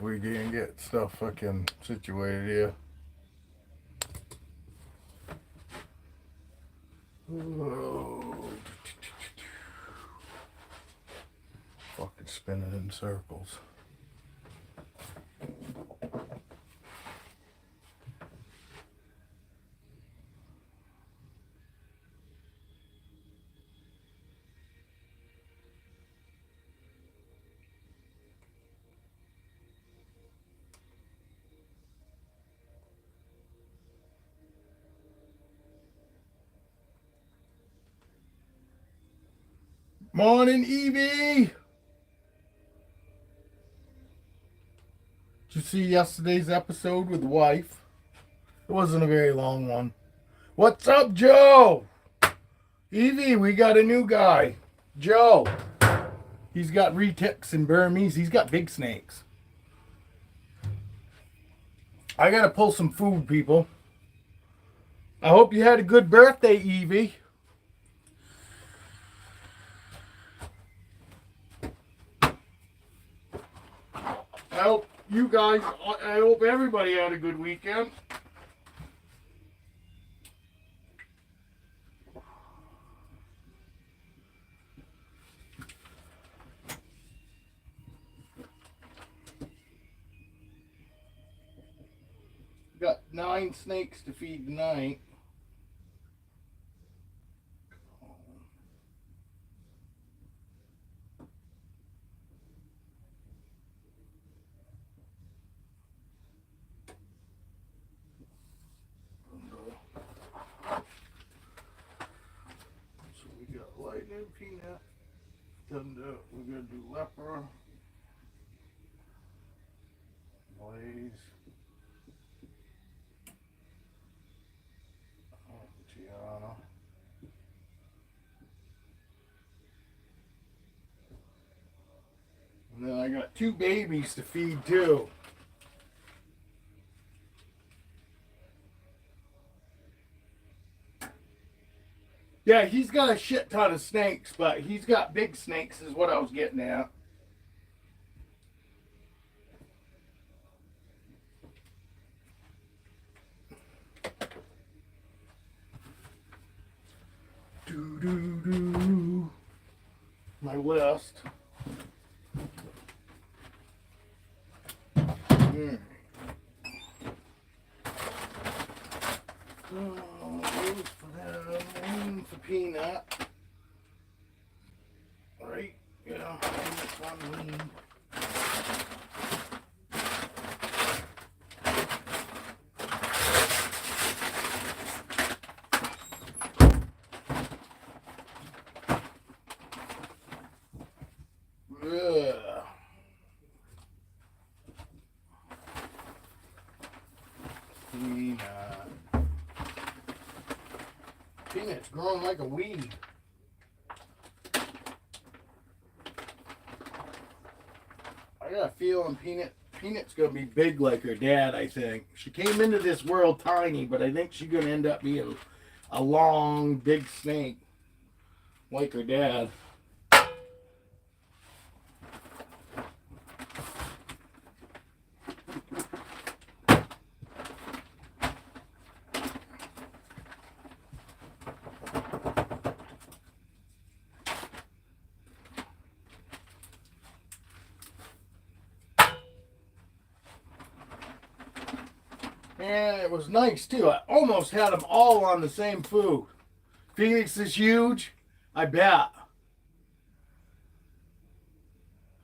We can get stuff fucking situated here. Oh, fucking spinning in circles. Morning, Evie! Did you see yesterday's episode with the wife? It wasn't a very long one. What's up, Joe? Evie, we got a new guy. Joe. He's got retics and Burmese. He's got big snakes. I gotta pull some food, people. I hope you had a good birthday, Evie. I hope you guys, I hope everybody had a good weekend. Got 9 snakes to feed tonight. So we got lightning peanut. Then we're gonna do leper. Blaze. Gianna. And then I got 2 babies to feed too. Yeah, he's got a shit ton of snakes, but he's got big snakes is what I was getting at. Do. My list. Those for them, for peanut. Right? Yeah, this one lean. Peanut's growing like a weed. I got a feeling Peanut's gonna be big like her dad, I think. She came into this world tiny, but I think she's gonna end up being a long, big snake like her dad. And it was nice too. I almost had them all on the same food. Phoenix is huge, I bet.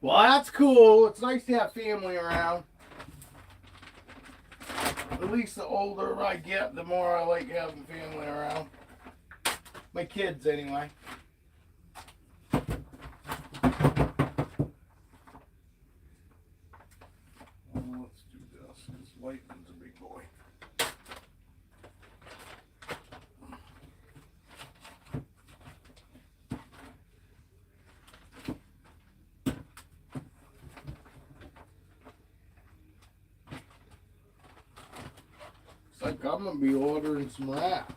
Well, that's cool. It's nice to have family around. At least the older I get, the more I like having family around. My kids, anyway. Well, let's do this, because Lightning's a big boy. Looks like I'm going to be ordering some rats.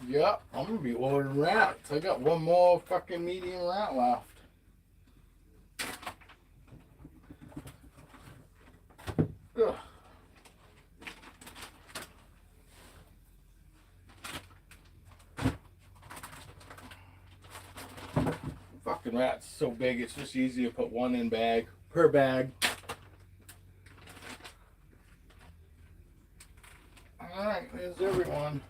Yep, I'm gonna be ordering rats. I got one more fucking medium rat left. Ugh. Fucking rat's so big, it's just easy to put one in bag per bag. Alright, there's everyone.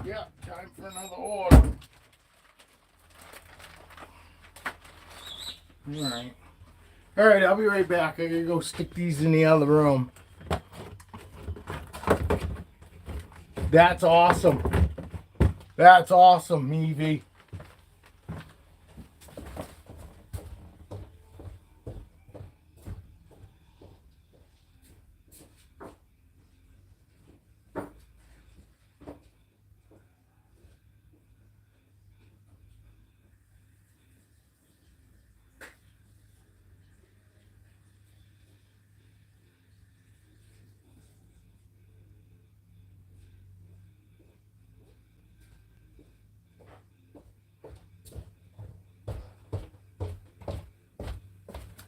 Yeah, time for another order. Alright. Alright, I'll be right back. I gotta go stick these in the other room. That's awesome. That's awesome, Evie.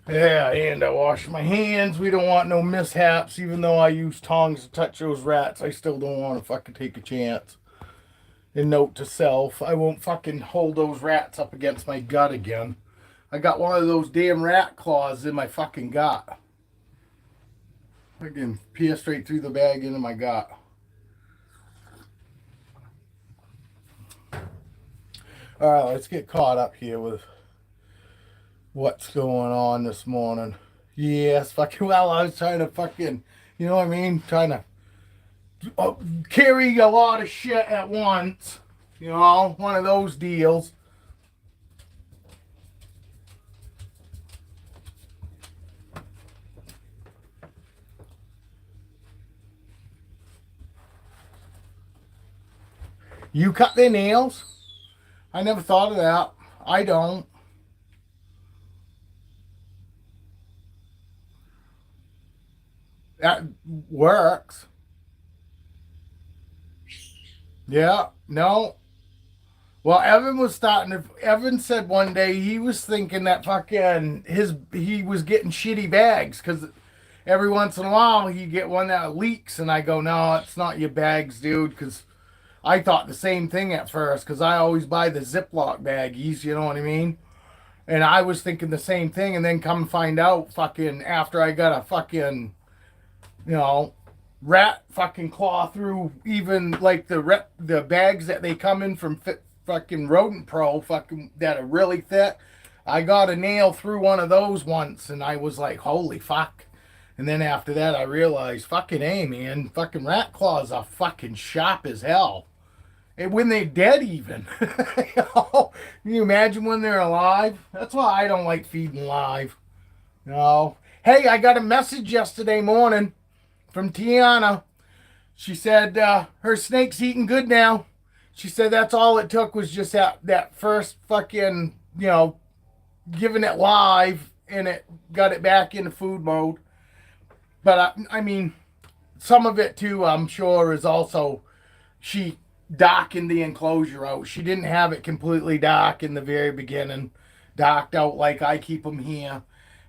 Yeah, and I wash my hands. We don't want no mishaps. Even though I use tongs to touch those rats, I still don't want to fucking take a chance. And note to self, I won't fucking hold those rats up against my gut again. I got one of those damn rat claws in my fucking gut. I can pierce straight through the bag into my gut. Alright, let's get caught up here with what's going on this morning. Yes, fucking, well, I was trying to fucking, you know what I mean? Trying to carry a lot of shit at once. You know, one of those deals. You cut their nails? I never thought of that. I don't. That works. Yeah, no. Well, Evan was starting to. Evan said one day he was thinking that fucking he was getting shitty bags because every once in a while he get one that leaks, and I go, no, it's not your bags, dude, because I thought the same thing at first because I always buy the Ziploc baggies, you know what I mean? And I was thinking the same thing, and then come find out, fucking after I got a fucking, you know, rat fucking claw through even like the bags that they come in from fucking Rodent Pro fucking that are really thick. I got a nail through one of those once, and I was like, holy fuck. And then after that I realized, fucking A, man, fucking rat claws are fucking sharp as hell. And when they're dead even. You know? Can you imagine when they're alive? That's why I don't like feeding live. You know? Hey, I got a message yesterday morning from Tiana. She said her snake's eating good now. She said that's all it took was just that first fucking, you know, giving it live, and it got it back into food mode. But I mean, some of it too, I'm sure, is also she darkened the enclosure out. She didn't have it completely dark in the very beginning, darked out like I keep them here.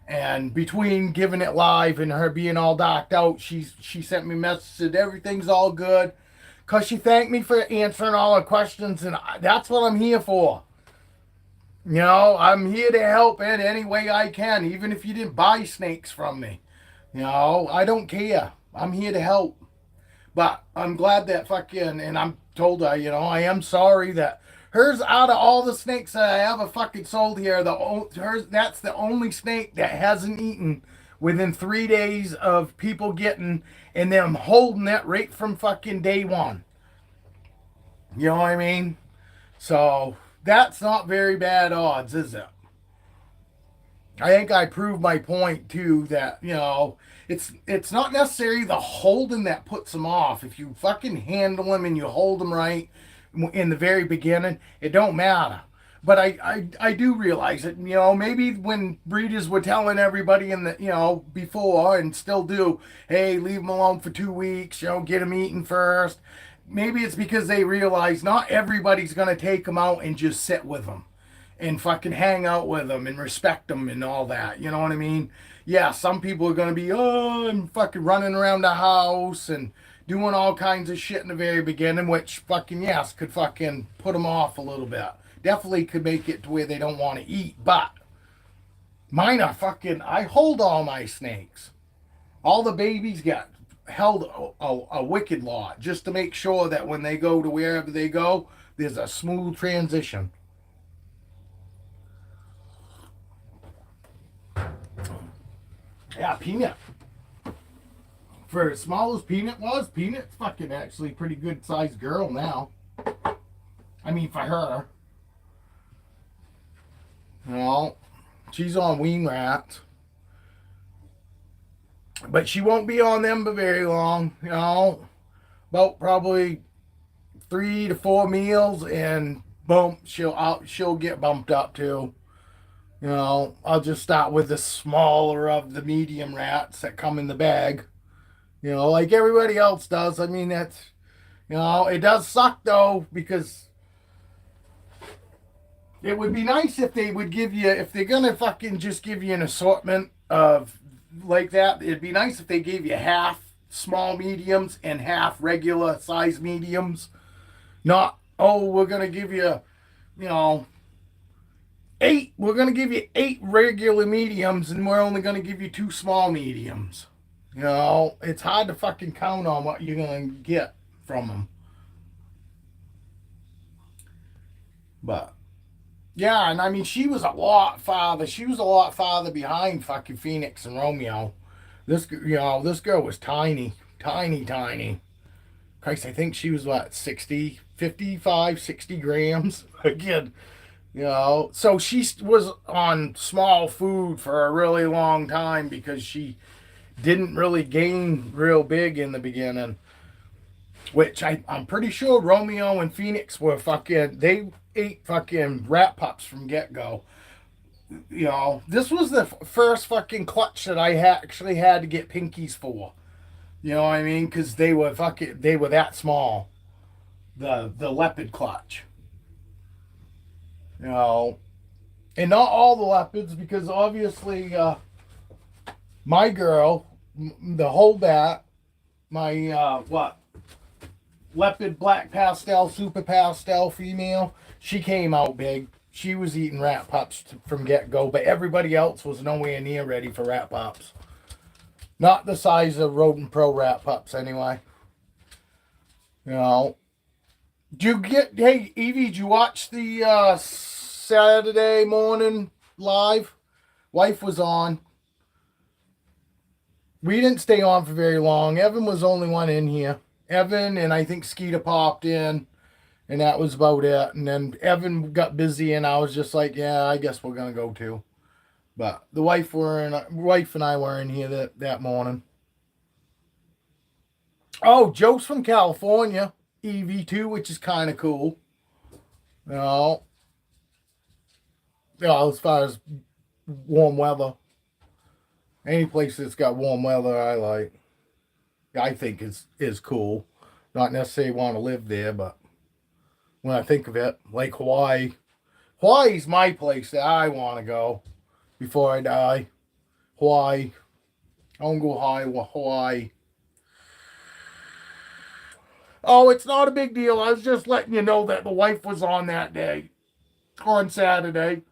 And between giving it live and her being all darked out, she sent me a message, said everything's all good. Because she thanked me for answering all her questions, and that's what I'm here for. You know, I'm here to help in any way I can, even if you didn't buy snakes from me. You know, I don't care. I'm here to help. But I'm glad that fucking, and I'm told her, you know, I am sorry that hers, out of all the snakes that I ever fucking sold here, that's the only snake that hasn't eaten within 3 days of people getting and them holding it right from fucking day one. You know what I mean? So that's not very bad odds, is it? I think I proved my point too that, it's not necessarily the holding that puts them off. If you fucking handle them and you hold them right in the very beginning, it don't matter. But I do realize it. Maybe when breeders were telling everybody in the before and still do, hey, leave them alone for 2 weeks. Get them eating first. Maybe it's because they realize not everybody's gonna take them out and just sit with them and fucking hang out with them and respect them and all that. You know what I mean? Yeah, some people are gonna be, oh, I'm fucking running around the house and doing all kinds of shit in the very beginning, which fucking yes could fucking put them off a little bit. Definitely could make it to where they don't want to eat. But mine are fucking. I hold all my snakes. All the babies get held a wicked lot just to make sure that when they go to wherever they go, there's a smooth transition. Yeah, Peanut. For as small as Peanut was, Peanut's fucking actually a pretty good sized girl now. I mean, for her. She's on wean rats. But she won't be on them for very long. About probably 3 to 4 meals, and boom, she'll get bumped up too. I'll just start with the smaller of the medium rats that come in the bag. Like everybody else does. I mean, it does suck though, because it would be nice if they would give you, if they're gonna fucking just give you an assortment of like that, it'd be nice if they gave you half small mediums and half regular size mediums. Not, oh, we're gonna give you, you know, we're gonna give you 8 regular mediums and we're only gonna give you 2 small mediums. It's hard to fucking count on what you're gonna get from them. But yeah, and I mean, she was a lot farther. She was a lot farther behind fucking Phoenix and Romeo. This girl was tiny, tiny, tiny. Christ, I think she was what, 60, 55, 60 grams again. So she was on small food for a really long time because she didn't really gain real big in the beginning. Which I'm pretty sure Romeo and Phoenix were fucking, they ate fucking rat pups from get go. This was the first fucking clutch that I actually had to get pinkies for. You know what I mean? Because they were that small. The leopard clutch. And not all the leopards, because obviously my girl, the whole bat, my leopard black pastel super pastel female, she came out big. She was eating rat pups from get go, but everybody else was nowhere near ready for rat pups. Not the size of rodent pro rat pups anyway. Hey Evie, did you watch the Saturday morning live? Wife was on. We didn't stay on for very long. Evan was the only one in here. Evan and I think Skeeter popped in, and that was about it. And then Evan got busy, and I was just like, yeah, I guess we're gonna go too. But the wife and I were in here that morning. Oh, Joe's from California, EV2, which is kind of cool. As far as warm weather, any place that's got warm weather, I think is cool. Not necessarily want to live there, but when I think of it, like Hawaii's my place that I want to go before I die. Hawaii. I want to go Hawaii. Oh, it's not a big deal. I was just letting you know that the wife was on that day, on Saturday.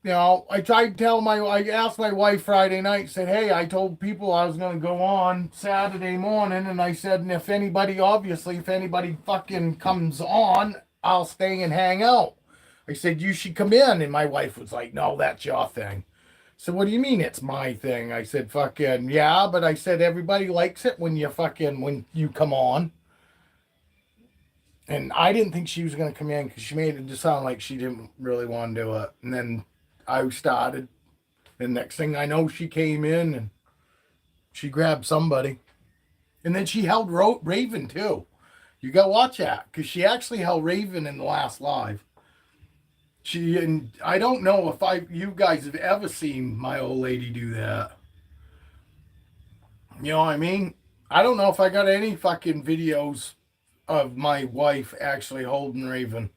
I tried to I asked my wife Friday night, said, hey, I told people I was going to go on Saturday morning, and I said, and if anybody fucking comes on, I'll stay and hang out. I said, you should come in, and my wife was like, no, that's your thing. So what do you mean it's my thing? I said, fucking, yeah, but I said, everybody likes it when you come on. And I didn't think she was going to come in because she made it just sound like she didn't really want to do it. And then I started. And next thing I know, she came in and she grabbed somebody. And then she held Raven too. You got to watch that because she actually held Raven in the last live. And I don't know if you guys have ever seen my old lady do that. You know what I mean? I don't know if I got any fucking videos of my wife actually holding Raven.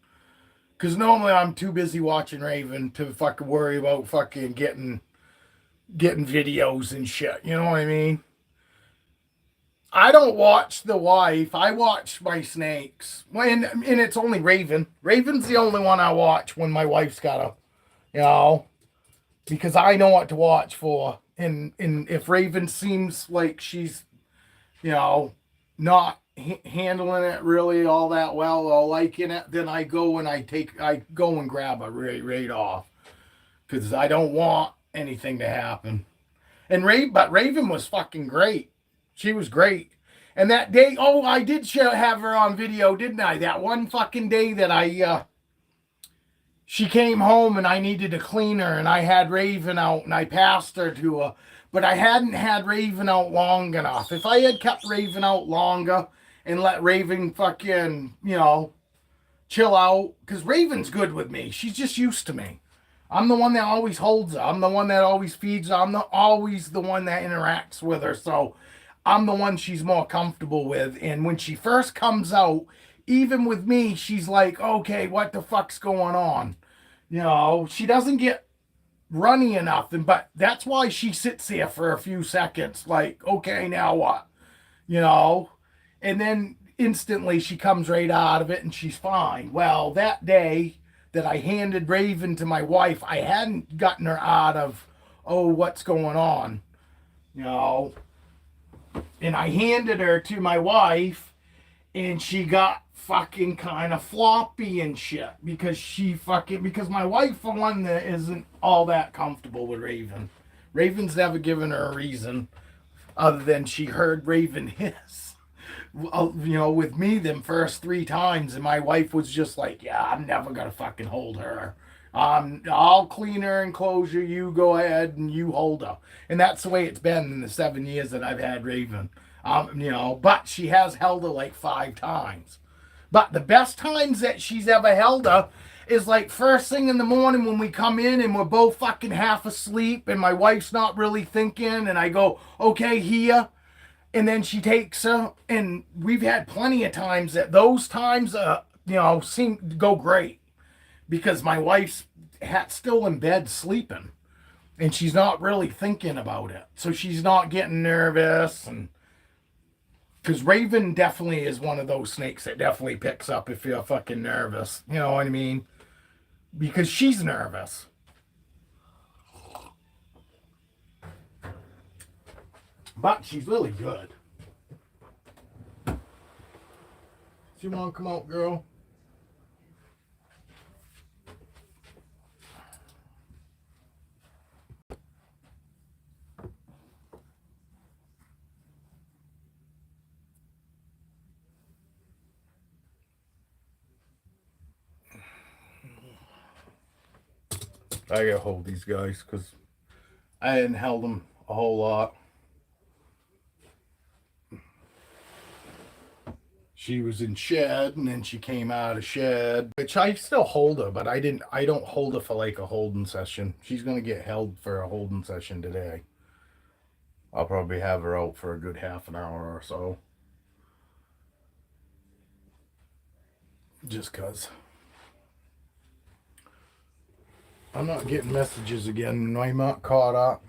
Because normally I'm too busy watching Raven to fucking worry about fucking getting videos and shit. You know what I mean? I don't watch the wife. I watch my snakes. And it's only Raven. Raven's the only one I watch when my wife's got a, you know, because I know what to watch for. And if Raven seems like she's, you know, not handling it really all that well or liking it, then I go and grab her right off. Because I don't want anything to happen. But Raven was fucking great. She was great. And that day, I did have her on video, didn't I? That one fucking day that she came home and I needed to clean her and I had Raven out and I passed her to her. But I hadn't had Raven out long enough. If I had kept Raven out longer and let Raven fucking, you know, chill out. Because Raven's good with me. She's just used to me. I'm the one that always holds her. I'm the one that always feeds her. I'm always the one that interacts with her. So I'm the one she's more comfortable with. And when she first comes out, even with me, she's like, okay, what the fuck's going on? You know, she doesn't get runny enough. But that's why she sits there for a few seconds. Like, okay, now what? You know? And then instantly she comes right out of it and she's fine. Well, that day that I handed Raven to my wife, I hadn't gotten her out of, what's going on? You know? And I handed her to my wife, and she got fucking kind of floppy and shit because because my wife, for one, that isn't all that comfortable with Raven. Raven's never given her a reason other than she heard Raven hiss. You know, with me, them first 3 times, and my wife was just like, yeah, I'm never gonna fucking hold her. I'll clean her and close her. You go ahead and you hold her. And that's the way it's been in the 7 years that I've had Raven. You know, but she has held her like 5 times. But the best times that she's ever held her is like first thing in the morning when we come in and we're both fucking half asleep and my wife's not really thinking. And I go, okay, here. And then she takes her. And we've had plenty of times that those times, you know, seem to go great. Because my wife's still in bed sleeping. And she's not really thinking about it. So she's not getting nervous. And because Raven definitely is one of those snakes that definitely picks up if you're fucking nervous. You know what I mean? Because she's nervous. But she's really good. You want to come out, girl? I gotta hold these guys because I hadn't held them a whole lot. She was in shed and then she came out of shed, which I still hold her, but I don't hold her for like a holding session. She's gonna get held for a holding session today. I'll probably have her out for a good half an hour or so. Just cause I'm not getting messages again. I'm not caught up.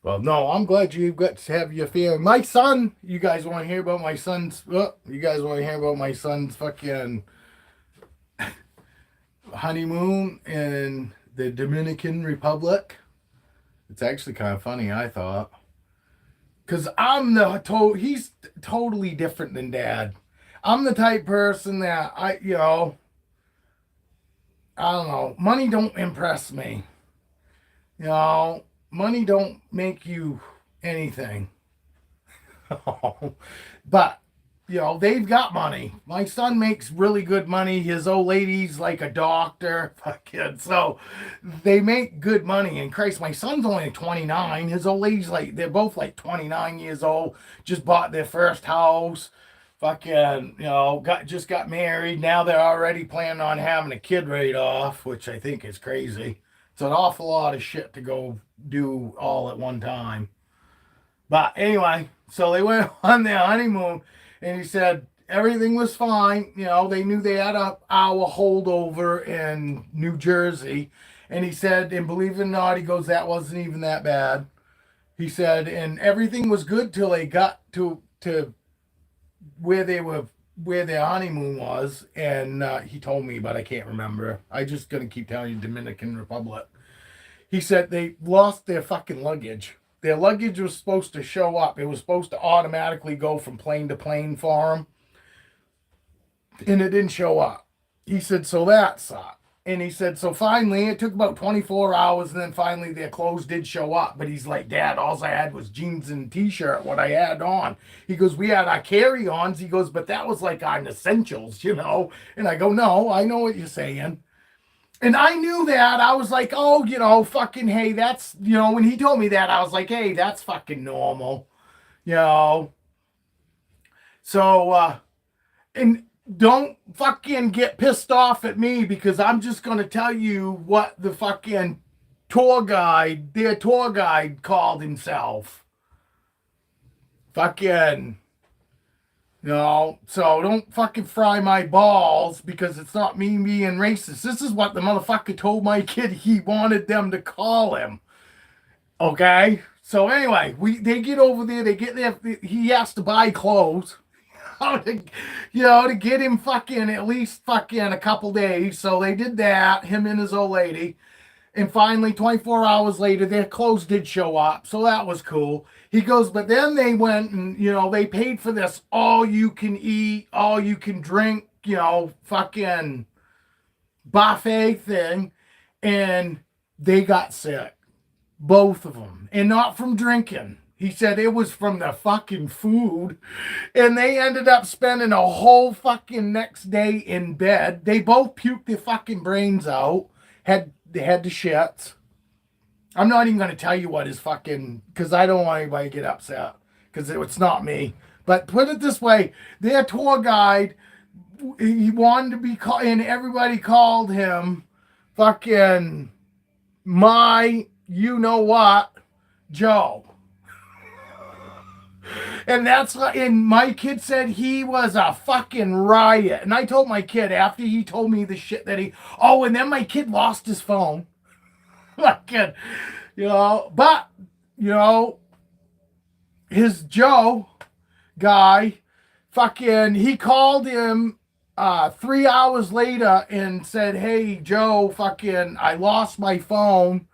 Well, no, I'm glad you got to have your family. My son, you guys want to hear about my son's, you guys want to hear about my son's fucking honeymoon in the Dominican Republic? It's actually kind of funny, I thought. Because he's totally different than Dad. I'm the type person that I don't know, money don't impress me. You know, money don't make you anything. But they've got money. My son makes really good money. His old lady's like a doctor. Fucking, so they make good money. And Christ, my son's only 29. His old lady's like, they're both like 29 years old. Just bought their first house. Fucking, just got married. Now they're already planning on having a kid right off, which I think is crazy. It's an awful lot of shit to go do all at one time. But anyway, so they went on their honeymoon, and he said everything was fine. They knew they had a hour holdover in New Jersey. And he said, and believe it or not, he goes, that wasn't even that bad. He said, and everything was good till they got to where they were, where their honeymoon was. And he told me, but I can't remember. I just gonna keep telling you Dominican Republic. He said they lost their fucking luggage. Their luggage was supposed to show up. It was supposed to automatically go from plane to plane for them. And it didn't show up. He said, so that sucked. And he said, so finally, it took about 24 hours, and then finally their clothes did show up. But he's like, Dad, all I had was jeans and t-shirt, what I had on. He goes, we had our carry-ons. He goes, but that was like our essentials, And I go, no, I know what you're saying. And I knew that. I was like, oh, fucking, hey, that's, when he told me that, I was like, hey, that's fucking normal, So, and don't fucking get pissed off at me, because I'm just going to tell you what the fucking their tour guide called himself. Fucking... so don't fucking fry my balls, because it's not me being racist. This is what the motherfucker told my kid he wanted them to call him. Okay? So anyway, they get over there, they get there, he has to buy clothes. to get him fucking at least fucking a couple days. So they did that, him and his old lady. And finally, 24 hours later, their clothes did show up. So that was cool. He goes, but then they went and, they paid for this all you can eat, all you can drink, fucking buffet thing. And they got sick. Both of them. And not from drinking. He said it was from the fucking food. And they ended up spending a whole fucking next day in bed. They both puked their fucking brains out. They had the shits. I'm not even going to tell you what is fucking, because I don't want anybody to get upset, because it's not me. But put it this way, their tour guide, he wanted to be called, and everybody called him fucking you-know-what, Joe. And that's what, and my kid said he was a fucking riot. And I told my kid after he told me the shit that and then my kid lost his phone. Fucking, but, his Joe guy, fucking, he called him 3 hours later and said, hey, Joe, fucking, I lost my phone.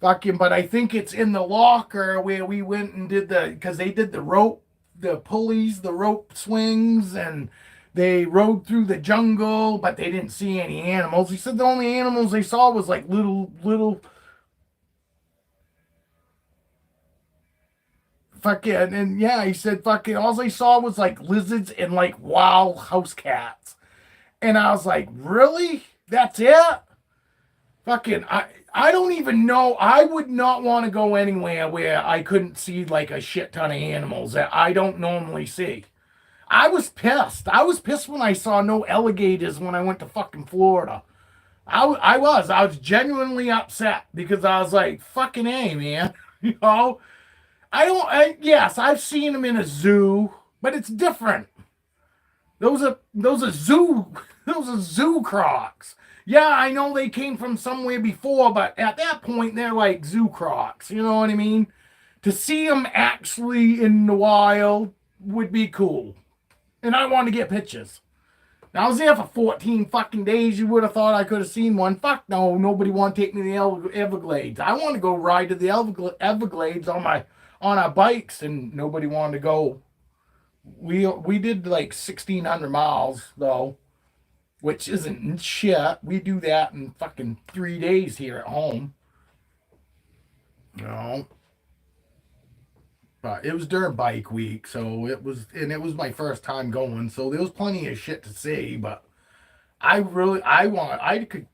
Fucking, but I think it's in the locker where we went and did because they did the pulleys, the rope swings, and they rode through the jungle, but they didn't see any animals. He said the only animals they saw was like little fucking, and yeah, he said fucking, all they saw was like lizards and like wild house cats. And I was like, really? That's it? Fucking, I don't even know. I would not want to go anywhere where I couldn't see like a shit ton of animals that I don't normally see. I was pissed. I was pissed when I saw no alligators when I went to fucking Florida. I was genuinely upset, because I was like, fucking A, man. Yes, I've seen them in a zoo, but it's different. Those are zoo crocs. Yeah, I know they came from somewhere before, but at that point, they're like zoo crocs. You know what I mean? To see them actually in the wild would be cool. And I want to get pictures. Now, I was there for 14 fucking days. You would have thought I could have seen one. Fuck no, nobody want to take me to the Everglades. I want to go ride to the Everglades on our bikes, and nobody wanted to go. We did like 1,600 miles, though. Which isn't shit. We do that in fucking 3 days here at home. But it was during bike week, so it was my first time going, so there was plenty of shit to see. But I could,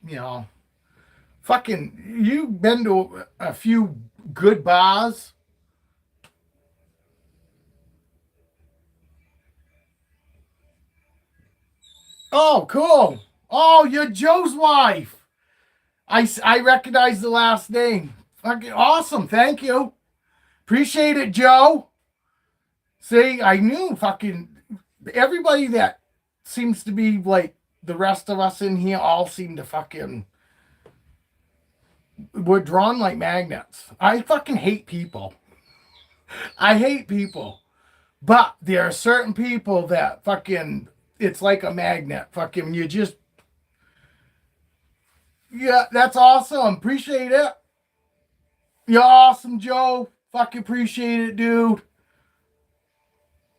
fucking, you been to a few good bars? Oh, cool. Oh, you're Joe's wife. I recognize the last name. Fucking awesome. Thank you. Appreciate it, Joe. See, I knew fucking everybody that seems to be like the rest of us in here all seem to fucking we're drawn like magnets. I fucking hate people. I hate people. But there are certain people that fucking it's like a magnet. Fucking you just yeah, that's awesome. Appreciate it. You're awesome, Joe. Fucking appreciate it, dude.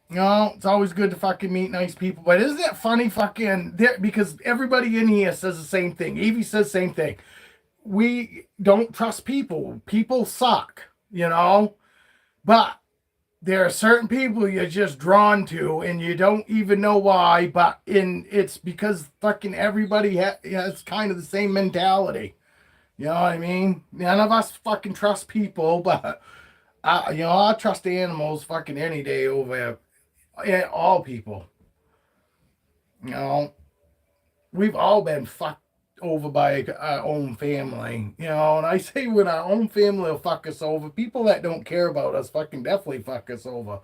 No, it's always good to fucking meet nice people. But isn't it funny fucking because everybody in here says the same thing. Evie says the same thing. We don't trust people. People suck, But there are certain people you're just drawn to and you don't even know why, but it's because fucking everybody has kind of the same mentality. You know what I mean? None of us fucking trust people, but I trust animals fucking any day over all people. You know, we've all been fucked over by our own family, and I say when our own family will fuck us over, people that don't care about us fucking definitely fuck us over.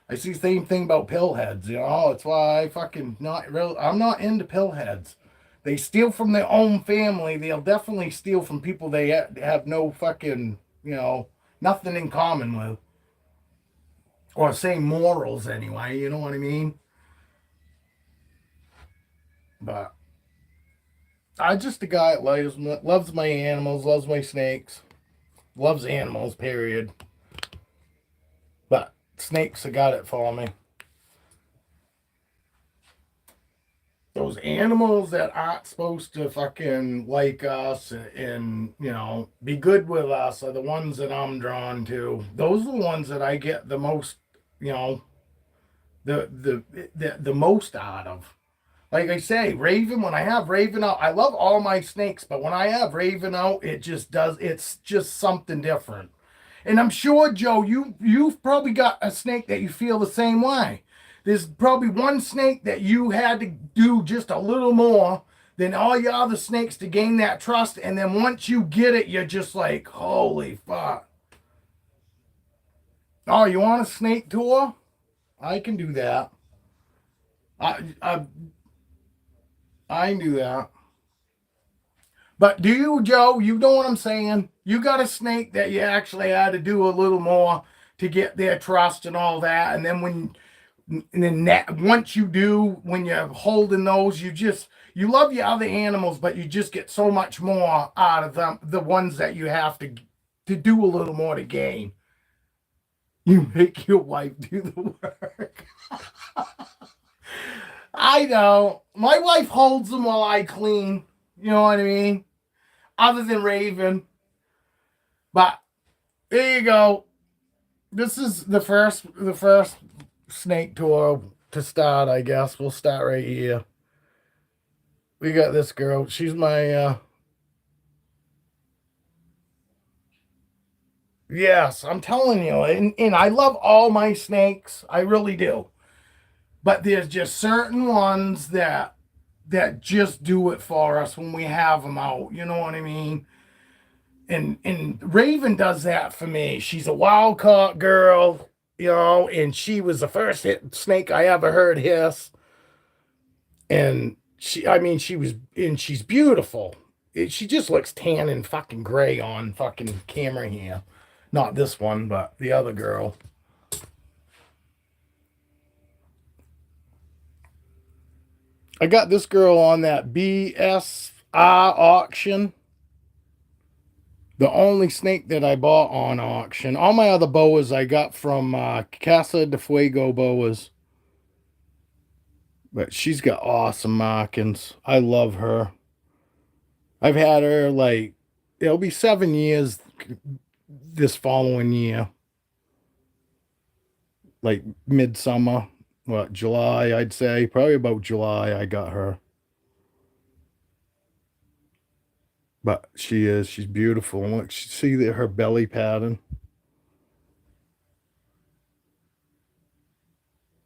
I see the same thing about pillheads, it's why I fucking I'm not into pillheads. They steal from their own family. They'll definitely steal from people they have no fucking, nothing in common with. Or same morals anyway, you know what I mean? But I'm just a guy that loves my animals, loves my snakes, loves animals, period. But snakes have got it for me. Those animals that aren't supposed to fucking like us and be good with us are the ones that I'm drawn to. Those are the ones that I get the most, the most out of. Like I say, Raven, when I have Raven out, I love all my snakes, but when I have Raven out, it's just something different. And I'm sure, Joe, you've probably got a snake that you feel the same way. There's probably one snake that you had to do just a little more than all your other snakes to gain that trust. And then once you get it, you're just like, holy fuck. Oh, you want a snake tour? I can do that. I can do that. But do you, Joe? You know what I'm saying? You got a snake that you actually had to do a little more to get their trust and all that. And then once you do, when you're holding those, you love your other animals, but you just get so much more out of them, the ones that you have to do a little more to gain. You make your wife do the work. I know. My wife holds them while I clean. You know what I mean? Other than Raven. But there you go. This is the first snake tour to start, I guess. We'll start right here. We got this girl. She's my yes, I'm telling you. And I love all my snakes. I really do. But there's just certain ones that just do it for us when we have them out. You know what I mean? And Raven does that for me. She's a wild caught girl, and she was the first snake I ever heard hiss. And she's beautiful. She just looks tan and fucking gray on fucking camera here. Not this one, but the other girl. I got this girl on that BSR auction. The only snake that I bought on auction. All my other boas I got from Casa de Fuego Boas. But she's got awesome markings. I love her. I've had her it'll be 7 years this following year. like midsummer, what, July, I'd say. Probably about July I got her. But she's beautiful. And look, see her belly pattern.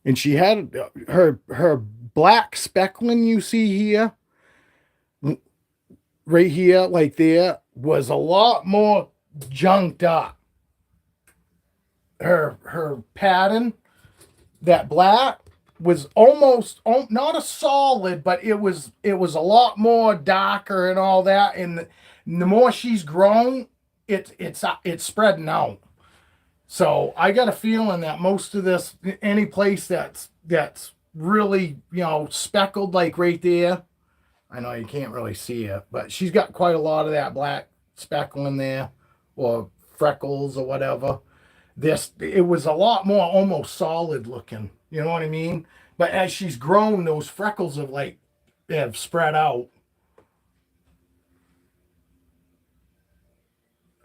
And she had her black speckling you see here, right here, like there, was a lot more junked up. Her pattern, that black, was almost not a solid, but it was a lot more darker and all that. And the more she's grown, it's spreading out. So I got a feeling that most of this, any place that's really speckled like right there. I know you can't really see it, but she's got quite a lot of that black speckling there, or freckles or whatever. It was a lot more almost solid looking. You know what I mean? But as she's grown, those freckles have spread out.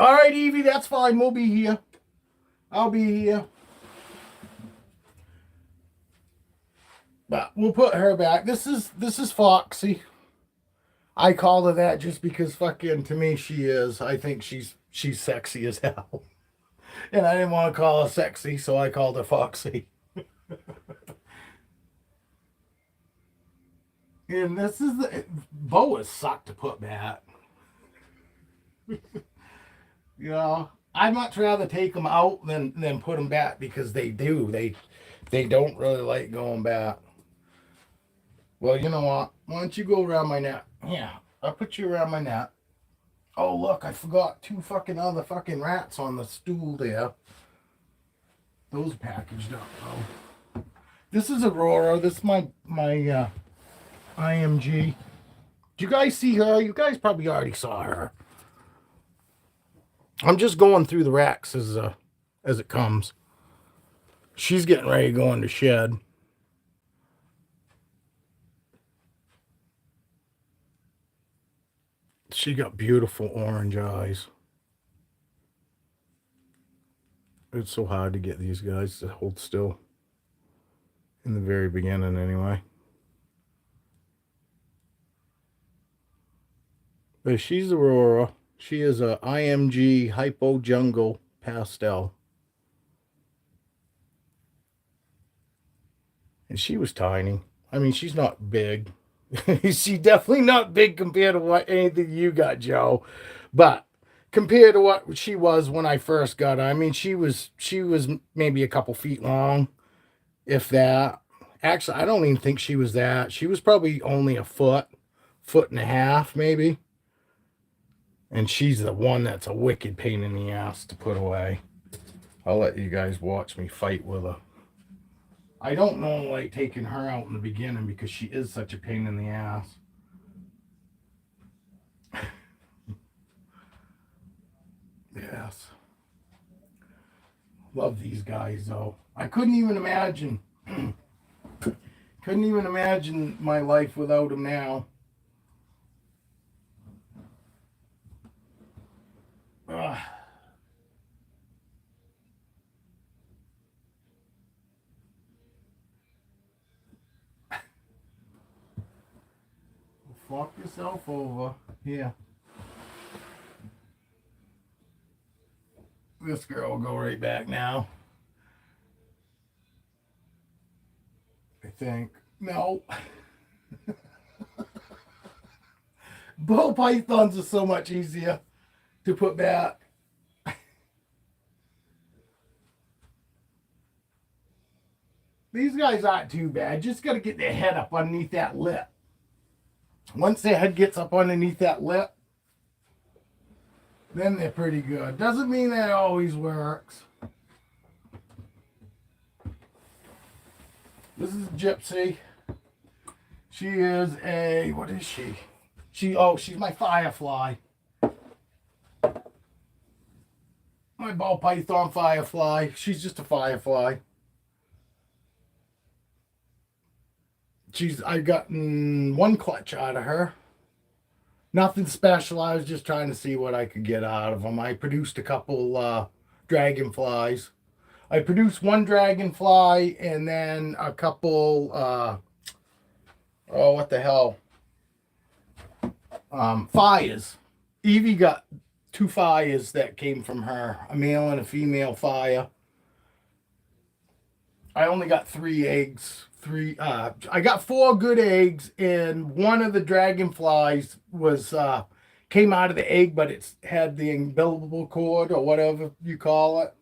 All right, Evie, that's fine. We'll be here. I'll be here. But we'll put her back. This is Foxy. I call her that just because fucking to me she is. I think she's sexy as hell. And I didn't want to call her sexy, so I called her Foxy. And this is the Boas suck to put back. I'd much rather take them out than put them back, because they don't really like going back. Well, you know what? Why don't you go around my neck? Yeah, I'll put you around my neck. Oh, look, I forgot 2 fucking other fucking rats on the stool there. Those packaged up, though. This is Aurora. This is my IMG. Did you guys see her? You guys probably already saw her. I'm just going through the racks as it comes. She's getting ready to go into shed. She got beautiful orange eyes. It's so hard to get these guys to hold still. In the very beginning, anyway. But she's Aurora. She is a IMG Hypo Jungle Pastel. And she was tiny. I mean, she's not big. She's definitely not big compared to anything you got, Joe. But compared to what she was when I first got her, I mean, she was maybe a couple feet long, if that. Actually, I don't even think she was that. She was probably only a foot and a half, maybe. And she's the one that's a wicked pain in the ass to put away. I'll let you guys watch me fight with her. I don't know, like, taking her out in the beginning because she is such a pain in the ass. Yes. Love these guys, though. I couldn't even imagine. Couldn't even imagine my life without them now. Ugh. Fuck yourself over. Here. This girl will go right back now. I think. No. Ball pythons are so much easier to put back. These guys aren't too bad. Just got to get their head up underneath that lip. Once their head gets up underneath that lip, then they're pretty good. Doesn't mean that it always works. This is Gypsy. She is a, what is she? She's my firefly. My ball python firefly. She's just a firefly. I gotten 1 clutch out of her. Nothing special. I was just trying to see what I could get out of them. I produced a couple dragonflies. I produced one dragonfly and then a couple, oh, what the hell? Fires. Evie got 2 fires that came from her, a male and a female fire. I only got 3 eggs. I got 4 good eggs, and one of the dragonflies was came out of the egg, but it's had the umbilical cord or whatever you call it.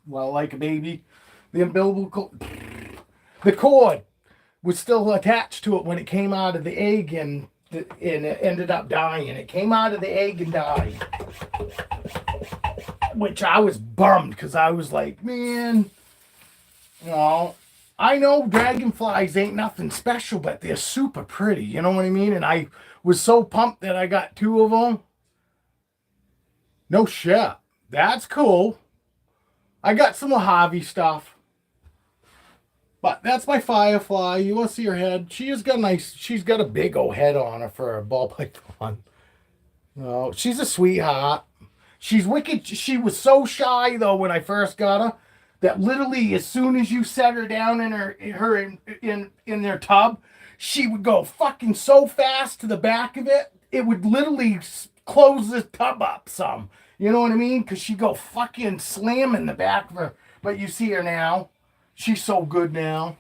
Well, like a baby, the umbilical cord, the cord was still attached to it when it came out of the egg, and it ended up dying. It came out of the egg and died, which I was bummed because I was like, man, you know, I know dragonflies ain't nothing special, but they're super pretty. You know what I mean? And I was so pumped that I got 2 of them. No shit. That's cool. I got some Mojave stuff. But that's my firefly. You want to see her head? She's got a big old head on her for a ball python. No, she's a sweetheart. She's wicked. She was so shy though when I first got her that literally as soon as you set her down in their tub, she would go fucking so fast to the back of it, it would literally close the tub up some. You know what I mean? Because she'd go fucking slam in the back of her. But you see her now. She's so good now.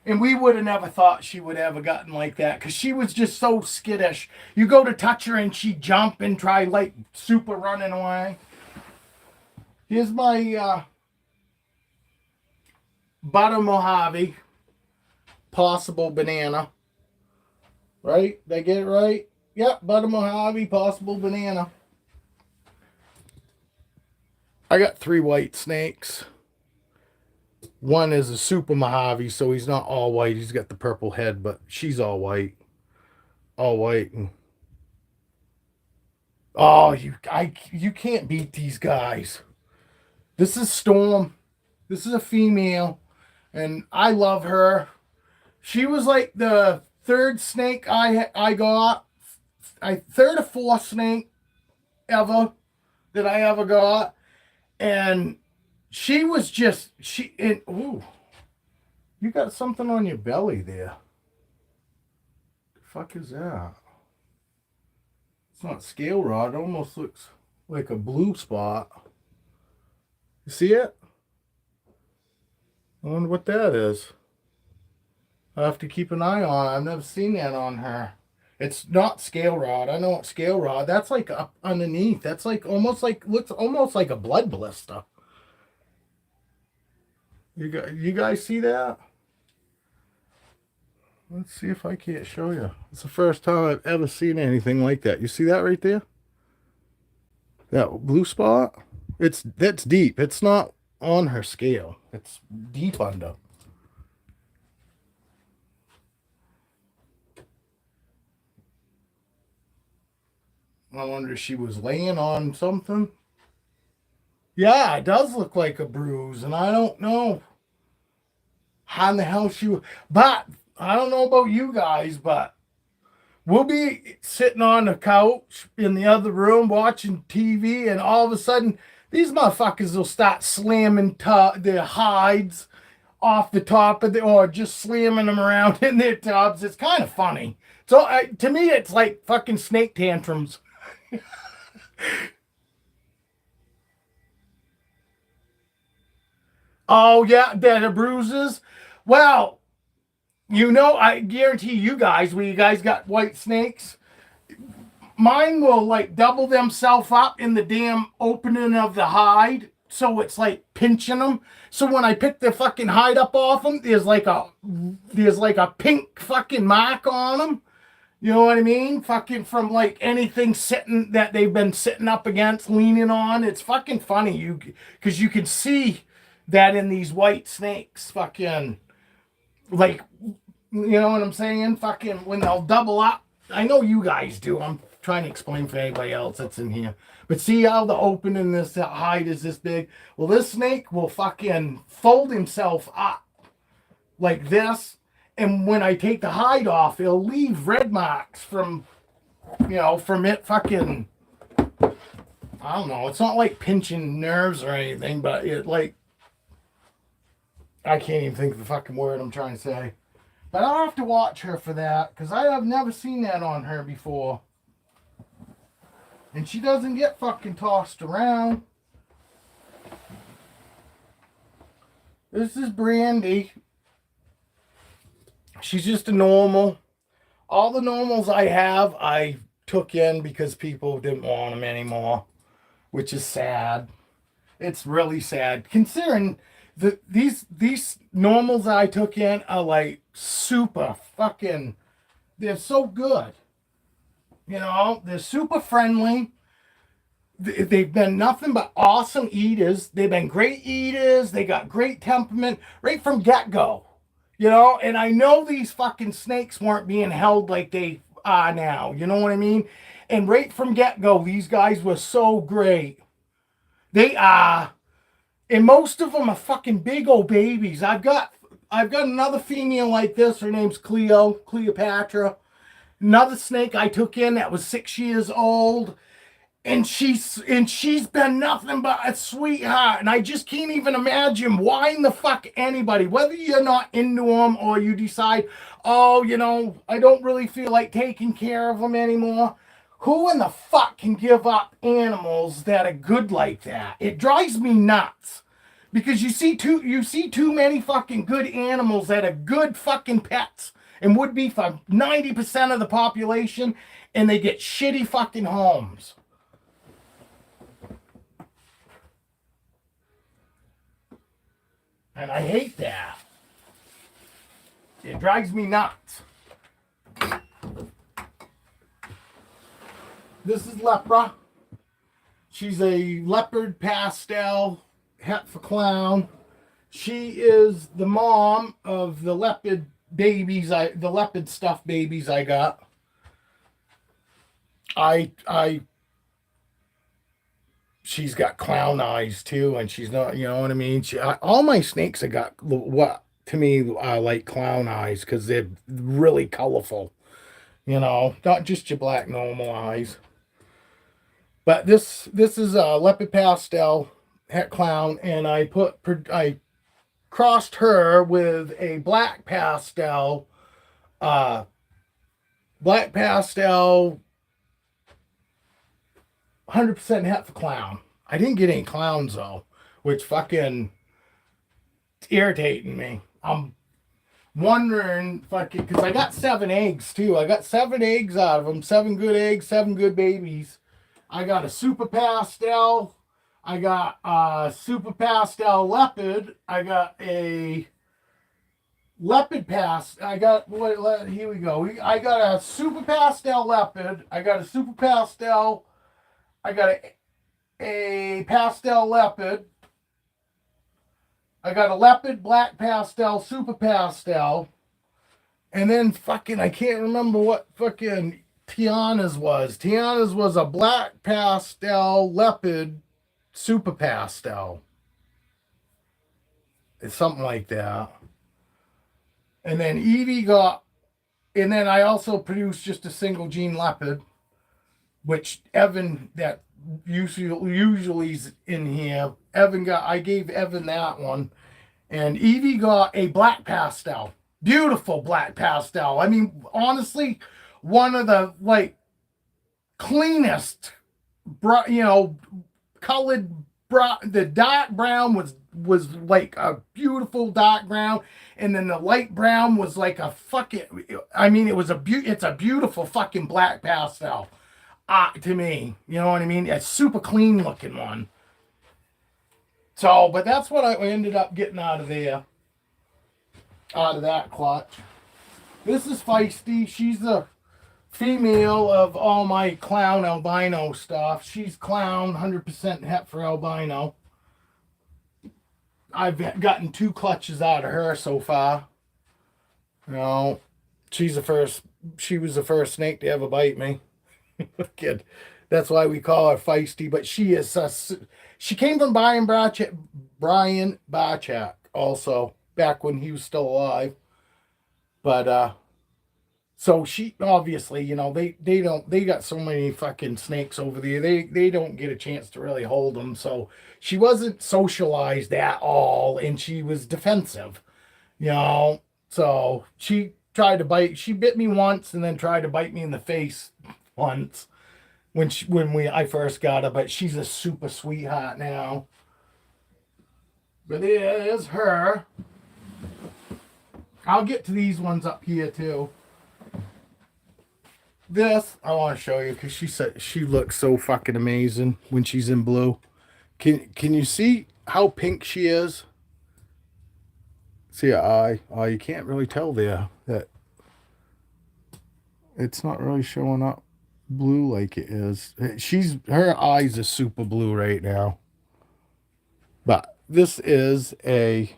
And we would have never thought she would have gotten like that because she was just so skittish. You go to touch her and she'd jump and try like super running away. Here's my butter Mojave, possible banana. Right? Did I get it right? Yep, butter Mojave, possible banana. I got 3 white snakes. One is a super Mojave, so he's not all white. He's got the purple head, but she's all white. All white. And oh, you can't beat these guys. This is Storm. This is a female, and I love her. She was like the 3rd snake I got. Third or 4th snake ever that I ever got. And she was just, ooh, you got something on your belly there. The fuck is that? It's not scale rod. It almost looks like a blue spot. You see it? I wonder what that is. I'll have to keep an eye on it. I've never seen that on her. It's not scale rod. I know it's scale rod. That's like up underneath. That's like looks almost like a blood blister. You guys see that? Let's see if I can't show you. It's the first time I've ever seen anything like that. You see that right there? That blue spot? That's deep. It's not on her scale. It's deep under. I wonder if she was laying on something. Yeah, it does look like a bruise, and I don't know how in the hell she was. But I don't know about you guys, but we'll be sitting on the couch in the other room watching TV, and all of a sudden, these motherfuckers will start slamming their hides off the top of or just slamming them around in their tubs. It's kind of funny. So to me, it's like fucking snake tantrums. Oh yeah, that are bruises. Well, I guarantee you guys, when you guys got white snakes, mine will like double themselves up in the damn opening of the hide, so it's like pinching them. So when I pick the fucking hide up off them, there's like a pink fucking mark on them. You know what I mean? Fucking from like anything sitting that they've been sitting up against, leaning on. It's fucking funny, because you can see that in these white snakes. Fucking like, you know what I'm saying? Fucking when they'll double up. I know you guys do. I'm trying to explain for anybody else that's in here. But see how the opening this hide is this big? Well, this snake will fucking fold himself up like this. And when I take the hide off, it'll leave red marks from it fucking, I don't know. It's not like pinching nerves or anything, but it like, I can't even think of the fucking word I'm trying to say. But I'll have to watch her for that, because I have never seen that on her before. And she doesn't get fucking tossed around. This is Brandy. She's just a normal. All the normals I have, I took in because people didn't want them anymore, which is sad. It's really sad, considering these normals I took in are like super fucking. They're so good. You know, they're super friendly. They've been nothing but awesome eaters. They've been great eaters. They got great temperament right from get-go. You know, and I know these fucking snakes weren't being held like they are now. You know what I mean? And right from get-go, these guys were so great. They are. And most of them are fucking big old babies. I've got another female like this. Her name's Cleopatra. Another snake I took in that was 6 years old. And she's been nothing but a sweetheart. And I just can't even imagine why in the fuck anybody, whether you're not into them or you decide, oh, you know, I don't really feel like taking care of them anymore. Who in the fuck can give up animals that are good like that? It drives me nuts. Because you see too many fucking good animals that are good fucking pets and would be for 90% of the population, and they get shitty fucking homes. And I hate that. It drives me nuts. This is Lepra. She's a leopard pastel het for clown. She is the mom of the leopard babies, the leopard stuffed babies I got. She's got clown eyes too, and she's not, you know what I mean? All my snakes have got what to me are like clown eyes because they're really colorful, you know, not just your black normal eyes. But this is a leopard pastel het clown, and I crossed her with a black pastel 100% het for clown. I didn't get any clowns though, which fucking irritating me. I'm wondering fucking, because I got 7 eggs too. I got 7 eggs out of them, 7 good eggs, 7 good babies. I got a super pastel. I got a super pastel leopard. I got a leopard here we go. I got a super pastel leopard. I got a super pastel. I got a pastel leopard. I got a leopard, black pastel, super pastel. And then fucking, I can't remember what fucking Tiana's was. Tiana's was a black pastel, leopard, super pastel. It's something like that. And then Evie got, and then I also produced just a single gene leopard, which Evan, that usually is in here. I gave Evan that one. And Evie got a black pastel. Beautiful black pastel. I mean, honestly, one of the like cleanest, you know, colored. The dark brown was like a beautiful dark brown, and then the light brown was like a fucking. I mean, it's a beautiful fucking black pastel. To me, you know what I mean? A super clean looking one. So, but that's what I ended up getting out of there. Out of that clutch. This is Feisty. She's the female of all my clown albino stuff. She's clown, 100% het for albino. I've gotten 2 clutches out of her so far. You know, she was the first snake to ever bite me. Kid. That's why we call her Feisty. But she came from Brian Barchak also, back when he was still alive. But So she obviously, they got so many fucking snakes over there. They don't get a chance to really hold them. So she wasn't socialized at all, and she was defensive. You know, so she tried to bite. She bit me once, and then tried to bite me in the face once when I first got her. But she's a super sweetheart now. But there's her. I'll get to these ones up here too. This I want to show you because she looks so fucking amazing when she's in blue. Can you see how pink she is? See her eye? Oh, you can't really tell there that it's not really showing up blue like it is. Her eyes are super blue right now. But this is a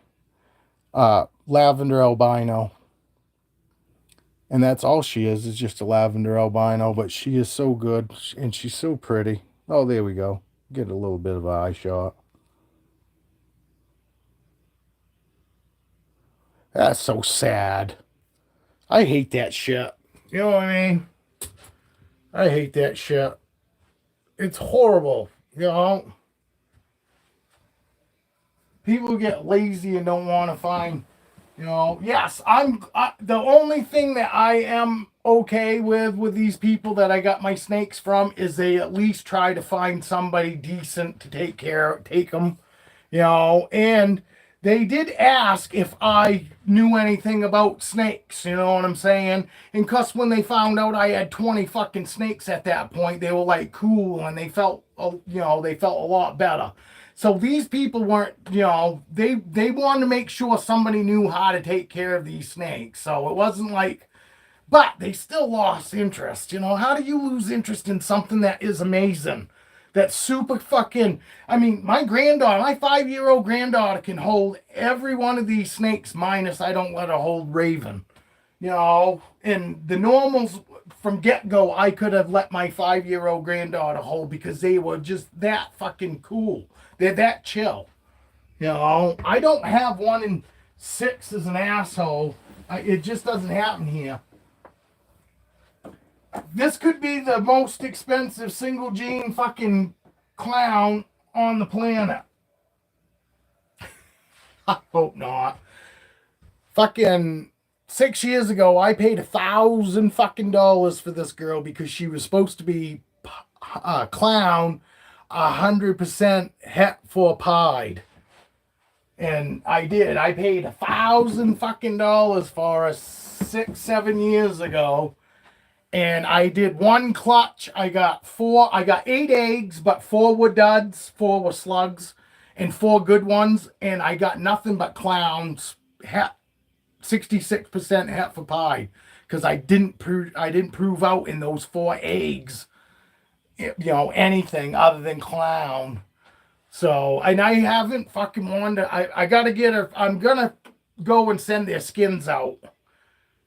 lavender albino. And that's all she is just a lavender albino, but she is so good, and she's so pretty. Oh, there we go. Get a little bit of an eye shot. That's so sad. I hate that shit. You know what I mean? I hate that shit. It's horrible, you know? People get lazy and don't want to find, yes, the only thing that I am okay with these people that I got my snakes from is they at least try to find somebody decent to take them, and they did ask if I knew anything about snakes, you know what I'm saying? And cause when they found out I had 20 fucking snakes at that point, they were like cool, and they felt a lot better. So these people weren't, they wanted to make sure somebody knew how to take care of these snakes. So it wasn't like, but they still lost interest. How do you lose interest in something that is amazing? That's super fucking, my 5-year-old granddaughter can hold every one of these snakes minus I don't let her hold Raven. And the normals from get-go, I could have let my 5-year-old granddaughter hold because they were just that fucking cool. They're that chill. I don't have 1 in 6 as an asshole. It just doesn't happen here. This could be the most expensive single gene fucking clown on the planet. I hope not. Fucking 6 years ago, I paid $1,000 fucking dollars for this girl because she was supposed to be a clown, 100% het for pied. And I did. I paid $1,000 fucking dollars for her 6-7 years ago. And I did 1 clutch. I got 8 eggs, but 4 were duds, 4 were slugs, and 4 good ones. And I got nothing but clowns, 66% het for pie, because I didn't prove out in those 4 eggs, anything other than clown. So, and I haven't fucking wanted to, I gotta get her, I'm gonna go and send their skins out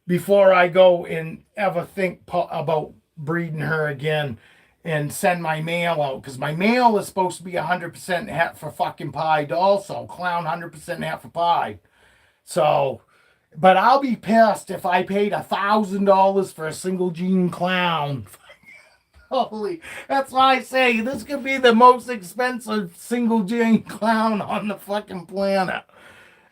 before I go and ever think about breeding her again and send my male out. Because my male is supposed to be 100% het for fucking pied also. Clown 100% het for pied. So, but I'll be pissed if I paid $1,000 for a single gene clown. Holy, that's why I say this could be the most expensive single gene clown on the fucking planet.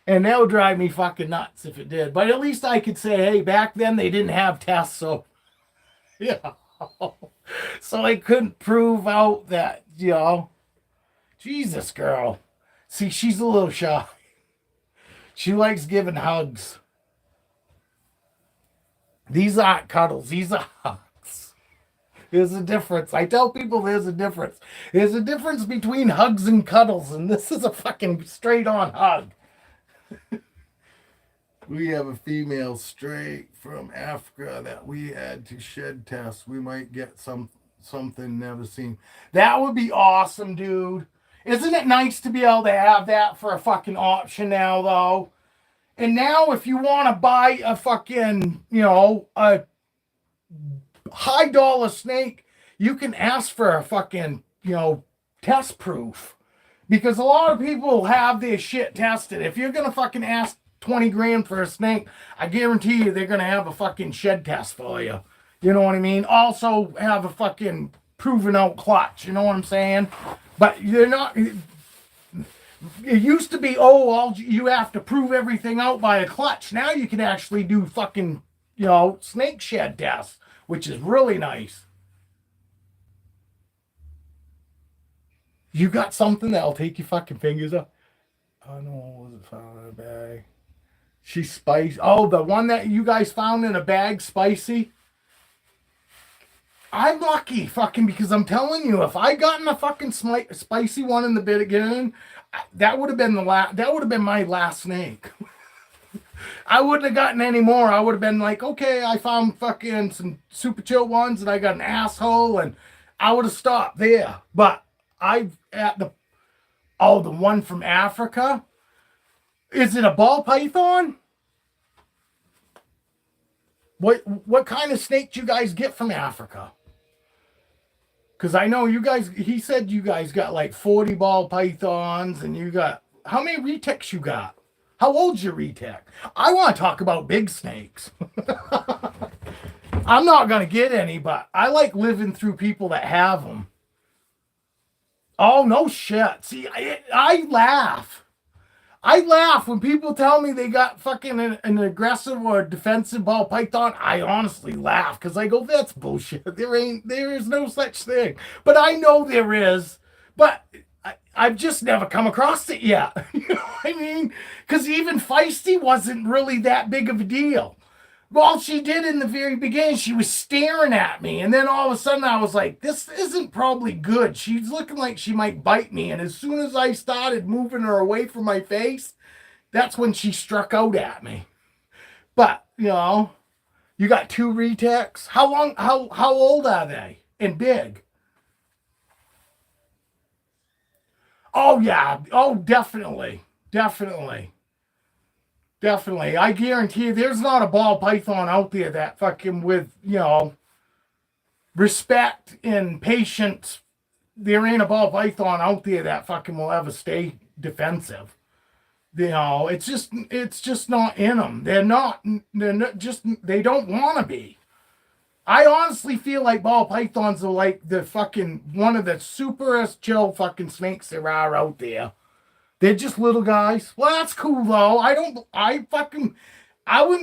And that would drive me fucking nuts if it did. But at least I could say, hey, back then they didn't have tests, so yeah. So I couldn't prove out that, Jesus, girl. See, she's a little shy. She likes giving hugs. These aren't cuddles, these are hugs. There's a difference. I tell people there's a difference. There's a difference between hugs and cuddles, and this is a fucking straight-on hug. We have a female straight from Africa that we had to shed test. We might get something never seen. That would be awesome, dude. Isn't it nice to be able to have that for a fucking option now, though? And now if you want to buy a fucking, a high dollar snake, you can ask for a fucking, test proof. Because a lot of people have their shit tested. If you're going to fucking ask 20 grand for a snake, I guarantee you they're going to have a fucking shed test for you. You know what I mean? Also have a fucking proven out clutch. You know what I'm saying? But you're not. It used to be, all you have to prove everything out by a clutch. Now you can actually do fucking, snake shed tests, which is really nice. You got something that'll take your fucking fingers up. Oh no, what was it found in a bag? She's spicy. Oh, the one that you guys found in a bag, spicy. I'm lucky, fucking, because I'm telling you, if I gotten a fucking spicy one in the beginning, that would have been that would have been my last snake. I wouldn't have gotten any more. I would have been like, okay, I found fucking some super chill ones, and I got an asshole, and I would have stopped there. But the one from Africa. Is it a ball python? What kind of snake do you guys get from Africa? Because I know you guys, he said you guys got like 40 ball pythons, and you got, how many retics you got? How old's your retic? I want to talk about big snakes. I'm not going to get any, but I like living through people that have them. Oh, no shit. See, I laugh. I laugh when people tell me they got fucking an aggressive or defensive ball python. I honestly laugh because I go, that's bullshit. There is no such thing. But I know there is. But I've just never come across it yet. You know what I mean? Because even Feisty wasn't really that big of a deal. All she did in the very beginning, she was staring at me. And then all of a sudden I was like, this isn't probably good. She's looking like she might bite me. And as soon as I started moving her away from my face, that's when she struck out at me. But, you got 2 retics. How old are they? And big? Oh, yeah. Oh, definitely. Definitely. Definitely. I guarantee you there's not a ball python out there that fucking with, respect and patience. There ain't a ball python out there that fucking will ever stay defensive. It's just not in them. They're not they don't want to be. I honestly feel like ball pythons are like the fucking one of the superest chill fucking snakes there are out there. They're just little guys. Well, that's cool though. I wouldn't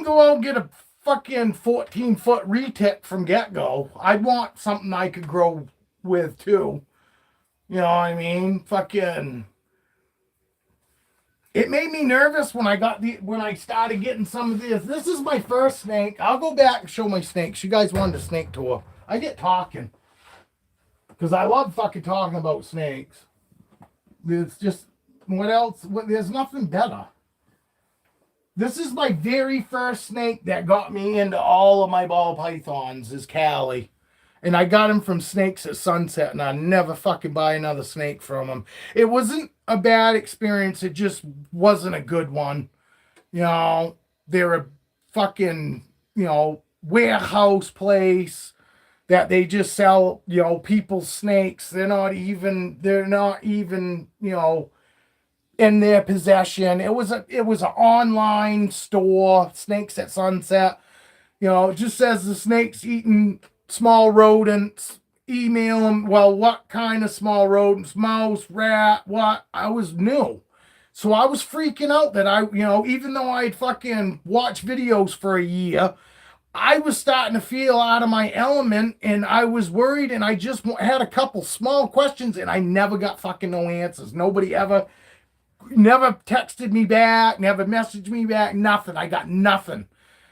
go out and get a fucking 14-foot retic from get-go. I'd want something I could grow with too. You know what I mean? Fucking. It made me nervous when I started getting some of this. This is my first snake. I'll go back and show my snakes. You guys wanted a snake tour. I get talking. Because I love fucking talking about snakes. It's just. What else? There's nothing better. This is my very first snake that got me into all of my ball pythons is Callie. And I got him from Snakes at Sunset, and I never fucking buy another snake from him. It wasn't a bad experience. It just wasn't a good one. They're a fucking, warehouse place that they just sell, people's snakes. They're not even, in their possession. It was an online store, Snakes at Sunset. It just says the snake's eating small rodents. Email them. Well, what kind of small rodents? Mouse, rat, what? I was new. So I was freaking out that even though I'd fucking watched videos for a year, I was starting to feel out of my element, and I was worried, and I just had a couple small questions, and I never got fucking no answers. Nobody never texted me back, never messaged me back, nothing. I got nothing.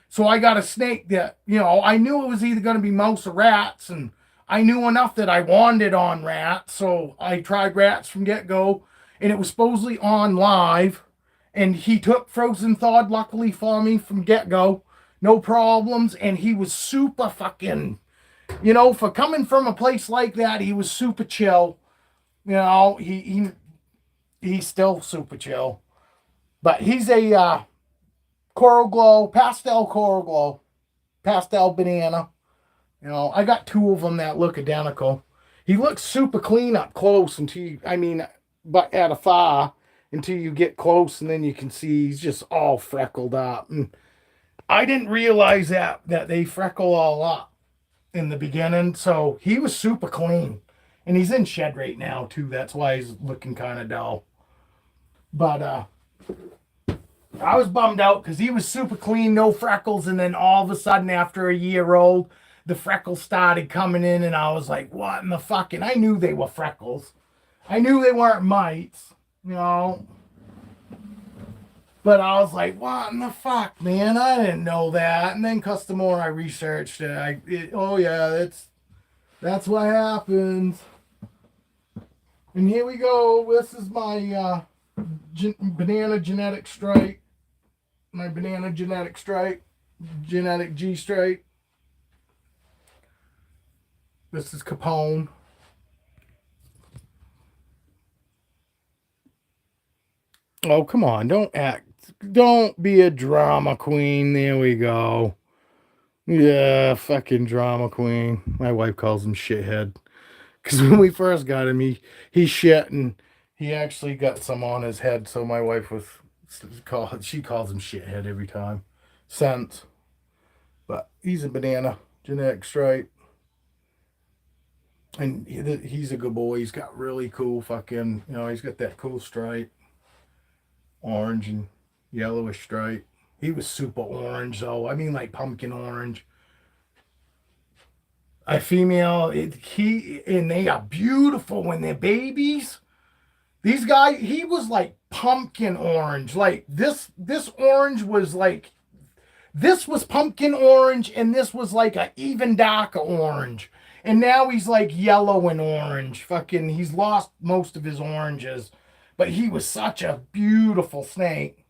So I got a snake that, I knew it was either going to be mouse or rats, and I knew enough that I wanted on rats, so I tried rats from get-go, and it was supposedly on live, and he took frozen thawed, luckily for me, from get-go, no problems, and he was super fucking, for coming from a place like that, he was super chill. He's still super chill. But he's a pastel coral glow, pastel banana. I got 2 of them that look identical. He looks super clean up close but at afar, until you get close, and then you can see he's just all freckled up. And I didn't realize that they freckle all up in the beginning. So he was super clean. And he's in shed right now too. That's why he's looking kind of dull. But I was bummed out because he was super clean, no freckles, and then all of a sudden after a year old, the freckles started coming in, and I was like, what in the fuck? And I knew they were freckles. I knew they weren't mites, you know. But I was like, what in the fuck, man? I didn't know that. And then the more I researched it, oh yeah, that's what happens. And here we go. This is my banana genetic stripe. My banana genetic stripe. Genetic G stripe. This is Capone. Oh, come on. Don't act. Don't be a drama queen. There we go. Yeah, fucking drama queen. My wife calls him shithead. Because when we first got him, he shit and he actually got some on his head. So my wife she calls him shithead every time. Since. But he's a banana genetic stripe. And he's a good boy. He's got really cool fucking, he's got that cool stripe. Orange and yellowish stripe. He was super orange though. I mean like pumpkin orange. A female, and they are beautiful when they're babies. These guys, he was like pumpkin orange. Like this orange was like, this was pumpkin orange, and this was like a even darker orange. And now he's like yellow and orange. Fucking, he's lost most of his oranges. But he was such a beautiful snake.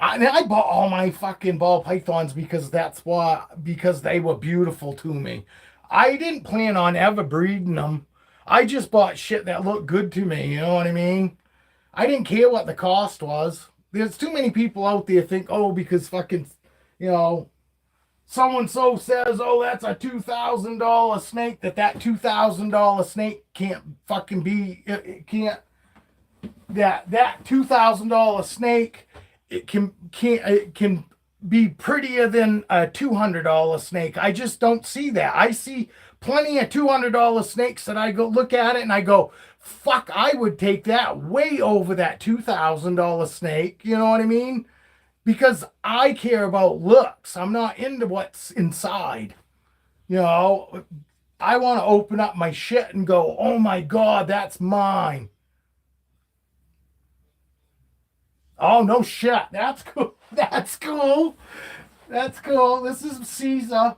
I bought all my fucking ball pythons because they were beautiful to me. I didn't plan on ever breeding them. I just bought shit that looked good to me. You know what I mean? I didn't care what the cost was. There's too many people out there think, oh, because fucking, so-and-so says, oh, that's a $2,000 snake, that $2,000 snake can't fucking be, it can't, that $2,000 snake, it can be prettier than a $200 snake. I just don't see that. I see plenty of $200 snakes that I go look at it and I go, fuck, I would take that way over that $2,000 snake. You know what I mean? Because I care about looks. I'm not into what's inside. I want to open up my shit and go, oh my God, that's mine. Oh, no shit. That's cool. That's cool. That's cool. This is Caesar.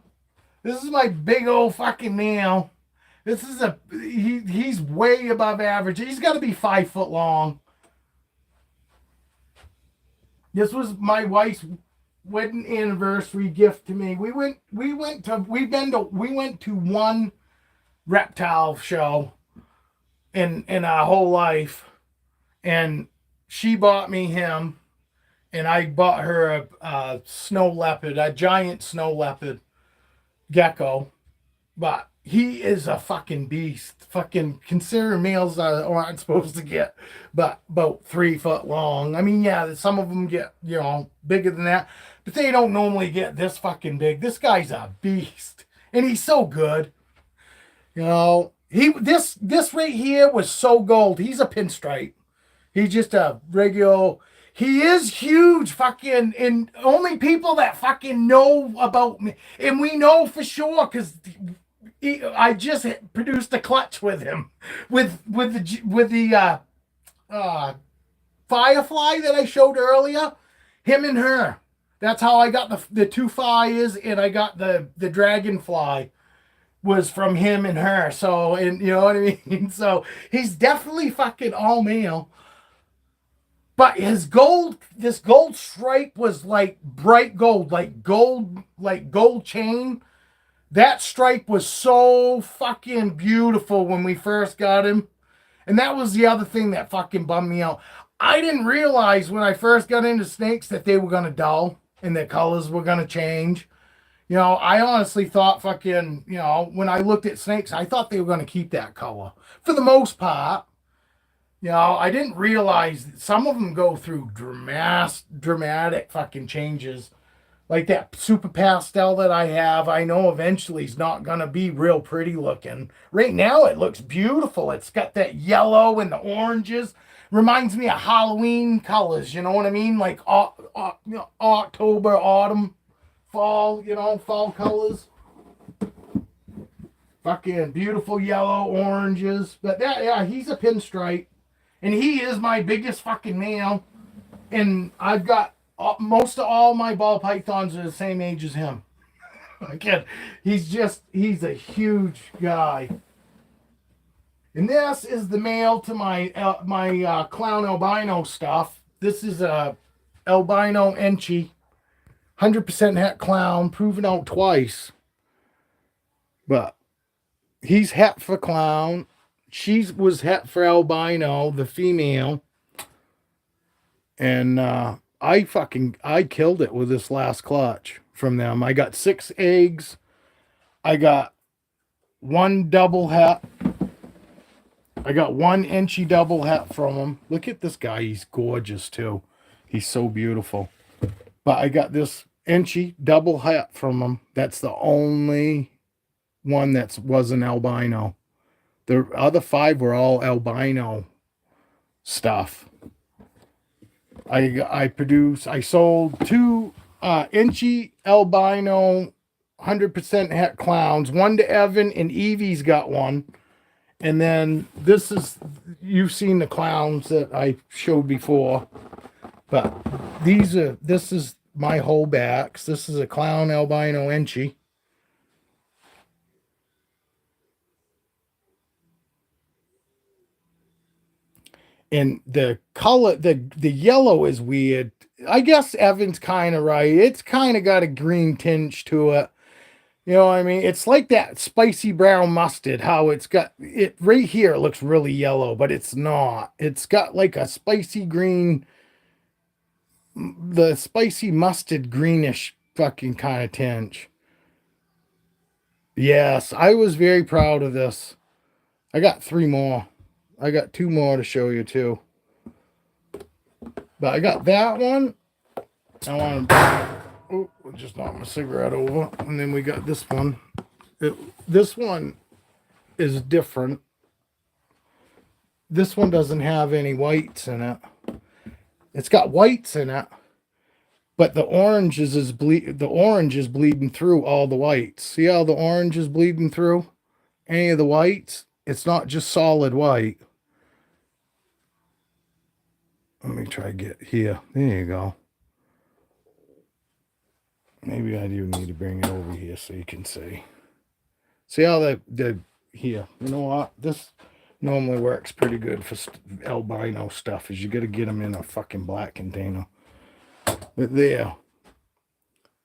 This is my big old fucking male. This is he's way above average. He's got to be 5 foot long. This was my wife's wedding anniversary gift to me. We went to one reptile show in our whole life, and she bought me him, and I bought her a snow leopard, a giant snow leopard gecko. But he is a fucking beast. Fucking consider males aren't supposed to get but about 3 foot long. I mean, yeah, some of them get, bigger than that, but they don't normally get this fucking big. This guy's a beast, and he's so good. This right here was so gold. He's a pinstripe. He's just a regular. He is huge, fucking, and only people that fucking know about me, and we know for sure because I just produced a clutch with him, with the firefly that I showed earlier, him and her. That's how I got the two fires, and I got the dragonfly. Was from him and her. So, and you know what I mean? So he's definitely fucking all male. But this gold stripe was like bright gold, like gold chain. That stripe was so fucking beautiful when we first got him. And that was the other thing that fucking bummed me out. I didn't realize when I first got into snakes that they were going to dull and their colors were going to change. I honestly thought fucking, when I looked at snakes, I thought they were going to keep that color for the most part. You know, I didn't realize that some of them go through dramatic fucking changes. Like that super pastel that I have, I know eventually is not gonna be real pretty looking. Right now, it looks beautiful. It's got that yellow and the oranges. Reminds me of Halloween colors. You know what I mean? Like you know, October, autumn, fall. You know, fall colors. Fucking beautiful yellow, oranges. But that, yeah, he's a pinstripe. And he is my biggest fucking male. And I've got most of all my ball pythons are the same age as him. Again, he's a huge guy. And this is the male to my clown albino stuff. This is a albino Enchi, 100% het clown, proven out twice. But he's het for clown. She was het for albino, the female. And I killed it with this last clutch from them. I got 6 eggs. I got 1 double het. I got 1 Enchi double het from him. Look at this guy. He's gorgeous too. He's so beautiful. But I got this Enchi double het from him. That's the only one that was an albino. The other 5 were all albino stuff. I sold 2 Enchi albino 100% het clowns. 1 to Evan, and Evie's got 1. And then this is, you've seen the clowns that I showed before, but this is my whole backs. This is a clown albino Enchi. And the color, the yellow is weird. I guess Evan's kind of right. It's kind of got a green tinge to it. You know what I mean? It's like that spicy brown mustard, how it's got it right here. It looks really yellow, but it's not. It's got like a spicy green, the spicy mustard greenish fucking kind of tinge. Yes, I was very proud of this. I got 3 more. I got 2 more to show you too. But I got that one. I want to just knock my cigarette over. And then we got this one. This one is different. This one doesn't have any whites in it. It's got whites in it, but the orange is bleeding through all the whites. See how the orange is bleeding through any of the whites? It's not just solid white. Let me try to get here. There you go. Maybe I do need to bring it over here so you can see. See how the here. You know what? This normally works pretty good for albino stuff. Is you got to get them in a fucking black container. But there.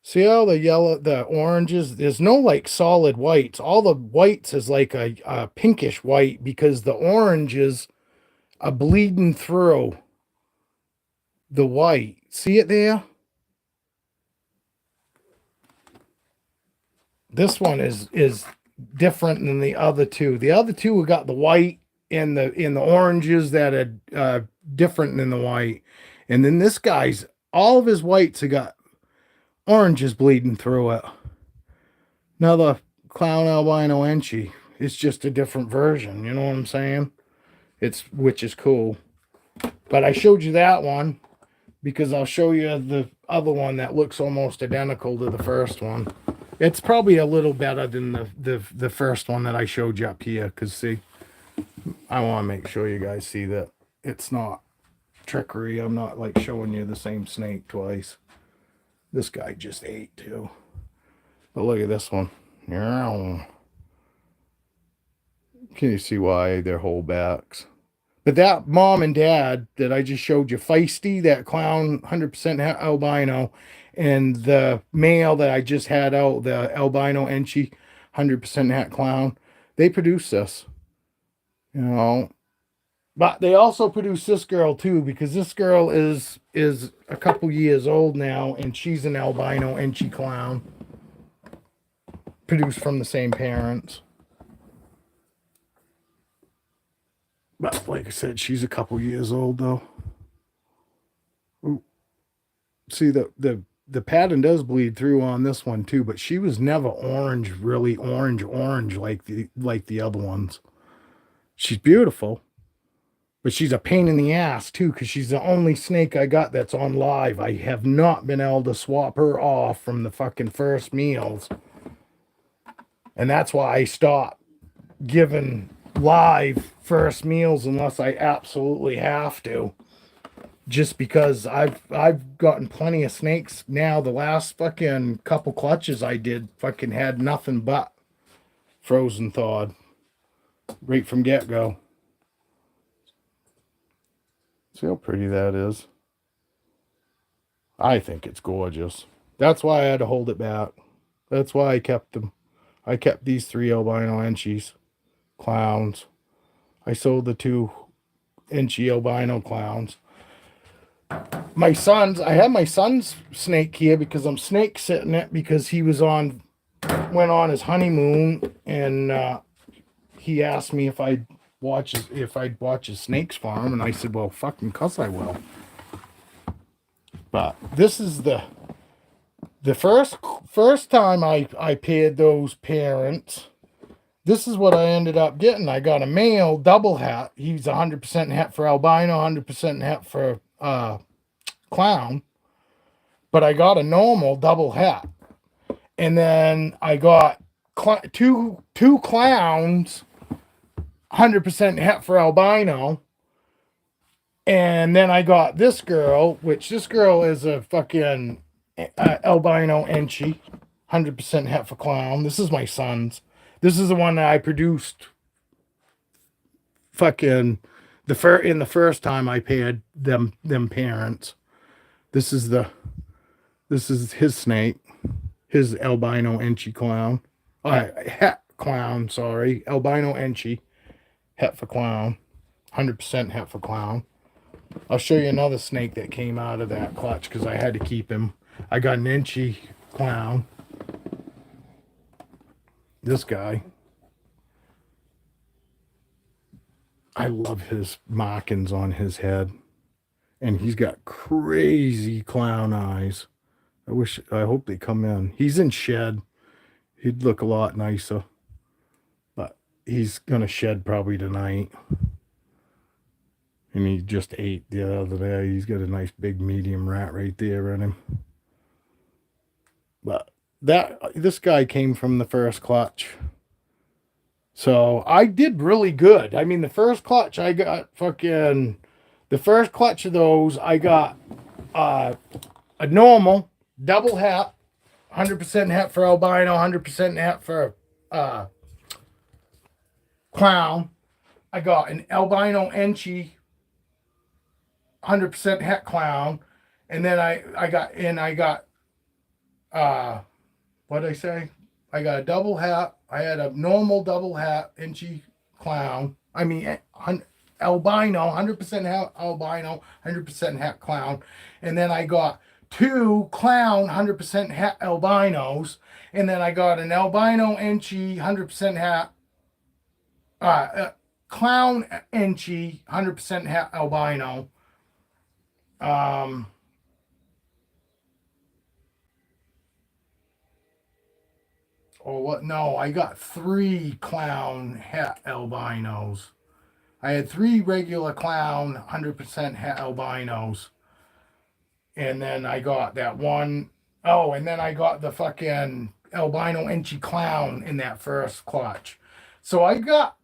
See how the oranges? There's no like solid whites. All the whites is like a pinkish white because the oranges are bleeding through the white. See it there? This one is different than the other 2. The other 2 we got the white and the oranges that are different than the white. And then this guy's, all of his whites have got oranges bleeding through it. Another clown albino Enchi. It's just a different version. You know what I'm saying? Which is cool. But I showed you that one because I'll show you the other one that looks almost identical to the first one. It's probably a little better than the first one that I showed you up here. Because, see, I want to make sure you guys see that it's not trickery. I'm not, like, showing you the same snake twice. This guy just ate, too. But look at this one. Can you see why they're whole backs? But that mom and dad that I just showed you, Feisty, that clown, 100% albino, and the male that I just had out, the albino Enchi, 100% hat clown, they produce this. You know. But they also produce this girl too, because this girl is a couple years old now, and she's an albino Enchi clown. Produced from the same parents. But like I said, she's a couple years old though. Ooh. See the pattern does bleed through on this one too, but she was never orange, really orange like the other ones. She's beautiful, but she's a pain in the ass too, because she's the only snake I got that's on live. I have not been able to swap her off from the fucking first meals. And that's why I stopped giving live first meals unless I absolutely have to. Just because I've gotten plenty of snakes now. The last fucking couple clutches I did fucking had nothing but frozen thawed right from get-go. See how pretty that is? I think it's gorgeous. That's why I had to hold it back. That's why I kept them. I kept these 3 albino enchies, clowns. I sold the 2 inchy albino clowns. My son's, I had my son's snake here because I'm snake sitting it because he went on his honeymoon, and he asked me if I'd watch his snakes farm, and I said, well, fucking cuss I will. But this is the first time I paired those parents. This is what I ended up getting. I got a male double hat. He's 100% het for albino, 100% het for clown. But I got a normal double hat. And then I got two clowns, 100% het for albino. And then I got this girl, which this girl is a fucking albino enchi, 100% het for clown. This is my son's. This is the one that I produced fucking in the first time I paired them parents. This is his snake, his albino enchi clown. Het clown, sorry. Albino enchi, het for clown. 100% het for clown. I'll show you another snake that came out of that clutch because I had to keep him. I got an inchy clown. This guy. I love his markings on his head. And he's got crazy clown eyes. I hope they come in. He's in shed. He'd look a lot nicer. But he's going to shed probably tonight. And he just ate the other day. He's got a nice big medium rat right there in him. But this guy came from the first clutch. So I did really good. I mean, the first clutch I got the first clutch of those I got a normal double hat, 100% het for albino, 100% het for clown. I got an albino enchi, 100% het clown, and then I got what did I say? I got a double hat. I had a normal double hat inchy clown. I mean albino, 100% het albino, 100% het clown, and then I got 2 clown 100% het albinos, and then I got an albino inchy 100% het clown inchy 100% het albino. Or what? No, I got 3 clown het albinos. I had 3 regular clown 100% het albinos. And then I got that one. Oh, and then I got the fucking albino inchy clown in that first clutch. So I got,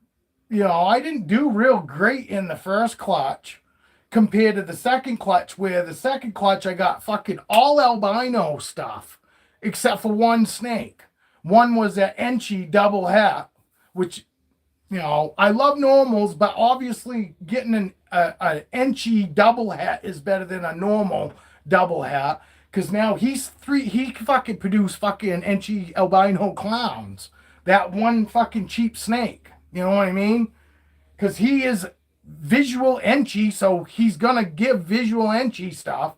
I didn't do real great in the first clutch compared to the second clutch, where the second clutch I got fucking all albino stuff except for one snake. One was an inchy double hat, which, I love normals, but obviously getting an inchy double hat is better than a normal double hat, because now he fucking produced fucking inchy albino clowns. That one fucking cheap snake. You know what I mean? Because he is visual inchy, so he's gonna give visual inchy stuff.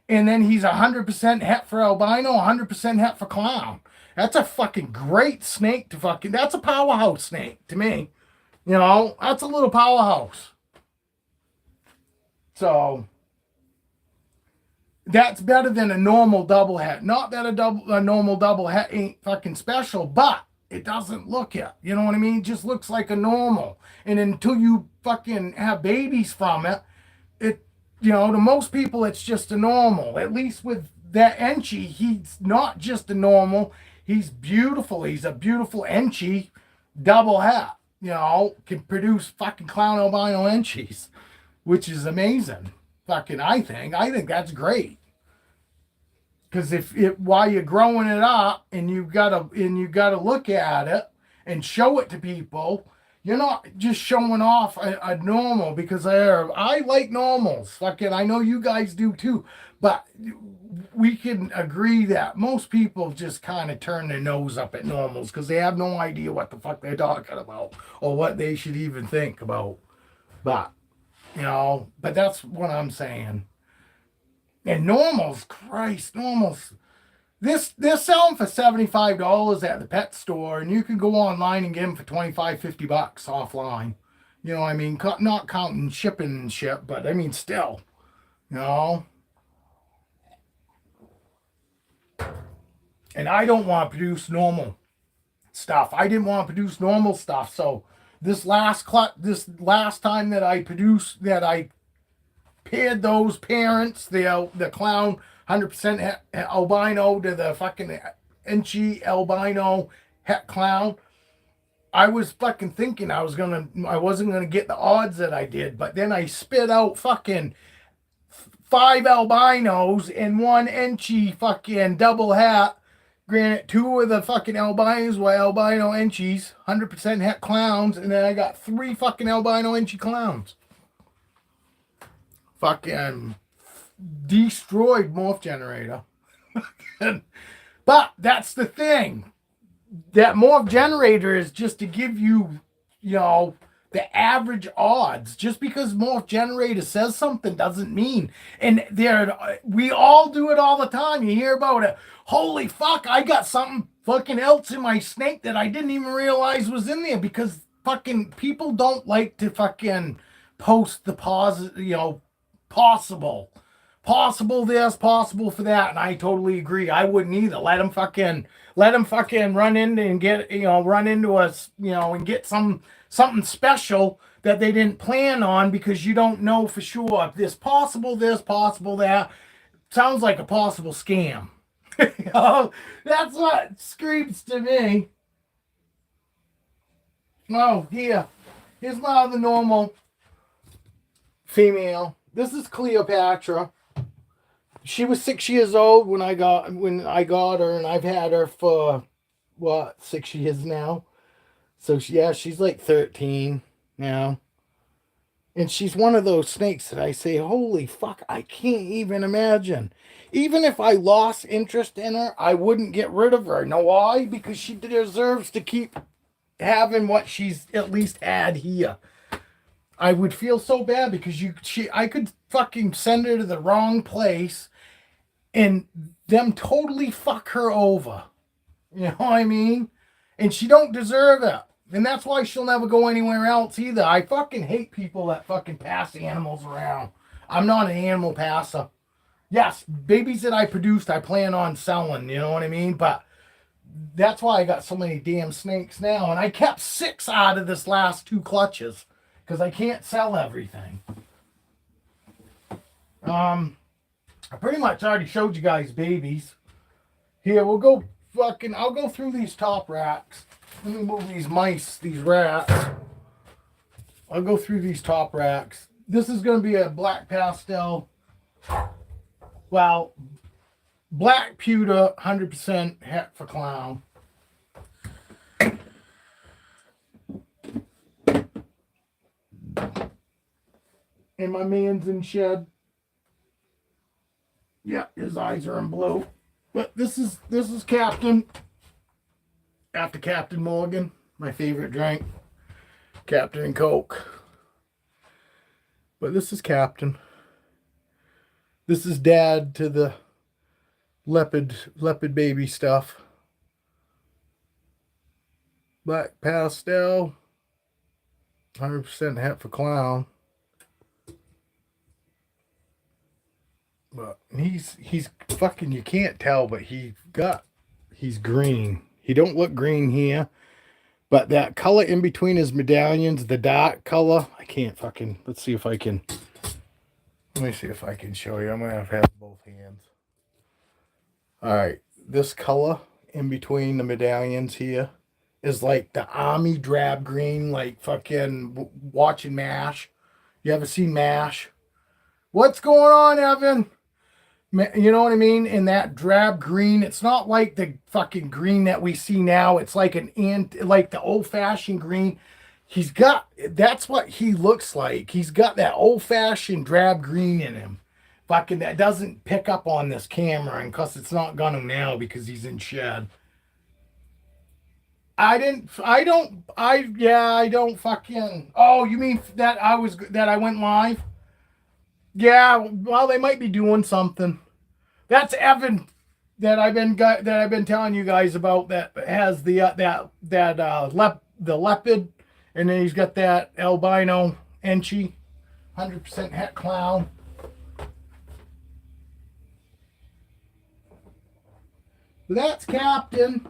And then he's 100% het for albino, 100% het for clown. That's a fucking great snake that's a powerhouse snake to me. That's a little powerhouse. So that's better than a normal double het. Not that a normal double het ain't fucking special, but it doesn't look it. You know what I mean? It just looks like a normal. And until you fucking have babies from it, to most people, it's just a normal. At least with that Enchi, he's not just a normal. He's beautiful. He's a beautiful Enchi double het. Can produce fucking clown albino Enchis, which is amazing. Fucking, I think that's great. Because while you're growing it up and you gotta look at it and show it to people, you're not just showing off a normal, because I like normals. Fucking, I know you guys do too, but we can agree that most people just kind of turn their nose up at normals because they have no idea what the fuck they're talking about or what they should even think about. But that's what I'm saying. And normals, Christ, normals. They're selling for $75 at the pet store, and you can go online and get them for $25-50 offline. You know what I mean? Not counting shipping and shit, but I mean still, And I don't want to produce normal stuff. I didn't want to produce normal stuff, so this last time that I paired those parents, the clown 100% albino to the fucking Enchi albino het clown. I was fucking thinking I wasn't gonna get the odds that I did, but then I spit out fucking 5 albinos and 1 Enchi fucking double het. Granted, 2 of the fucking albinos were albino Enchis, 100% het clowns, and then I got 3 fucking albino Enchi clowns. Fucking destroyed morph generator. But that's the thing. That morph generator is just to give you, the average odds. Just because morph generator says something doesn't mean. And we all do it all the time. You hear about it. Holy fuck, I got something fucking else in my snake that I didn't even realize was in there, because fucking people don't like to fucking post the positive, possible this, possible for that, and I totally agree. I wouldn't either. Let them fucking run in and get run into us, and get something special that they didn't plan on, because you don't know for sure. This, possible that. Sounds like a possible scam. That's what screams to me. Oh, here's my other normal female. This is Cleopatra. She was 6 years old when I got her, and I've had her for 6 years now. So she's like 13 now. And she's one of those snakes that I say, holy fuck, I can't even imagine. Even if I lost interest in her, I wouldn't get rid of her. Know why? Because she deserves to keep having what she's at least had here. I would feel so bad because I could fucking send her to the wrong place and them totally fuck her over. You know what I mean? And she don't deserve it. And that's why she'll never go anywhere else either. I fucking hate people that fucking pass animals around. I'm not an animal passer. Yes, babies that I produced, I plan on selling, you know what I mean? But that's why I got so many damn snakes now. And I kept 6 out of this last 2 clutches, because I can't sell everything. I pretty much already showed you guys babies. Here, I'll go through these top racks. Let me move these rats. I'll go through these top racks. This is going to be a black pastel. Well, black pewter, 100% het for clown. And my man's in shed. Yeah, his eyes are in blue. But this is Captain. After Captain Morgan, my favorite drink. Captain and Coke. But this is Captain. This is Dad to the leopard baby stuff. Black pastel. 100% het for clown. But he's fucking, you can't tell, but he's green. He don't look green here. But that color in between his medallions, the dark color, I can't fucking, let's see if I can, let me see if I can show you. I'm going to have both hands. All right. This color in between the medallions here is like the army drab green, like fucking watching MASH. You ever seen MASH? What's going on, Evan? You know what I mean? In that drab green, it's not like the fucking green that we see now. It's like like the old-fashioned green. That's what he looks like. He's got that old-fashioned drab green in him. Fucking, that doesn't pick up on this camera, and cause it's not gonna now because he's in shed. I don't fucking, oh, you mean that I went live? Yeah, well, they might be doing something. That's Evan that I've been telling you guys about, that has the leopard, and then he's got that albino Enchi, 100% het clown. That's Captain.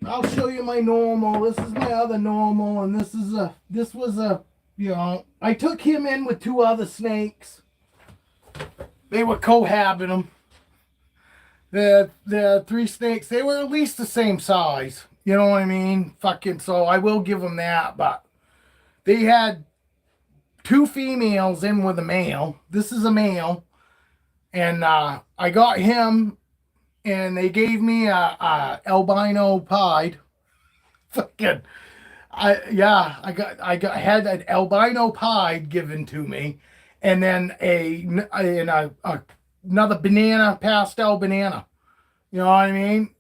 I'll show you my normal. This is my other normal, and this was a, you know, I took him in with two other snakes. They were cohabiting. The three snakes, they were at least the same size. You know what I mean? Fucking, so I will give them that, but they had two females in with a male. This is a male. And I got him, and they gave me a albino pied. Fucking, I had an albino pied given to me, and then another banana, pastel banana. You know what I mean?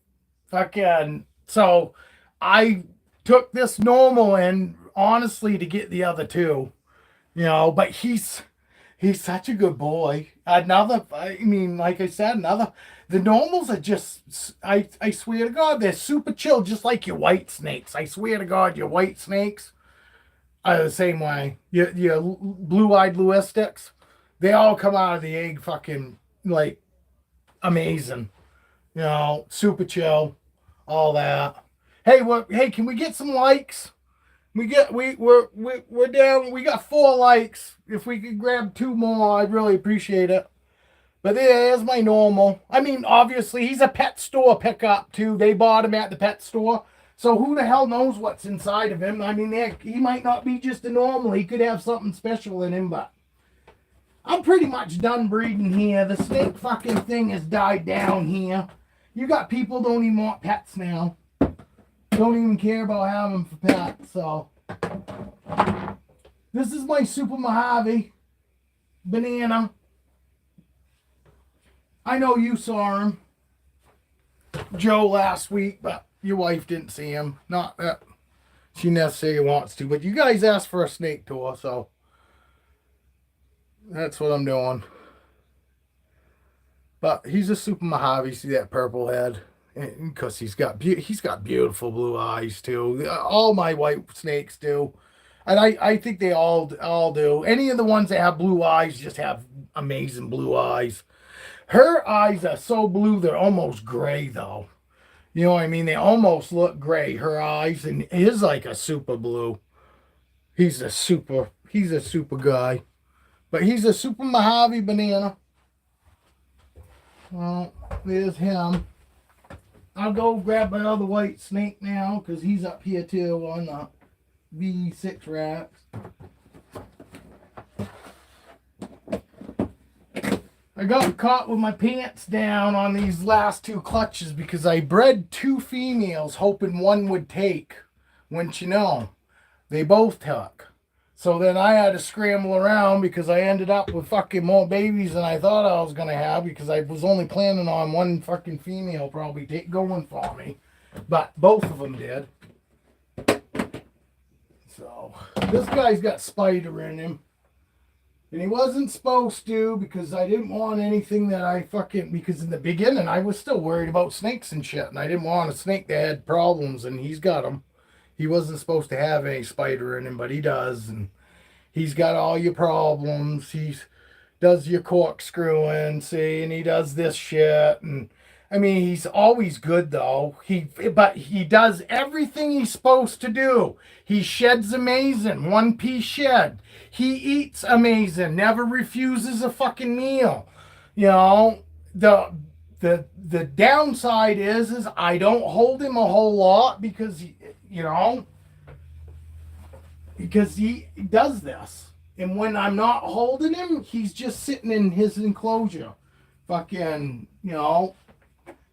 Fucking, so I took this normal in, honestly, to get the other two. You know, but he's such a good boy. I mean, like I said, the normals are just, I swear to God, they're super chill, just like your white snakes. I swear to God, your white snakes are the same way. Your blue-eyed Lewistics, they all come out of the egg fucking, like, amazing. You know, super chill, all that. Hey, can we get some likes? We're down. We got 4 likes. If we could grab 2 more, I'd really appreciate it. But there's my normal. I mean, obviously, he's a pet store pickup too. They bought him at the pet store. So who the hell knows what's inside of him? I mean, he might not be just a normal. He could have something special in him, but I'm pretty much done breeding here. The snake fucking thing has died down here. You got people don't even want pets now. Don't even care about having them for pets. So this is my Super Mojave banana. I know you saw him, Joe, last week, but your wife didn't see him. Not that she necessarily wants to, but you guys asked for a snake tour, so that's what I'm doing. But he's a Super Mojave. See that purple head? Because he's got beautiful blue eyes too. All my white snakes do, and I think they all do. Any of the ones that have blue eyes just have amazing blue eyes. Her eyes are so blue they're almost gray though. You know what I mean? They almost look gray. Her eyes, and his like a super blue. He's a super guy, but he's a Super Mojave banana. Well, there's him. I'll go grab my other white snake now because he's up here too on the V6 racks. I got caught with my pants down on these last 2 clutches because I bred 2 females hoping one would take. Wouldn't you know? They both took. So then I had to scramble around because I ended up with fucking more babies than I thought I was going to have because I was only planning on one fucking female probably going for me. But both of them did. So this guy's got spider in him. And he wasn't supposed to because I didn't want anything that because in the beginning I was still worried about snakes and shit. And I didn't want a snake that had problems, and he's got them. He wasn't supposed to have any spider in him, but he does. And He's got all your problems. He's does your corkscrewing, see, and he does this shit. And I mean, he's always good though. But he does everything he's supposed to do. He sheds amazing, one piece shed. He eats amazing, never refuses a fucking meal. You know, the downside is I don't hold him a whole lot because you know because he does this. And when I'm not holding him, he's just sitting in his enclosure. Fucking, you know,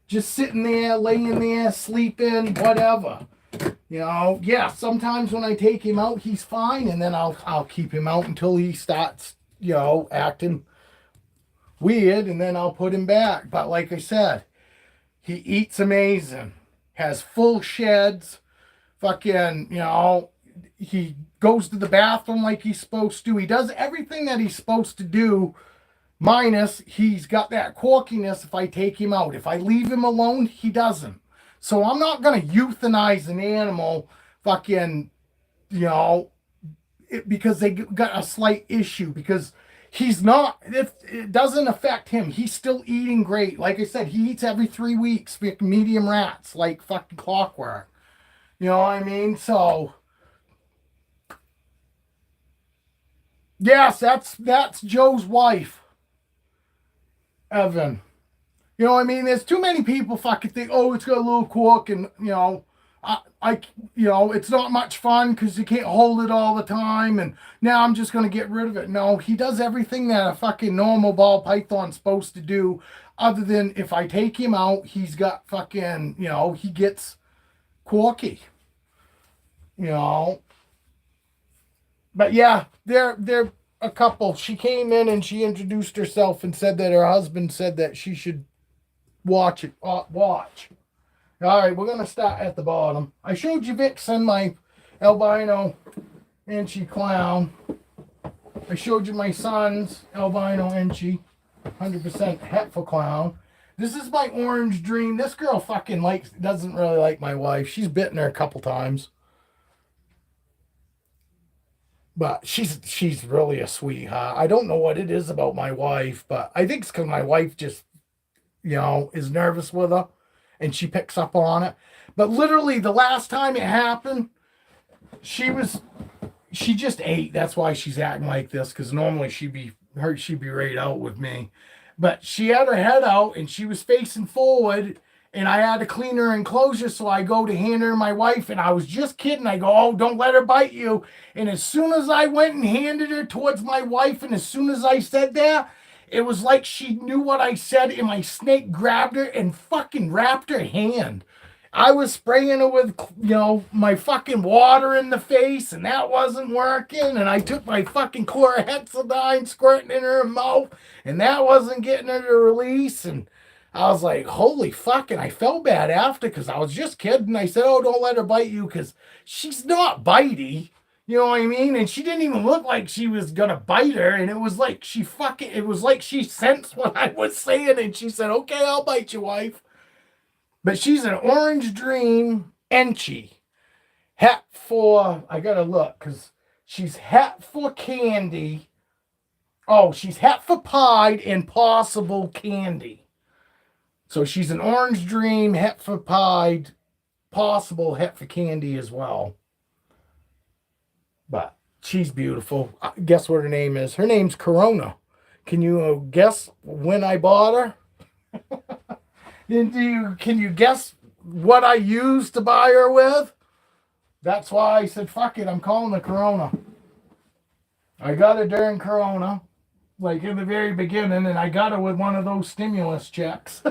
just sitting there, laying there, sleeping, whatever. You know, yeah, sometimes when I take him out, he's fine. And then I'll keep him out until he starts, you know, acting weird. And then I'll put him back. But like I said, he eats amazing. Has full sheds. Fucking, you know, he goes to the bathroom like he's supposed to. He does everything that he's supposed to do, minus he's got that quirkiness if I take him out. If I leave him alone, he doesn't. So I'm not going to euthanize an animal fucking, you know, because they got a slight issue. Because he's not, it doesn't affect him. He's still eating great. Like I said, he eats every 3 weeks, medium rats, like fucking clockwork. You know what I mean? So, yes, that's Joe's wife, Evan. You know what I mean? There's too many people fucking think, oh, it's got a little quirk, and you know, you know, it's not much fun because you can't hold it all the time, and now I'm just gonna get rid of it. No, he does everything that a fucking normal ball python's supposed to do, other than if I take him out, he's got fucking, you know, he gets quirky. You know. But yeah, they're a couple. She came in and she introduced herself and said that her husband said that she should watch it. Watch. All right, we're gonna start at the bottom. I showed you Vixen, my albino Enchi clown. I showed you my son's albino Enchi, 100% Hetful clown. This is my orange dream. This girl fucking doesn't really like my wife. She's bitten her a couple times. But she's really a sweetheart. I don't know what it is about my wife, but I think it's because my wife just, you know, is nervous with her and she picks up on it. But literally the last time it happened, she just ate. That's why she's acting like this, because normally she'd be right out with me. But she had her head out and she was facing forward, and I had to clean her enclosure, so I go to hand her my wife, and I was just kidding. I go, oh, don't let her bite you. And as soon as I went and handed her towards my wife, and as soon as I said that, it was like she knew what I said, and my snake grabbed her and fucking wrapped her hand. I was spraying her with, you know, my fucking water in the face, and that wasn't working. And I took my fucking chlorhexidine, squirting in her mouth, and that wasn't getting her to release. And I was like, holy fuck. And I felt bad after, because I was just kidding. I said, oh, don't let her bite you, because she's not bitey. You know what I mean? And she didn't even look like she was going to bite her. And it was like it was like she sensed what I was saying. And she said, okay, I'll bite you, wife. But she's an orange dream Enchi. Het for, I got to look, because she's het for candy. Oh, she's het for pied and possible candy. So she's an orange dream, het for pied, possible het for candy as well. But she's beautiful. Guess what her name is? Her name's Corona. Can you guess when I bought her? Can you guess what I used to buy her with? That's why I said, fuck it, I'm calling her Corona. I got her during Corona, like in the very beginning, and I got her with one of those stimulus checks.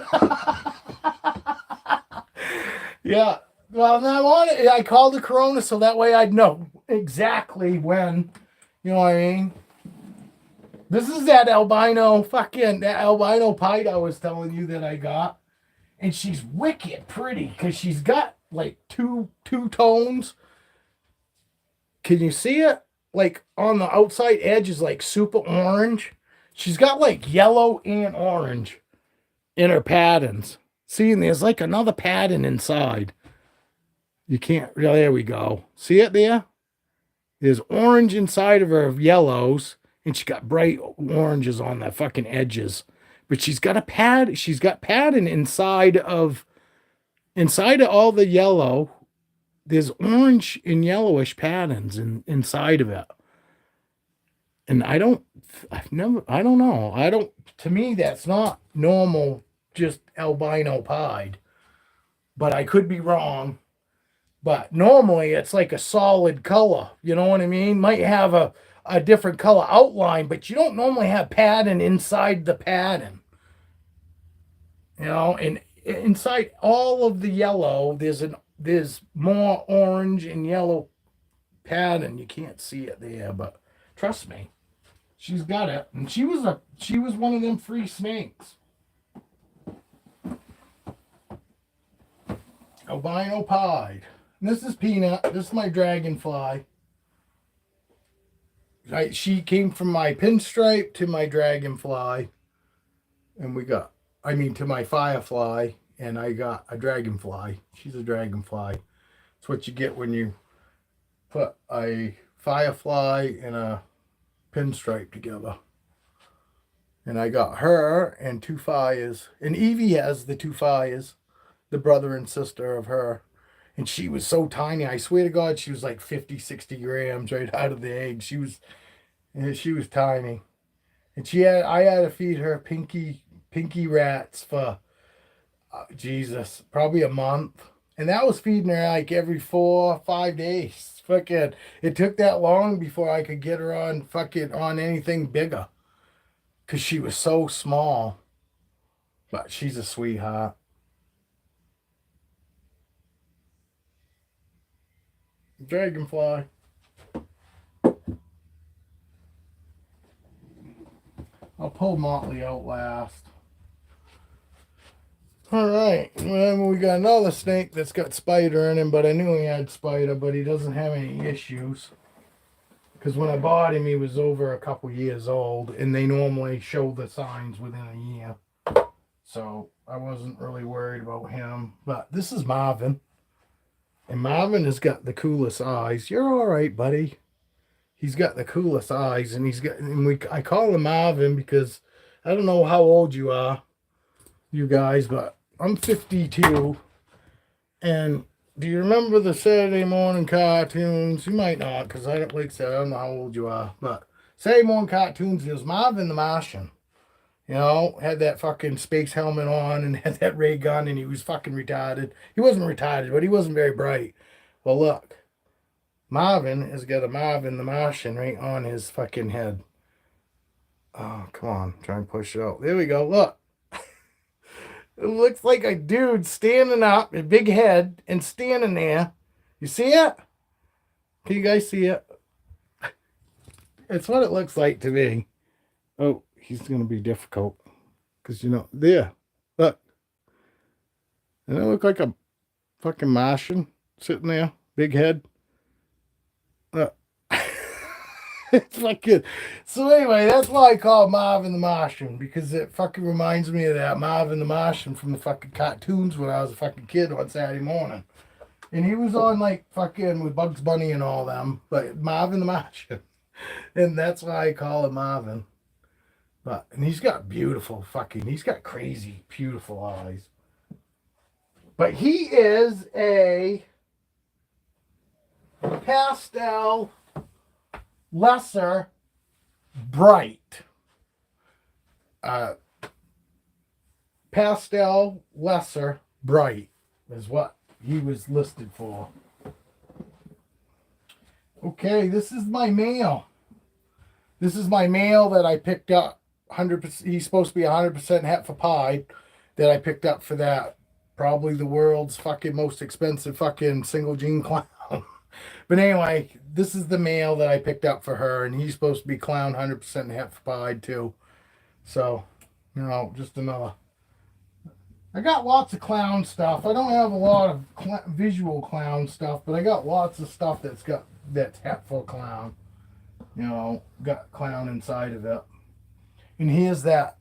Yeah. Well, I called her Corona so that way I'd know exactly when, you know what I mean? This is that albino pied I was telling you that I got. And she's wicked pretty because she's got like two tones. Can you see it? Like on the outside edge is like super orange. She's got like yellow and orange in her patterns. See, and there's like another pattern inside. You can't, there we go. See it there? There's orange inside of her of yellows, and she got bright oranges on the fucking edges. But she's got a pad. She's got padding inside of all the yellow. There's orange and yellowish patterns inside of it. And I don't know. To me, that's not normal, just albino pied. But I could be wrong. But normally it's like a solid color. You know what I mean? Might have a different color outline, but you don't normally have pattern inside the pattern. You know, and inside all of the yellow, there's more orange and yellow pattern. You can't see it there, but trust me, she's got it. And she was one of them free snakes. Albino pied. This is Peanut. This is my dragonfly. She came from my pinstripe to my dragonfly. And to my firefly. And I got a dragonfly. She's a dragonfly. It's what you get when you put a firefly and a pinstripe together. And I got her and two fires. And Evie has the two fires. The brother and sister of her. And she was so tiny. I swear to God, she was like 50, 60 grams right out of the egg. She was tiny. And I had to feed her pinky rats for, Jesus, probably a month. And that was feeding her like every 4 or 5 days. Fucking, it took that long before I could get her on anything bigger. Because she was so small. But she's a sweetheart. Dragonfly. I'll pull Motley out last. Alright, well, we got another snake that's got spider in him, but I knew he had spider, but he doesn't have any issues. Because when I bought him, he was over a couple years old, and they normally show the signs within a year. So I wasn't really worried about him. But this is Marvin. And Marvin has got the coolest eyes. You're all right, buddy. He's got the coolest eyes, and I call him Marvin because I don't know how old you are, you guys, but I'm 52. And do you remember the Saturday morning cartoons? You might not, because I don't know how old you are, but Saturday morning cartoons, there's Marvin the Martian. You know, had that fucking space helmet on and had that ray gun, and he was fucking retarded. He wasn't retarded, but he wasn't very bright. Well, look. Marvin has got a Marvin the Martian right on his fucking head. Oh, come on. Try and push it out. There we go. Look. It looks like a dude standing up, a big head, and standing there. You see it? Can you guys see it? It's what it looks like to me. Oh. He's going to be difficult. Because, there. Look. Doesn't it look like a fucking Martian sitting there? Big head. Look. It's fucking... So anyway, that's why I call Marvin the Martian. Because it fucking reminds me of that Marvin the Martian from the fucking cartoons when I was a fucking kid on Saturday morning. And he was on like fucking with Bugs Bunny and all them. But Marvin the Martian. And that's why I call him Marvin. And he's got he's got crazy, beautiful eyes. But he is a pastel, lesser, bright. Pastel, lesser, bright is what he was listed for. Okay, this is my male. This is my male that I picked up. 100%. He's supposed to be 100% Heifer pied that I picked up for that. Probably the world's fucking most expensive fucking single gene clown. But anyway, this is the male that I picked up for her, and he's supposed to be clown 100% Heifer pied too. So, just another. I got lots of clown stuff. I don't have a lot of visual clown stuff, but I got lots of stuff that's Heifer clown. Got clown inside of it. And here's that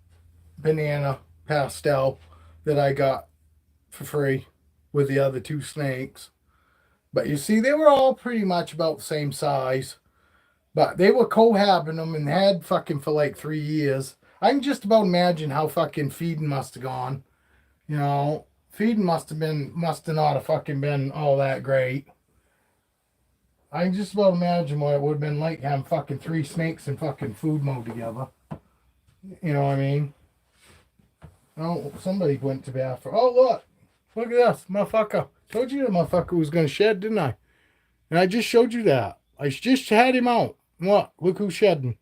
banana pastel that I got for free with the other two snakes. But you see, they were all pretty much about the same size. But they were cohabiting them and had fucking for like 3 years. I can just about imagine how fucking feeding must have gone. You know, feeding must have not have fucking been all that great. I can just about imagine what it would have been like having fucking 3 snakes in fucking food mode together. You know what I mean? Oh, somebody went to bathroom. Oh, look at this, motherfucker. Told you the motherfucker was going to shed, didn't I? And I just showed you that. I just had him out. Look who's shedding.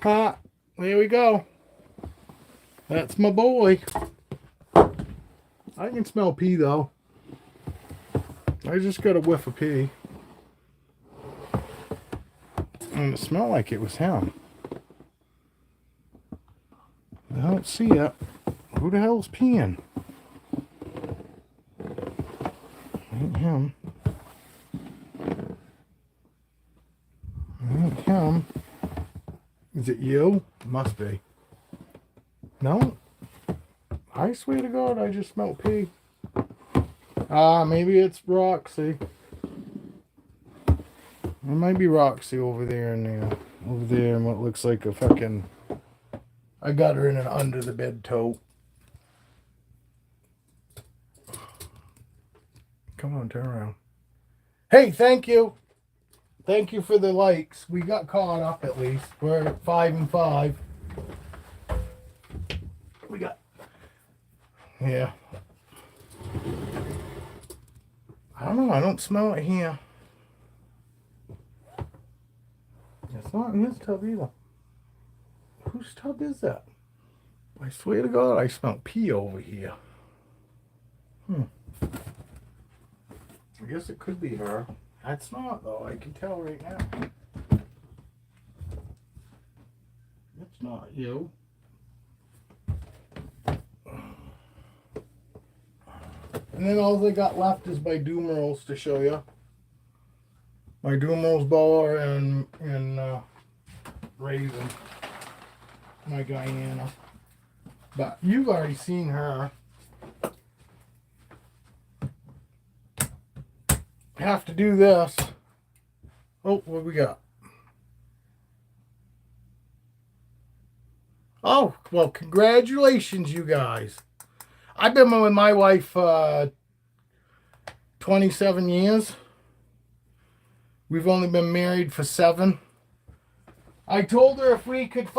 There we go. That's my boy. I can smell pee, though. I just got a whiff of pee. And it smelled like it was him. I don't see it. Who the hell's peeing? Ain't him. Ain't him. Is it you? Must be. No? I swear to God, I just smelled pee. Maybe it's Roxy. It might be Roxy over there in what looks like a fucking... I got her in an under the bed tote. Come on, turn around. Hey, thank you. Thank you for the likes. We got caught up at least. We're at 5 and 5. We got... Yeah. I don't know. I don't smell it here. It's not in his tub either. Whose tub is that? I swear to God, I smell pee over here. I guess it could be her. That's not, though. I can tell right now. It's not you. And then all they got left is my doom rolls to show you. My doom rolls, Boa, and Raven. My Guyana. But you've already seen her. Have to do this. Oh, what we got? Oh, well, congratulations, you guys. I've been with my wife 27 years. We've only been married for 7. I told her if we could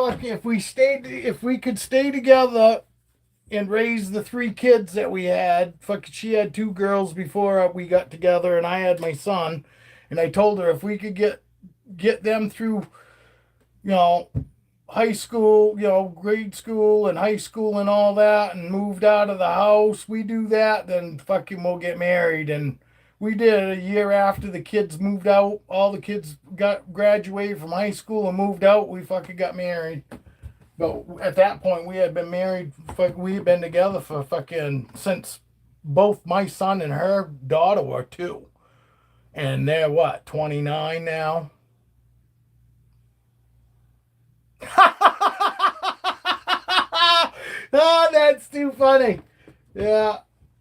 stay together and raise the 3 kids that we had. She had 2 girls before we got together, and I had my son. And I told her if we could get them through, high school, grade school and high school and all that, and moved out of the house, we do that, then fucking we'll get married. And we did it a year after the kids moved out. All the kids graduated from high school and moved out. We fucking got married. But at that point, we had been married. We had been together for since both my son and her daughter were 2. And they're 29 now? Oh, that's too funny. Yeah.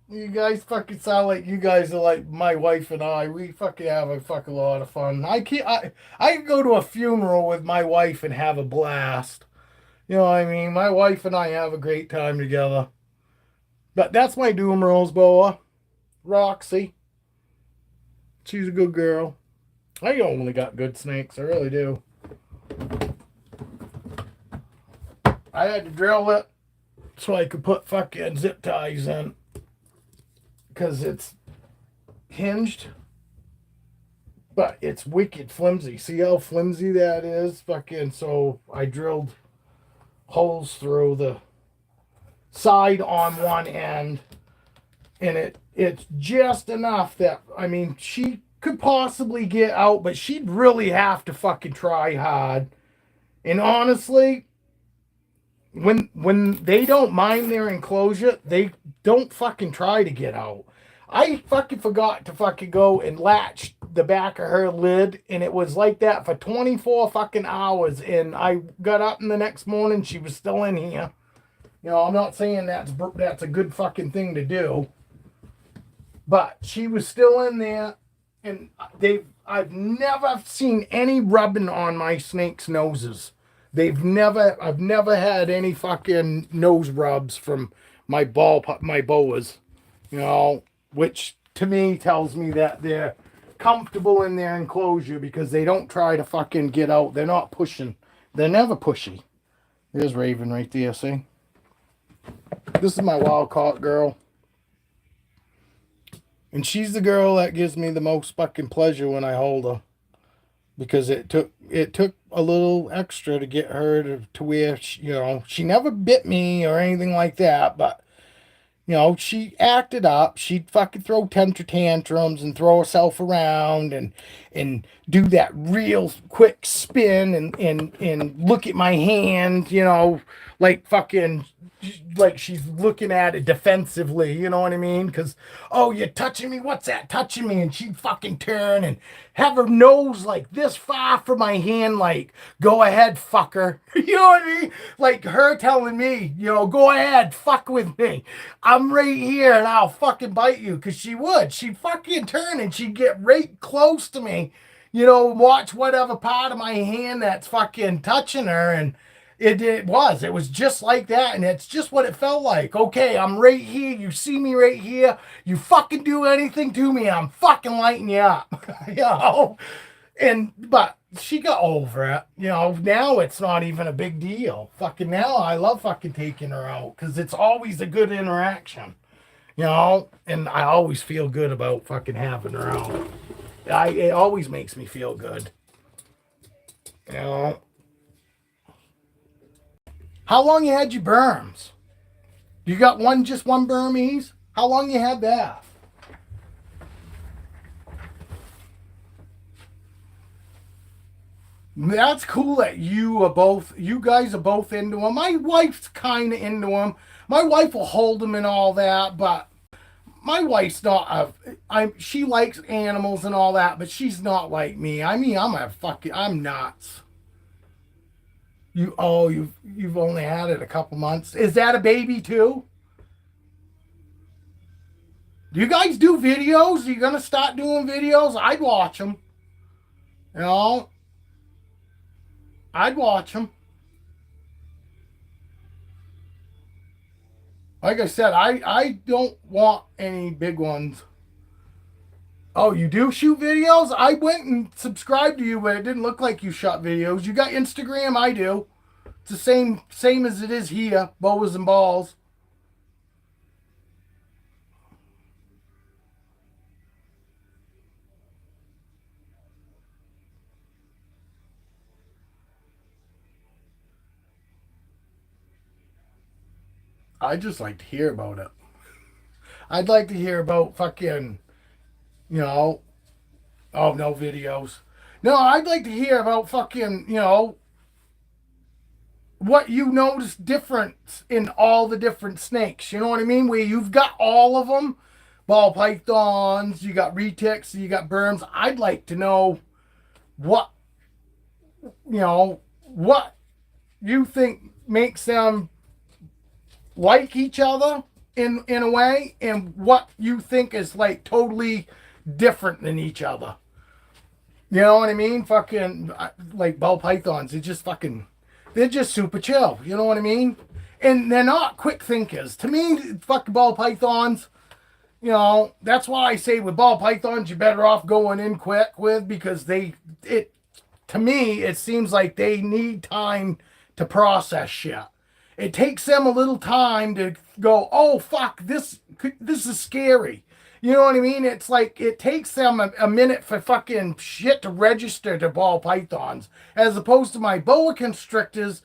You guys fucking sound like you guys are like my wife and I. We fucking have a fucking lot of fun. I can go to a funeral with my wife and have a blast. You know what I mean? My wife and I have a great time together. But that's my doom rolls, Boa. Roxy. She's a good girl. I only got good snakes. I really do. I had to drill it so I could put fucking zip ties in. Because it's hinged. But it's wicked flimsy. See how flimsy that is? So I drilled holes through the side on one end, and it's just enough that, she could possibly get out, but she'd really have to fucking try hard. And honestly, when they don't mind their enclosure, they don't fucking try to get out. I fucking forgot to fucking go and latch the back of her lid, and it was like that for 24 fucking hours, and I got up in the next morning, she was still in here. I'm not saying that's a good fucking thing to do, but she was still in there, And I've never seen any rubbing on my snakes' noses. I've never had any fucking nose rubs from my boas, you know, which to me tells me that they're comfortable in their enclosure because they don't try to fucking get out. They're not pushing. They're never pushy. There's Raven right there, see? This is my wild caught girl. And she's the girl that gives me the most fucking pleasure when I hold her. Because it took a little extra to get her to where she, she never bit me or anything like that, but she acted up. She'd fucking throw temper tantrums and throw herself around and do that real quick spin and look at my hand, like fucking like she's looking at it defensively, you know what I mean? Because, oh, you're touching me? What's that? Touching me? And she'd fucking turn and have her nose like this far from my hand, like, go ahead, fucker. You know what I mean? Like her telling me, go ahead, fuck with me. I'm right here and I'll fucking bite you. Because she would. She'd fucking turn and she'd get right close to me, watch whatever part of my hand that's fucking touching her. And it was just like that, and it's just what it felt like. Okay, I'm right here. You see me right here. You fucking do anything to me, I'm fucking lighting you up. But she got over it. Now it's not even a big deal. Fucking now I love fucking taking her out because it's always a good interaction. And I always feel good about fucking having her out. It always makes me feel good. You know. How long you had your berms? You got just one Burmese? How long you had that? That's cool that you guys are both into them. My wife's kind of into them. My wife will hold them and all that, but my wife's not she likes animals and all that, but she's not like me. I mean, I'm nuts. You've only had it a couple months. Is that a baby too? Do you guys do videos? Are you gonna start doing videos? I'd watch them. You know, I'd watch them. Like I said, I don't want any big ones. Oh, you do shoot videos? I went and subscribed to you, but it didn't look like you shot videos. You got Instagram? I do. It's the same as it is here, Boas and Balls. I just like to hear about it. I'd like to hear about fucking, you know, oh, no videos. No, I'd like to hear about fucking, what you notice difference in all the different snakes. You know what I mean? Where you've got all of them, ball pythons, you got retics, you got berms. I'd like to know what, what you think makes them like each other in a way, and what you think is like totally different than each other. You know what I mean? Fucking like ball pythons. They're just super chill. You know what I mean? And they're not quick thinkers. To me, fucking ball pythons. That's why I say with ball pythons, you're better off going in quick with because to me, it seems like they need time to process shit. It takes them a little time to go, oh fuck, this is scary. You know what I mean? It's like it takes them a minute for fucking shit to register to ball pythons, as opposed to my boa constrictors.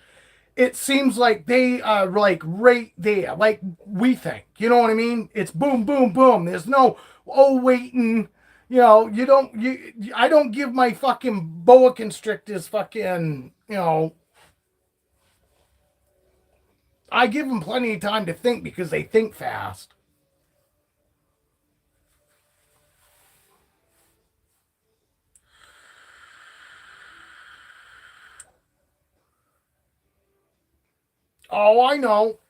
It seems like they are like right there, like we think. You know what I mean? It's boom, boom, boom. There's no waiting. I don't give my fucking boa constrictors fucking I give them plenty of time to think because they think fast. Oh, I know.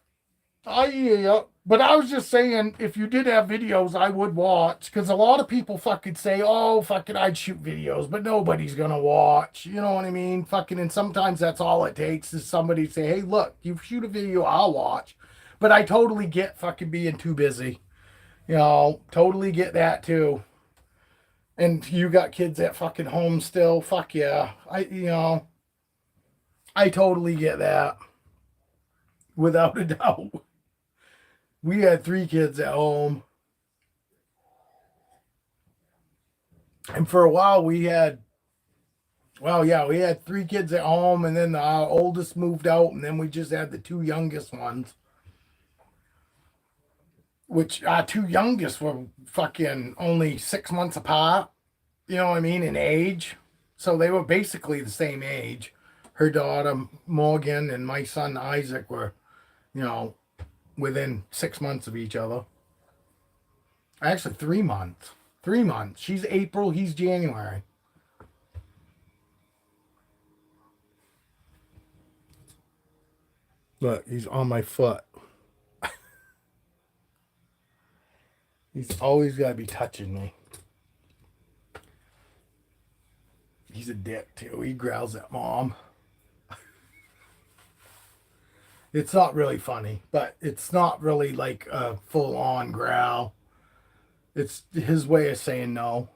Yeah. But I was just saying, if you did have videos, I would watch. Because a lot of people fucking say, oh, fucking, I'd shoot videos. But nobody's going to watch. You know what I mean? Fucking, and sometimes that's all it takes is somebody say, hey, look, you shoot a video, I'll watch. But I totally get fucking being too busy. You know, totally get that too. And you got kids at fucking home still. Fuck yeah. I totally get that. Without a doubt. We had 3 kids at home. And for a while we had 3 kids at home, and then our oldest moved out, and then we just had the 2 youngest ones. Which our 2 youngest were fucking only 6 months apart, you know what I mean, in age. So they were basically the same age. Her daughter Morgan and my son Isaac were, you know, within 6 months of each other. Actually, 3 months. 3 months. She's April, he's January. Look, he's on my foot. He's always got to be touching me. He's a dick, too. He growls at mom. It's not really funny, but it's not really like a full-on growl. It's his way of saying no.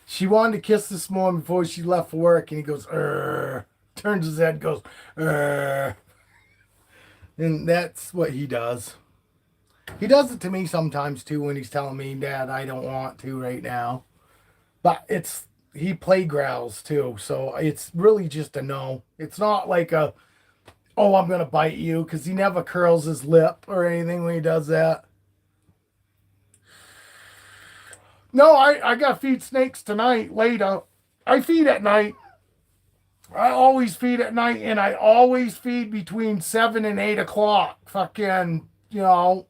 She wanted to kiss this morning before she left for work, and he goes, turns his head, goes, and that's what he does. He does it to me sometimes too when he's telling me, Dad, I don't want to right now. But he play growls too, so it's really just a no. It's not like a, oh, I'm gonna bite you, because he never curls his lip or anything when he does that. No, I got to feed snakes tonight, later. I feed at night. I always feed at night, and I always feed between 7 and 8 o'clock. Fucking, you know.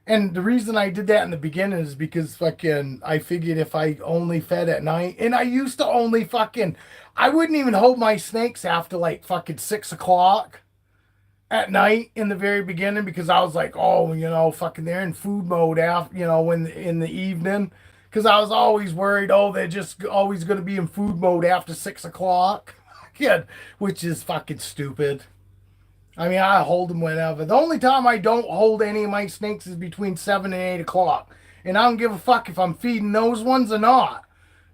And the reason I did that in the beginning is because fucking, I figured if I only fed at night, and I used to only fucking, I wouldn't even hold my snakes after like fucking 6 o'clock at night in the very beginning, because I was like, oh, you know, fucking they're in food mode after, you know, in the evening, because I was always worried, oh, they're just always going to be in food mode after 6 o'clock, yeah, which is fucking stupid. I mean, I hold them whenever. The only time I don't hold any of my snakes is between 7 and 8 o'clock, and I don't give a fuck if I'm feeding those ones or not,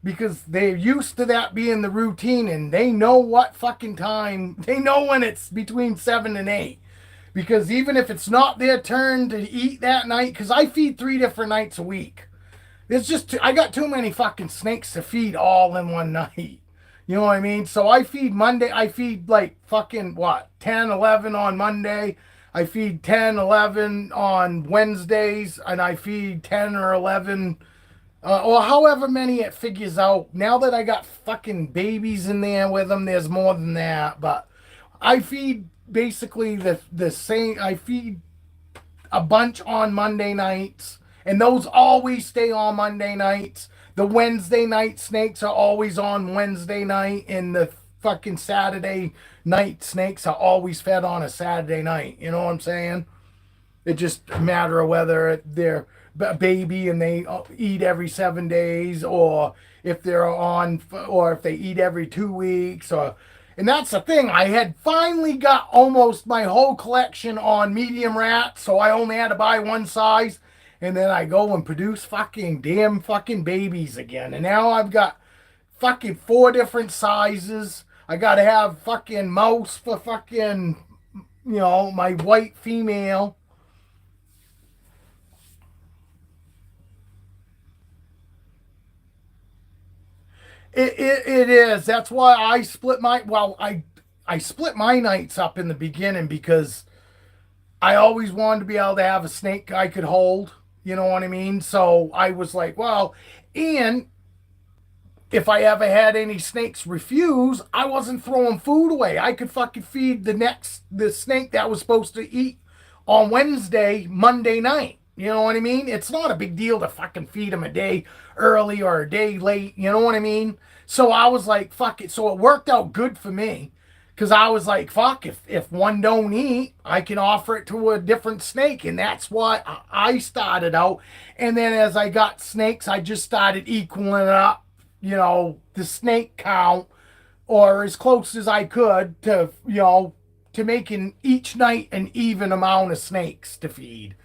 because they're used to that being the routine, and they know what fucking time, they know when it's between 7 and 8. Because even if it's not their turn to eat that night, because I feed 3 different nights a week. It's just, I got too many fucking snakes to feed all in one night. You know what I mean? So I feed Monday, I feed like fucking what, 10, 11 on Monday. I feed 10, 11 on Wednesdays, and I feed 10 or 11 or however many it figures out. Now that I got fucking babies in there with them, there's more than that. But I feed basically the same. I feed a bunch on Monday nights, and those always stay on Monday nights. The Wednesday night snakes are always on Wednesday night, and the fucking Saturday night snakes are always fed on a Saturday night. You know what I'm saying? It just a matter of whether they're a baby and they eat every 7 days, or if they're on, or if they eat every 2 weeks, or. And that's the thing. I had finally got almost my whole collection on medium rats, so I only had to buy one size. And then I go and produce fucking damn fucking babies again. And now I've got fucking 4 different sizes. I gotta have fucking mouse for fucking, you know, my white female. It is. That's why I split my, well, I split my nights up in the beginning, because I always wanted to be able to have a snake I could hold. You know what I mean? So I was like, well, and if I ever had any snakes refuse, I wasn't throwing food away. I could fucking feed the snake that was supposed to eat on Wednesday, Monday night. You know what I mean? It's not a big deal to fucking feed him a day early or a day late. You know what I mean? So I was like, fuck it. So it worked out good for me, Because I was like, fuck, if one don't eat, I can offer it to a different snake. And that's why I started out. And then as I got snakes, I just started equaling up, the snake count or as close as I could to, to making each night an even amount of snakes to feed.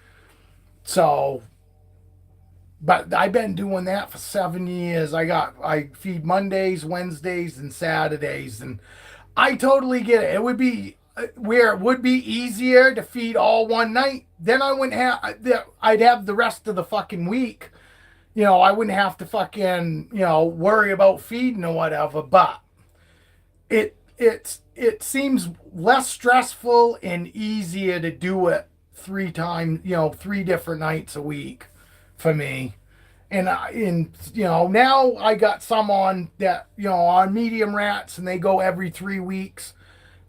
So, but I've been doing that for 7 years. I feed Mondays, Wednesdays, and Saturdays. And I totally get it. It would be where it would be easier to feed all one night. Then I wouldn't have. I'd have the rest of the fucking week. I wouldn't have to fucking worry about feeding or whatever. But it seems less stressful and easier to do it 3 times. 3 different nights a week for me. And now I got some on that, on medium rats and they go every 3 weeks.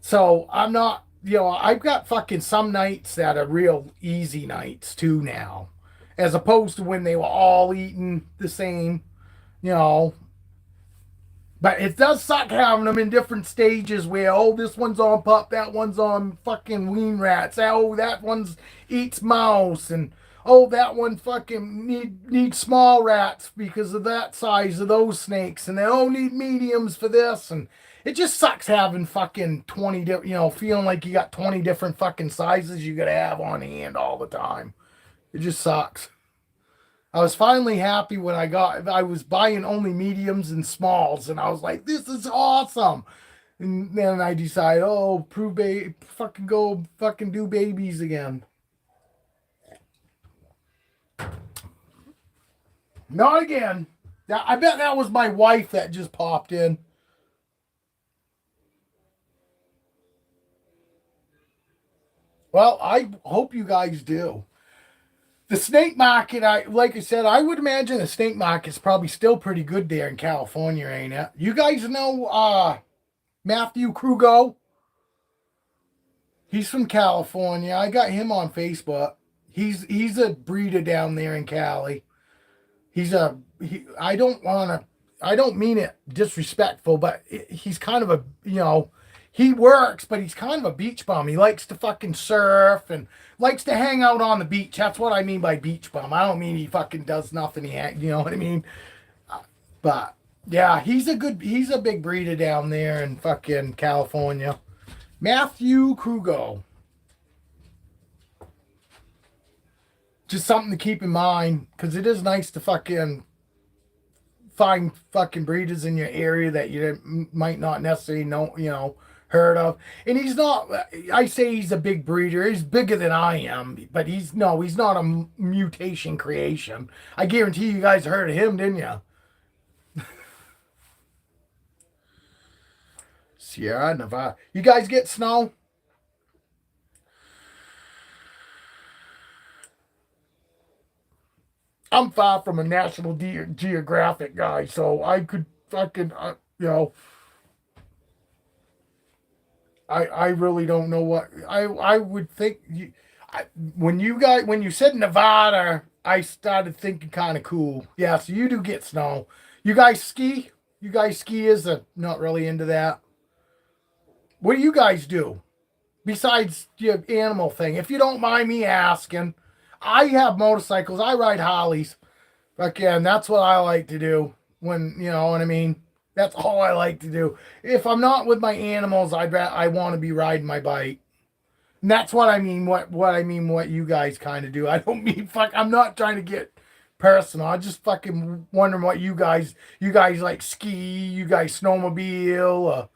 So I'm not, I've got fucking some nights that are real easy nights too now, as opposed to when they were all eating the same, you know. But it does suck having them in different stages where, oh, this one's on pup, that one's on fucking wean rats. Oh, that one's eats mouse. And, oh, that one fucking needs small rats because of that size of those snakes. And they all need mediums for this. And it just sucks having fucking 20, feeling like you got 20 different fucking sizes you got to have on hand all the time. It just sucks. I was finally happy when I was buying only mediums and smalls, and I was like, this is awesome. And then I decided, oh, fucking go fucking do babies again. Not again. I bet that was my wife that just popped in. Well, I hope you guys do. The snake market, like I said, I would imagine the snake market's probably still pretty good there in California, ain't it? You guys know Matthew Krugo? He's from California. I got him on Facebook. He's a breeder down there in Cali. I don't mean it disrespectful, but he's kind of he works, but he's kind of a beach bum. He likes to fucking surf and likes to hang out on the beach. That's what I mean by beach bum. I don't mean he fucking does nothing. You know what I mean? But yeah, he's a big breeder down there in fucking California. Matthew Krugo. Just something to keep in mind, because it is nice to fucking find fucking breeders in your area that you might not necessarily know, heard of. And he's not, I say he's a big breeder. He's bigger than I am, but he's not a mutation creation. I guarantee you guys heard of him, didn't you? Sierra Nevada. You guys get snow? I'm far from a National Geographic guy, so I could fucking, I really don't know what I would think. When you said Nevada, I started thinking kind of cool. Yeah, so you do get snow. You guys ski? You guys skiers are not really into that. What do you guys do besides your animal thing? If you don't mind me asking, I have motorcycles. I ride Harleys. Again, that's what I like to do when, you know what I mean? That's all I like to do. If I'm not with my animals, I want to be riding my bike. And that's what I mean. What you guys kind of do. I don't mean I'm not trying to get personal. I just fucking wondering what you guys like ski, you guys snowmobile.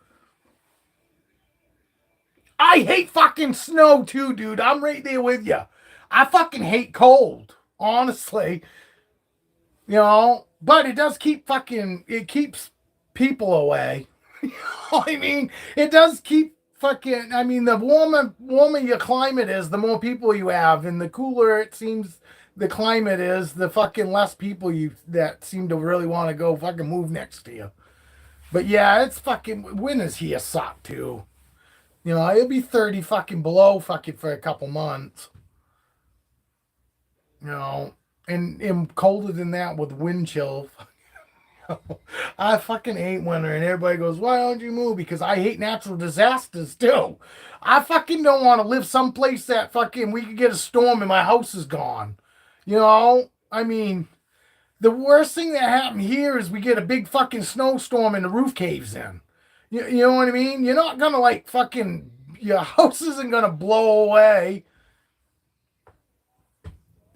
I hate fucking snow too, dude. I'm right there with you. I fucking hate cold, honestly. But it does it keeps people away. I mean, it does keep the warmer your climate is, the more people you have, and the cooler it seems the climate is, the fucking less people that seem to really want to go fucking move next to you. But yeah, it's fucking, winters here suck too. It'll be 30 fucking below fucking for a couple months. And colder than that with wind chill. I fucking hate winter, and everybody goes, "Why don't you move?" Because I hate natural disasters too. I fucking don't want to live someplace that fucking we could get a storm and my house is gone. You know, I mean, the worst thing that happened here is we get a big fucking snowstorm and the roof caves in. You know what I mean? You're not gonna like fucking your house isn't gonna blow away.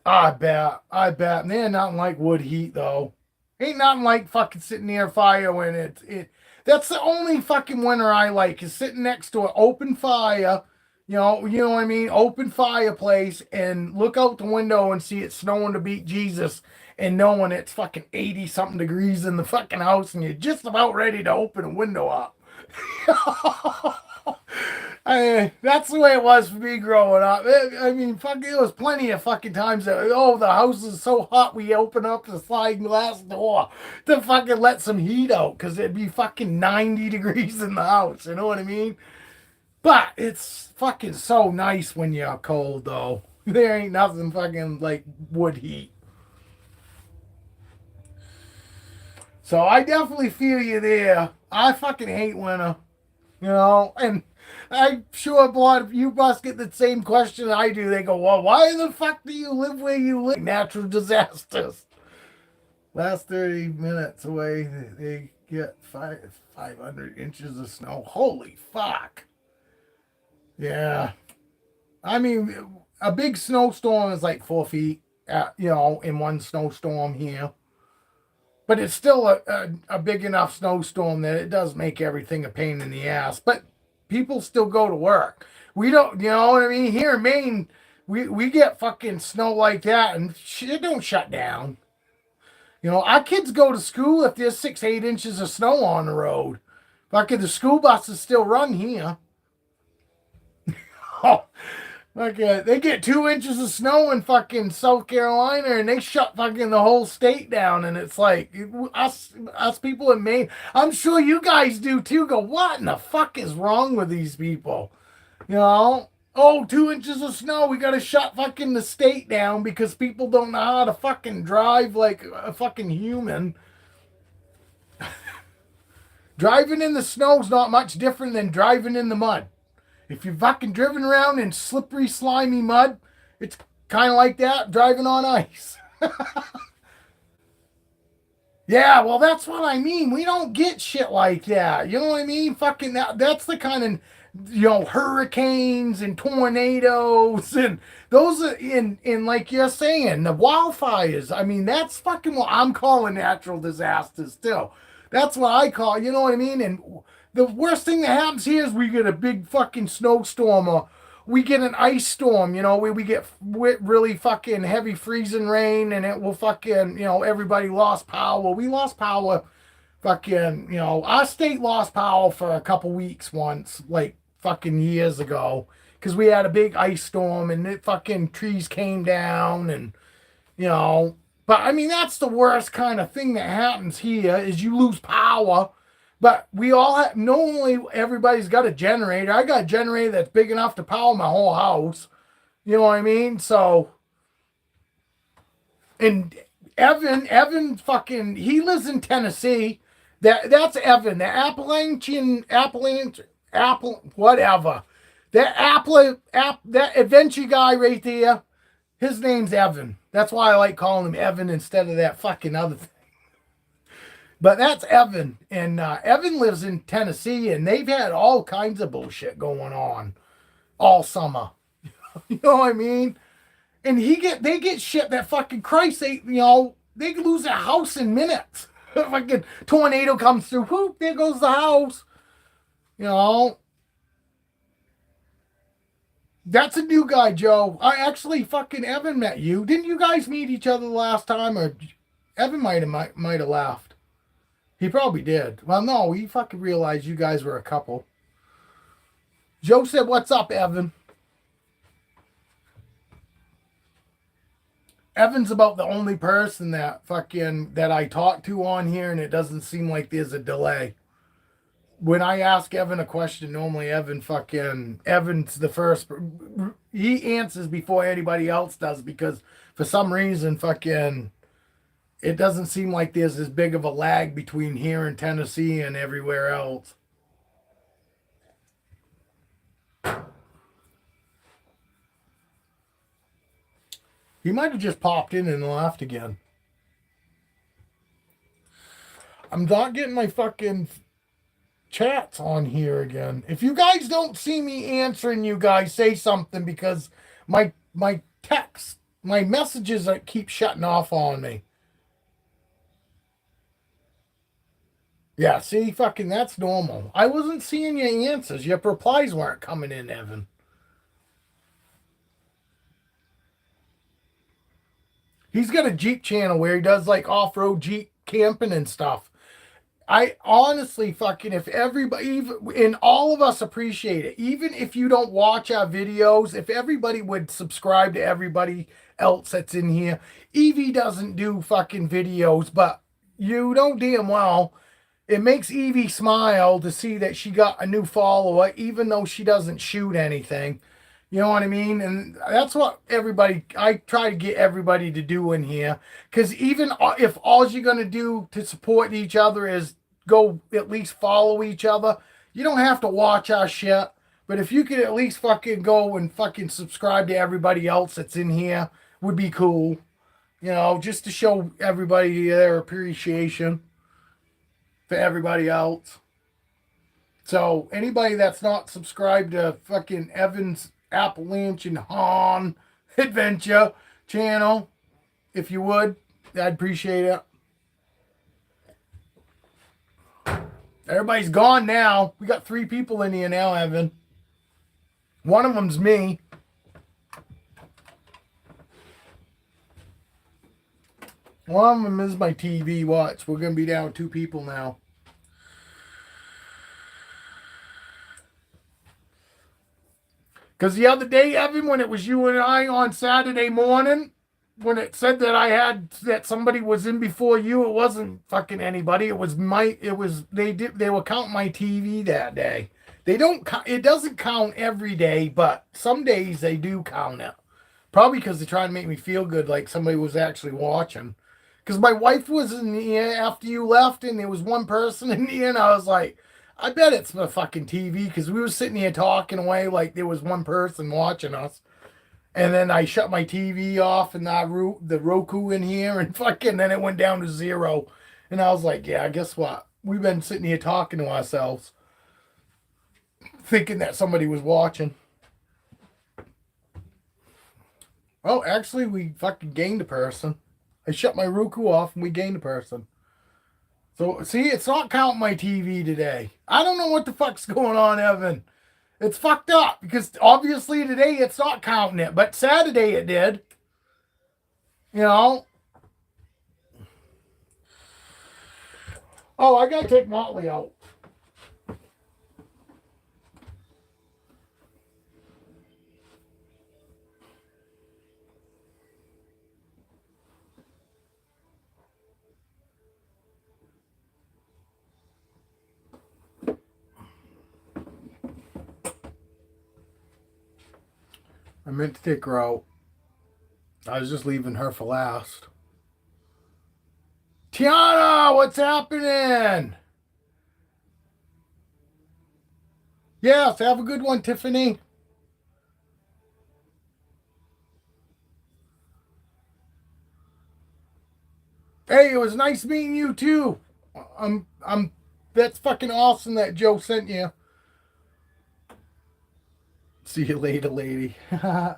I bet. I bet. Man, nothing like wood heat though. Ain't nothing like fucking sitting near a fire when it. That's the only fucking winter I like is sitting next to an open fire. You know what I mean? Open fireplace and look out the window and see it snowing to beat Jesus and knowing it's fucking 80 something degrees in the fucking house and you're just about ready to open a window up. That's the way it was for me growing up. I mean, fuck, there was plenty of fucking times that, oh, the house is so hot we open up the sliding glass door to fucking let some heat out because it'd be fucking 90 degrees in the house. You know what I mean? But it's fucking so nice when you're cold, though. There ain't nothing fucking like wood heat. So I definitely feel you there. I fucking hate winter. You know, and I'm sure a lot of you must get the same question I do. They go, well, why the fuck do you live where you live? Natural disasters. Last 30 minutes away, they get 500 inches of snow. Holy fuck. Yeah. I mean, a big snowstorm is like 4 feet, in one snowstorm here. But it's still a big enough snowstorm that it does make everything a pain in the ass. But people still go to work. We don't, you know what I mean? Here in Maine, we get fucking snow like that and shit don't shut down. You know, our kids go to school if there's 6, 8 inches of snow on the road. Fucking the school buses still run here. Oh, they get 2 inches of snow in fucking South Carolina and they shut fucking the whole state down. And it's like, us people in Maine, I'm sure you guys do too, go, what in the fuck is wrong with these people? You know? Oh, 2 inches of snow, we gotta shut fucking the state down because people don't know how to fucking drive like a fucking human. Driving in the snow's not much different than driving in the mud. If you've fucking driven around in slippery, slimy mud, it's kind of like that, driving on ice. Yeah, well, that's what I mean. We don't get shit like that. You know what I mean? Fucking that's the kind of, hurricanes and tornadoes and those are in like you're saying, the wildfires. I mean, that's fucking what I'm calling natural disasters too. That's what I call, you know what I mean? And the worst thing that happens here is we get a big fucking snowstorm or we get an ice storm, where we get really fucking heavy freezing rain and it will fucking, everybody lost power. We lost power fucking, our state lost power for a couple weeks once, like fucking years ago, because we had a big ice storm and it fucking trees came down and, but I mean, that's the worst kind of thing that happens here is you lose power. But we all have, normally everybody's got a generator. I got a generator that's big enough to power my whole house. You know what I mean? So, and Evan fucking, he lives in Tennessee. That's Evan, the Appalachian, whatever. That adventure guy right there, his name's Evan. That's why I like calling him Evan instead of that fucking other thing. But that's Evan, and Evan lives in Tennessee, and they've had all kinds of bullshit going on all summer. You know what I mean? And they get shit that fucking Christ, they lose their house in minutes. Fucking tornado comes through, whoop, there goes the house. That's a new guy, Joe. I actually fucking Evan met you. Didn't you guys meet each other the last time, or Evan might have laughed? He probably did. Well, no, he fucking realized you guys were a couple. Joe said, what's up, Evan? Evan's about the only person that I talk to on here, and it doesn't seem like there's a delay. When I ask Evan a question, normally Evan's the first. He answers before anybody else does because for some reason it doesn't seem like there's as big of a lag between here in Tennessee and everywhere else. He might have just popped in and left again. I'm not getting my fucking chats on here again. If you guys don't see me answering you guys, say something, because my text, my messages keep shutting off on me. Yeah, see, fucking that's normal. I wasn't seeing your answers. Your replies weren't coming in, Evan. He's got a Jeep channel where he does like off-road Jeep camping and stuff. I honestly fucking, if everybody, even, and all of us appreciate it, even if you don't watch our videos, if everybody would subscribe to everybody else that's in here. Evie doesn't do fucking videos, but you know damn well it makes Evie smile to see that she got a new follower, even though she doesn't shoot anything. You know what I mean? And that's what I try to get everybody to do in here. Because even if all you're going to do to support each other is go at least follow each other, you don't have to watch our shit. But if you could at least fucking go and fucking subscribe to everybody else that's in here, would be cool. You know, just to show everybody their appreciation for everybody else. So anybody that's not subscribed to fucking Evan's Appalachian Han Adventure channel, if you would, I'd appreciate it. Everybody's gone now. We got 3 people in here now, Evan. One of them's me. One of them is my TV watch. We're going to be down 2 people now. Because the other day, Evan, when it was you and I on Saturday morning, when it said that somebody was in before you, it wasn't fucking anybody. They were counting my TV that day. It doesn't count every day, but some days they do count it. Probably because they're trying to make me feel good, like somebody was actually watching. Because my wife was in here after you left, and there was one person in here, and I was like, I bet it's the fucking TV, because we were sitting here talking away like there was one person watching us. And then I shut my TV off and the Roku in here, and fucking then it went down to 0. And I was like, yeah, guess what? We've been sitting here talking to ourselves, thinking that somebody was watching. Oh, actually, we fucking gained a person. I shut my Roku off and we gained a person. So, see, it's not counting my TV today. I don't know what the fuck's going on, Evan. It's fucked up because obviously today it's not counting it, but Saturday it did. You know? Oh, I gotta take Motley out. I meant to take her out. I was just leaving her for last. Tiana, what's happening? Yes, have a good one, Tiffany. Hey, it was nice meeting you too. That's fucking awesome that Joe sent you. See you later, lady. Oh,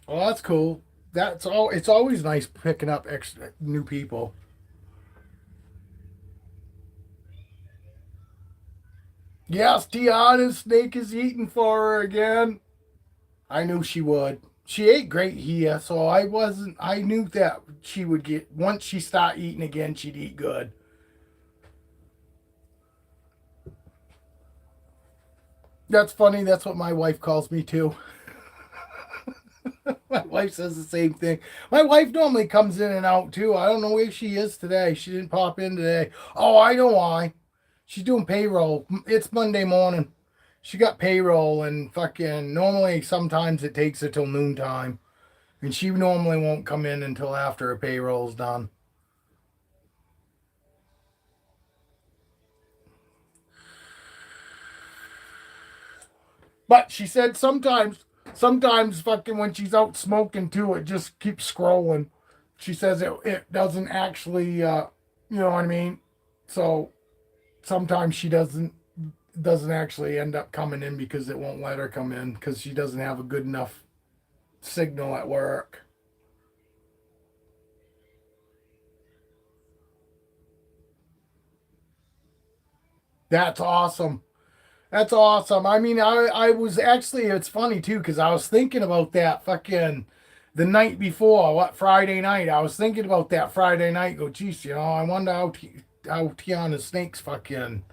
that's cool. It's always nice picking up extra new people. Yes, Tiana's snake is eating for her again. I knew she would. She ate great here, so I knew that she would once she start eating again, she'd eat good. That's funny. That's what my wife calls me too. My wife says the same thing. My wife normally comes in and out too. I don't know where she is today. She didn't pop in today. Oh, I know why. She's doing payroll. It's Monday morning. she got payroll and fucking normally sometimes it takes her till noontime. And she normally won't come in until after her payroll's done. But she said sometimes fucking when she's out smoking too, it just keeps scrolling. She says it doesn't actually, you know what I mean? So sometimes she doesn't actually end up coming in because it won't let her come in because she doesn't have a good enough signal at work. That's awesome. That's awesome. I mean, I was actually, it's funny too, because I was thinking about that fucking the night before, what, Friday night. I was thinking about that Friday night. Go, geez, I wonder how Tiana Snake's fucking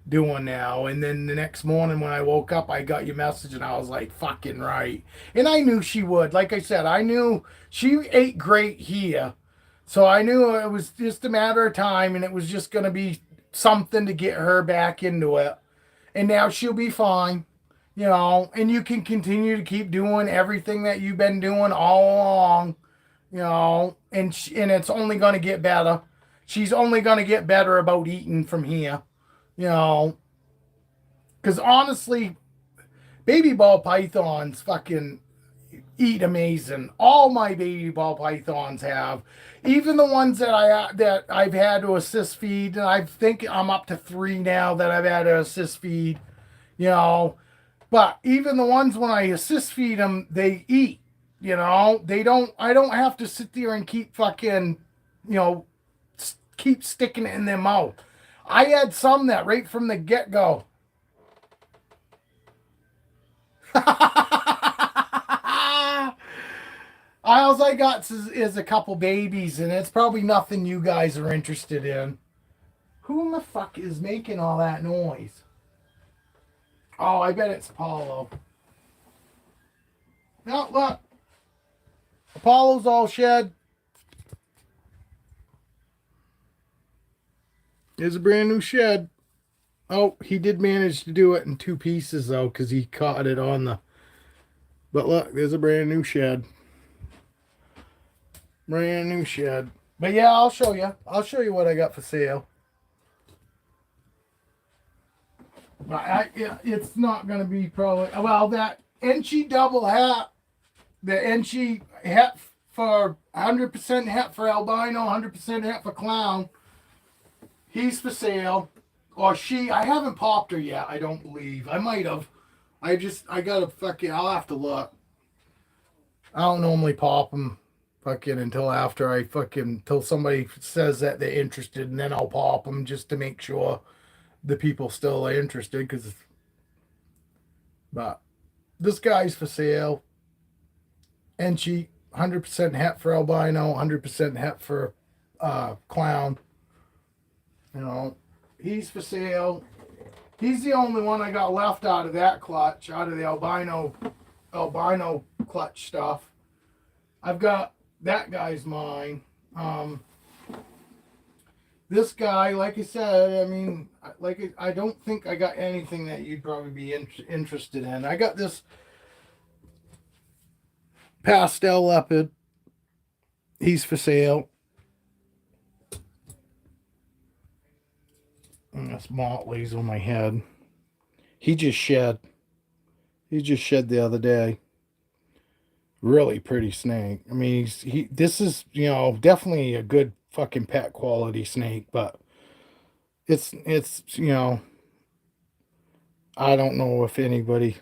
doing now. And then the next morning when I woke up, I got your message and I was like, fucking right. And I knew she would. Like I said, I knew she ate great here. So I knew it was just a matter of time and it was just going to be something to get her back into it. And now she'll be fine, and you can continue to keep doing everything that you've been doing all along, and it's only going to get better. She's only going to get better about eating from here, you know, because honestly, baby ball pythons fucking eat amazing. All my baby ball pythons have, even the ones that I've had to assist feed, and I think I'm up to 3 now that I've had to assist feed, you know. But even the ones when I assist feed them, they eat. They don't. I don't have to sit there and keep fucking, keep sticking it in their mouth. I had some that right from the get go. All I got is a couple babies, and it's probably nothing you guys are interested in. Who in the fuck is making all that noise? Oh, I bet it's Apollo. No, look. Apollo's all shed. There's a brand new shed. Oh, he did manage to do it in 2 pieces, though, because he caught it on the... But look, there's a brand new shed. Brand new shed. But yeah, I'll show you. I'll show you what I got for sale. But it's not going to be probably... Well, that Enchi double hat, the Enchi hat for 100% hat for albino, 100% hat for clown, he's for sale. Or she, I haven't popped her yet, I don't believe. I might have. I gotta fucking, I'll have to look. I don't normally pop them fucking until after until somebody says that they're interested, and then I'll pop them just to make sure the people still are interested. But this guy's for sale. And she 100% het for albino, 100% het for clown. He's for sale. He's the only one I got left out of that clutch, out of the albino clutch stuff. I've got that guy's mine. This guy, like I said, I mean, I don't think I got anything that you'd probably be interested in. I got this pastel leopard. He's for sale. And that's Motley's on my head. He just shed. He just shed the other day. Really pretty snake. I mean, this is, definitely a good fucking pet quality snake, but it's I don't know if anybody,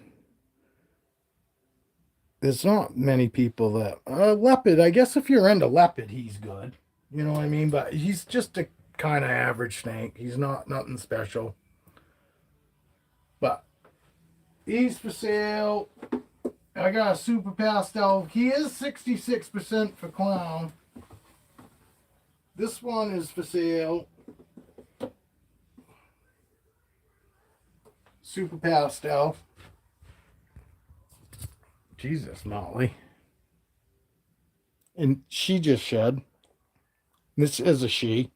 there's not many people that leopard, I guess if you're into leopard, he's good. You know what I mean? But he's just a kind of average snake. He's not nothing special. But he's for sale. I got a super pastel. He is 66% for clown. This one is for sale. Super pastel. Jesus, Molly. And she just shed. This is a she.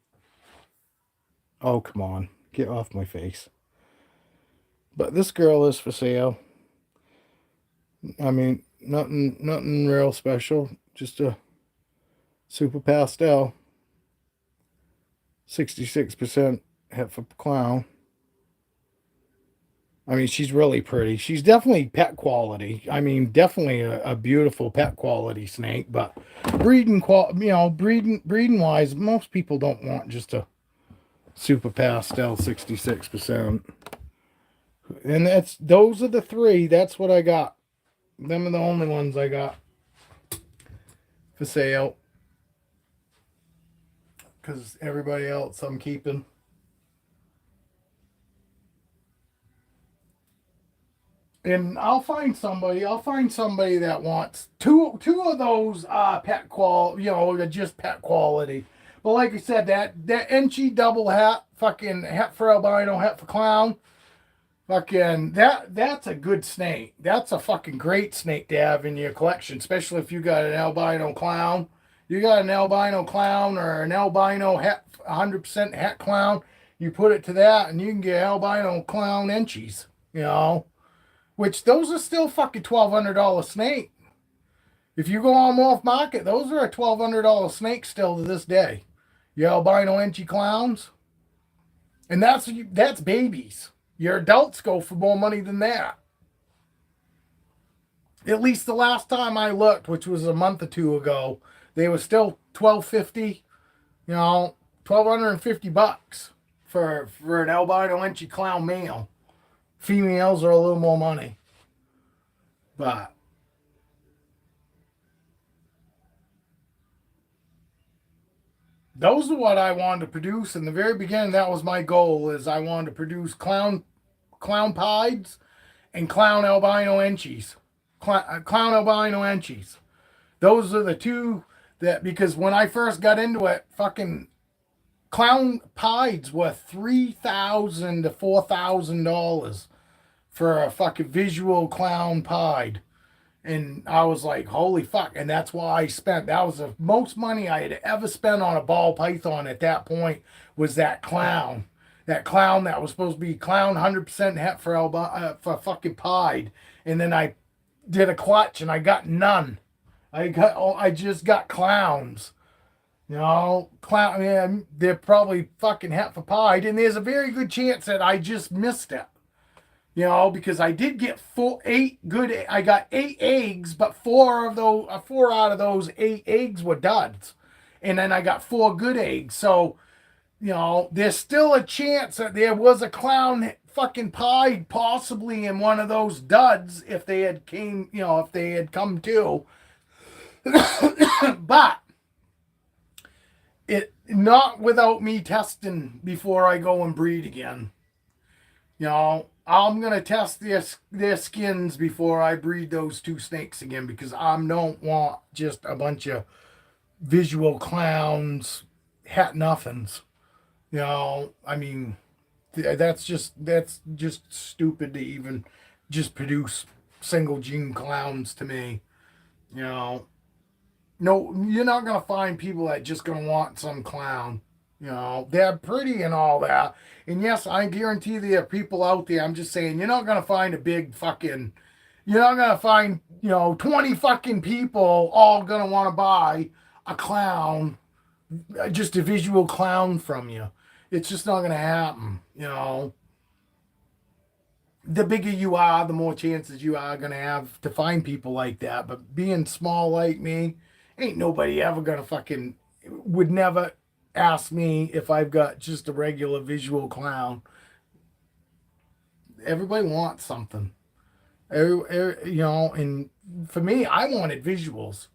Oh, come on. Get off my face. But this girl is for sale. I mean, nothing real special. Just a super pastel. 66% Heifer Clown. I mean, she's really pretty. She's definitely pet quality. I mean, definitely a beautiful pet quality snake. But breeding wise, most people don't want just a super pastel 66%. And those are the three. That's what I got. Them are the only ones I got for sale. Because everybody else I'm keeping. And I'll find somebody that wants two of those pet quality, just pet quality. But like I said, that Enchi double hat, fucking hat for albino, hat for clown, fucking that's a good snake. That's a fucking great snake to have in your collection, especially if you got an albino clown. You got an albino clown or an albino hat, 100% hat clown. You put it to that, and you can get albino clown Enchies. Which those are still fucking $1,200 snake. If you go on off market, those are a $1,200 snake still to this day. Your albino Enchi clowns. And that's babies. Your adults go for more money than that. At least the last time I looked, which was a month or two ago, they were still $1,250, $1,250 for an albino Enchi clown male. Females are a little more money. But those are what I wanted to produce. In the very beginning, that was my goal, is I wanted to produce clown pieds and clown albino Enchies. Clown albino Enchies. Those are the two that, because when I first got into it, fucking clown pieds were $3,000 to $4,000 for a fucking visual clown pied. And I was like, holy fuck. And that's why that was the most money I had ever spent on a ball python at that point, was that clown. That clown that was supposed to be clown 100% het for fucking pied. And then I did a clutch and I got none. I just got clowns. They're probably fucking het for pied. And there's a very good chance that I just missed it. Because I did get I got 8 eggs, but 4 out of those 8 eggs were duds. And then I got 4 good eggs. So, there's still a chance that there was a clown fucking pied possibly in one of those duds if they had come to. But it not without me testing before I go and breed again. I'm going to test their skins before I breed those 2 snakes again, because I don't want just a bunch of visual clowns, hat nothings. I mean, that's just stupid to even just produce single gene clowns to me. No, you're not going to find people that just going to want some clown. They're pretty and all that. And yes, I guarantee there are people out there. I'm just saying, you're not going to find you're not going to find, 20 fucking people all going to want to buy a clown, just a visual clown from you. It's just not going to happen, The bigger you are, the more chances you are going to have to find people like that. But being small like me, ain't nobody ever going to would never ask me if I've got just a regular visual clown. Everybody wants something. And for me, I wanted visuals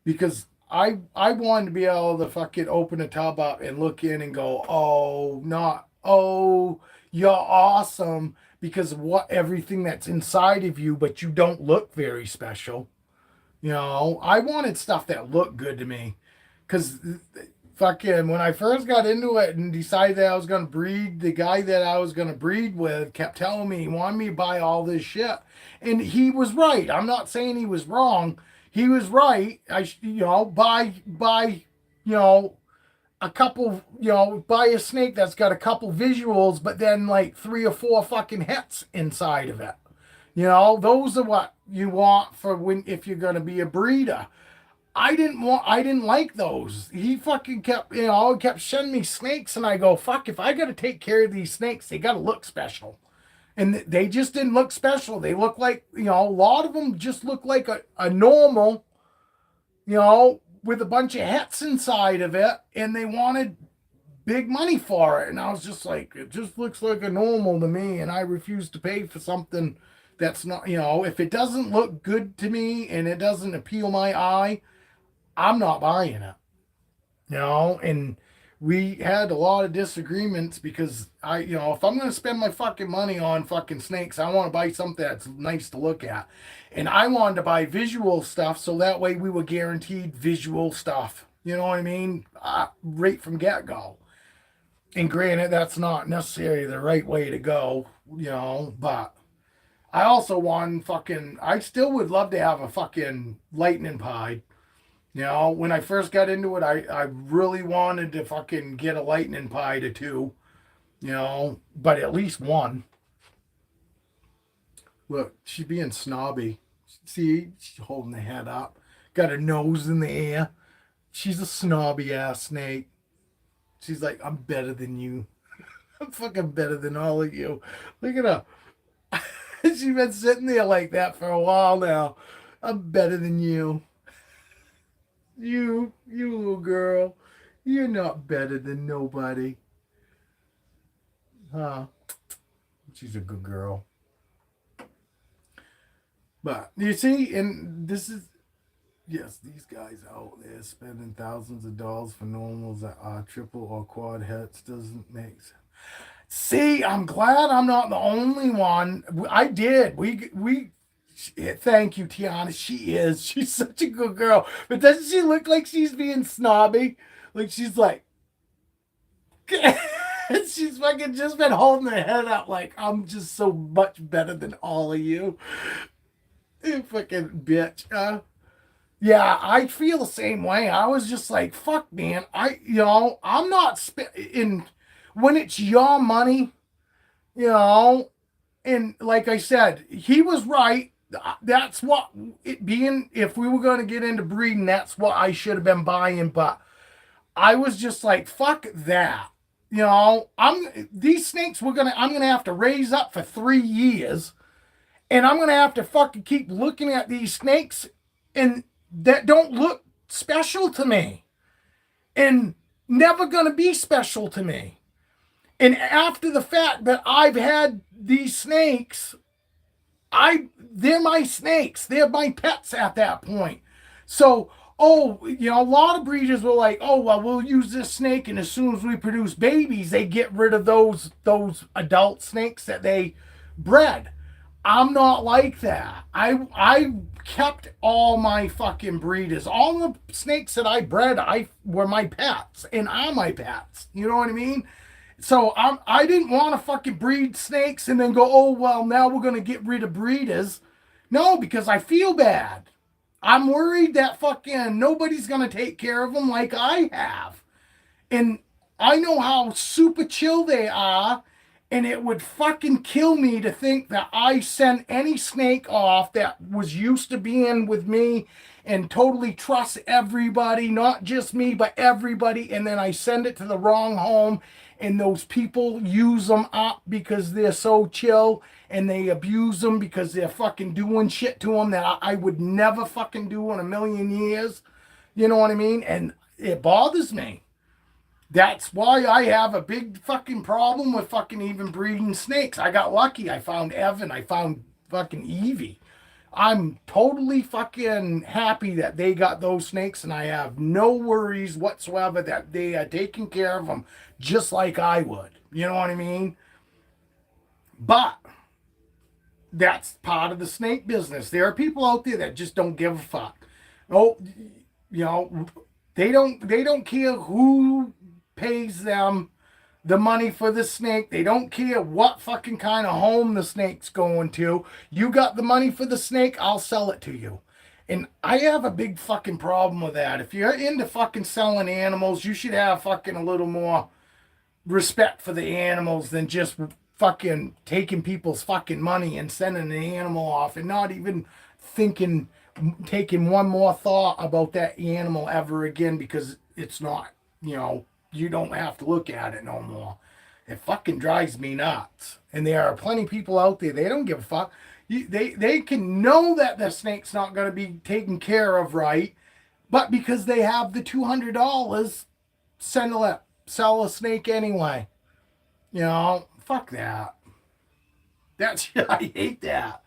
because I wanted to be able to fucking open a tub up and look in and go, you're awesome because of everything that's inside of you, but you don't look very special. I wanted stuff that looked good to me because fucking when I first got into it and decided that I was going to breed, the guy that I was going to breed with kept telling me he wanted me to buy all this shit. And he was right. I'm not saying he was wrong. He was right. Buy a couple, buy a snake that's got a couple visuals, but then like 3 or 4 fucking hits inside of it. Those are what you want for when if you're gonna be a breeder. I didn't like those. He fucking kept sending me snakes, and I go, fuck, if I gotta take care of these snakes, they gotta look special. And they just didn't look special. They look like, a lot of them just look like a normal, with a bunch of hets inside of it, and they wanted big money for it. And I was just like, it just looks like a normal to me, and I refuse to pay for something that's not, if it doesn't look good to me and it doesn't appeal my eye, I'm not buying it. And we had a lot of disagreements because if I'm going to spend my fucking money on fucking snakes, I want to buy something that's nice to look at. And I wanted to buy visual stuff so that way we were guaranteed visual stuff. You know what I mean? Right from get-go. And granted, that's not necessarily the right way to go, but I also I still would love to have a fucking lightning pied. When I first got into it, I really wanted to fucking get a lightning pied or two, but at least one. Look, she's being snobby. See, she's holding the head up, got her nose in the air. She's a snobby ass snake. She's like, I'm better than you. I'm fucking better than all of you. Look at her. She's been sitting there like that for a while now. I'm better than you. You little girl, you're not better than nobody. Huh? She's a good girl. But you see, and this is, yes, these guys out there spending thousands of dollars for normals that are triple or quad hits doesn't make sense. See, I'm glad I'm not the only one. I did. We thank you, Tiana. She is. She's such a good girl. But doesn't she look like she's being snobby? Like she's like, she's fucking just been holding her head up like, I'm just so much better than all of you. You fucking bitch. Yeah, I feel the same way. I was just like, fuck, man. I'm not when it's your money, and like I said, he was right. That's what it being, if we were going to get into breeding, that's what I should have been buying. But I was just like, fuck that. These snakes I'm going to have to raise up for 3 years, and I'm going to have to fucking keep looking at these snakes and that don't look special to me and never going to be special to me. And after the fact that I've had these snakes, they're my snakes. They're my pets at that point. So, a lot of breeders were like, oh, well, we'll use this snake, and as soon as we produce babies, they get rid of those adult snakes that they bred. I'm not like that. I kept all my fucking breeders. All the snakes that I bred, were my pets and are my pets. You know what I mean? So I didn't want to fucking breed snakes and then go, oh, well, now we're going to get rid of breeders. No, because I feel bad. I'm worried that fucking nobody's going to take care of them like I have. And I know how super chill they are. And it would fucking kill me to think that I sent any snake off that was used to being with me and totally trust everybody, not just me, but everybody. And then I send it to the wrong home and those people use them up because they're so chill and they abuse them because they're fucking doing shit to them that I would never fucking do in a million years. You know what I mean? And it bothers me. That's why I have a big fucking problem with fucking even breeding snakes. I got lucky. I found Evan. I found fucking Evie. I'm totally fucking happy that they got those snakes, and I have no worries whatsoever that they are taking care of them just like I would. You know what I mean? But that's part of the snake business. There are people out there that just don't give a fuck. Oh, they don't care who pays them the money for the snake. They don't care what fucking kind of home the snake's going to. You got the money for the snake, I'll sell it to you. And I have a big fucking problem with that. If you're into fucking selling animals, you should have fucking a little more respect for the animals than just fucking taking people's fucking money and sending an animal off and not even thinking, taking one more thought about that animal ever again because it's not, you don't have to look at it no more. It fucking drives me nuts. And there are plenty of people out there, they don't give a fuck. They can know that the snake's not going to be taken care of right, but because they have the $200, sell a snake anyway. Fuck that. That's I hate that.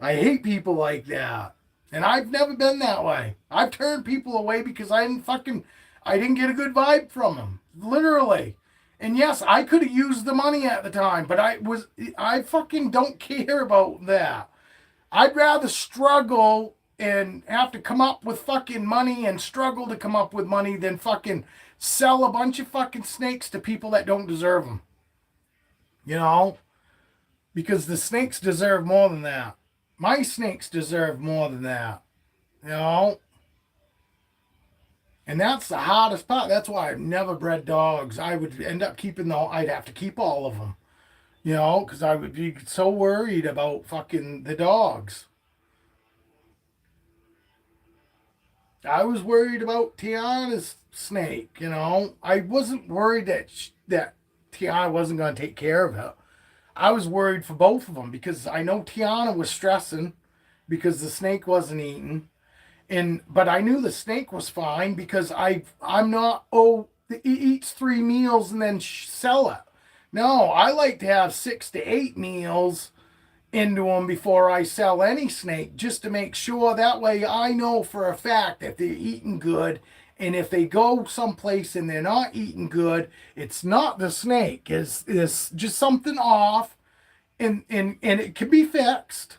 I hate people like that. And I've never been that way. I've turned people away because I didn't get a good vibe from them. Literally. And yes, I could have used the money at the time, but I fucking don't care about that. I'd rather struggle and have to come up with fucking money and struggle to come up with money than fucking sell a bunch of fucking snakes to people that don't deserve them. Because the snakes deserve more than that. My snakes deserve more than that. And that's the hardest part. That's why I've never bred dogs. I would end up I'd have to keep all of them. Because I would be so worried about fucking the dogs. I was worried about Tiana's snake, I wasn't worried that Tiana wasn't going to take care of it. I was worried for both of them because I know Tiana was stressing because the snake wasn't eating. But I knew the snake was fine because I'm not, he eats 3 meals and then sell it. No, I like to have 6 to 8 meals into them before I sell any snake, just to make sure that way I know for a fact that they're eating good. And if they go someplace and they're not eating good, it's not the snake. It's just something off, and it can be fixed.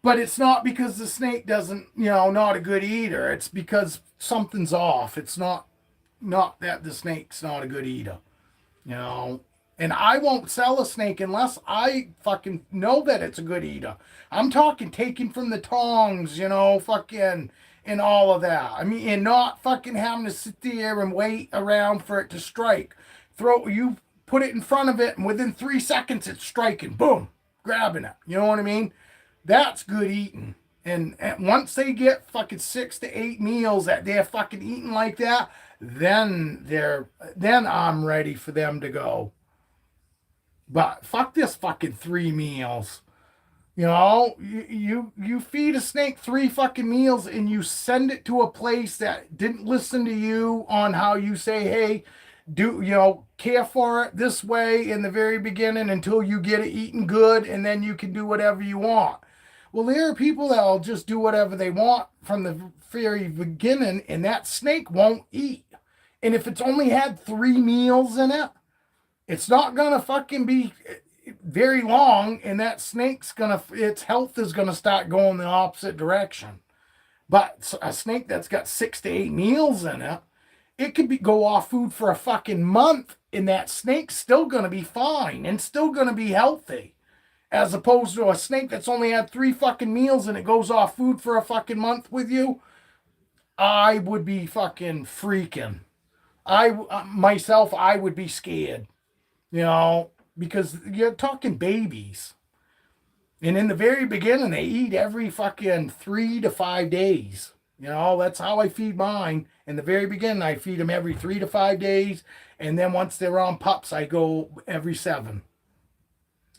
But it's not because the snake doesn't, not a good eater. It's because something's off. It's not that the snake's not a good eater, And I won't sell a snake unless I fucking know that it's a good eater. I'm talking taking from the tongs, fucking, and all of that. I mean, and not fucking having to sit there and wait around for it to strike. You put it in front of it, and within 3 seconds it's striking. Boom, grabbing it. You know what I mean? That's good eating. And once they get fucking 6 to 8 meals that they're fucking eating like that, then I'm ready for them to go. But fuck this fucking 3 meals. You feed a snake 3 fucking meals and you send it to a place that didn't listen to you on how you say, hey, care for it this way in the very beginning until you get it eating good, and then you can do whatever you want. Well, there are people that'll just do whatever they want from the very beginning, and that snake won't eat. And if it's only had 3 meals in it, it's not gonna fucking be very long, and that its health is gonna start going the opposite direction. But a snake that's got 6 to 8 meals in it, it could go off food for a fucking month, and that snake's still gonna be fine and still gonna be healthy. As opposed to a snake that's only had 3 fucking meals and it goes off food for a fucking month with you, I would be fucking freaking. I would be scared. Because you're talking babies. And in the very beginning, they eat every fucking 3 to 5 days. That's how I feed mine. In the very beginning, I feed them every 3 to 5 days. And then once they're on pups, I go every 7.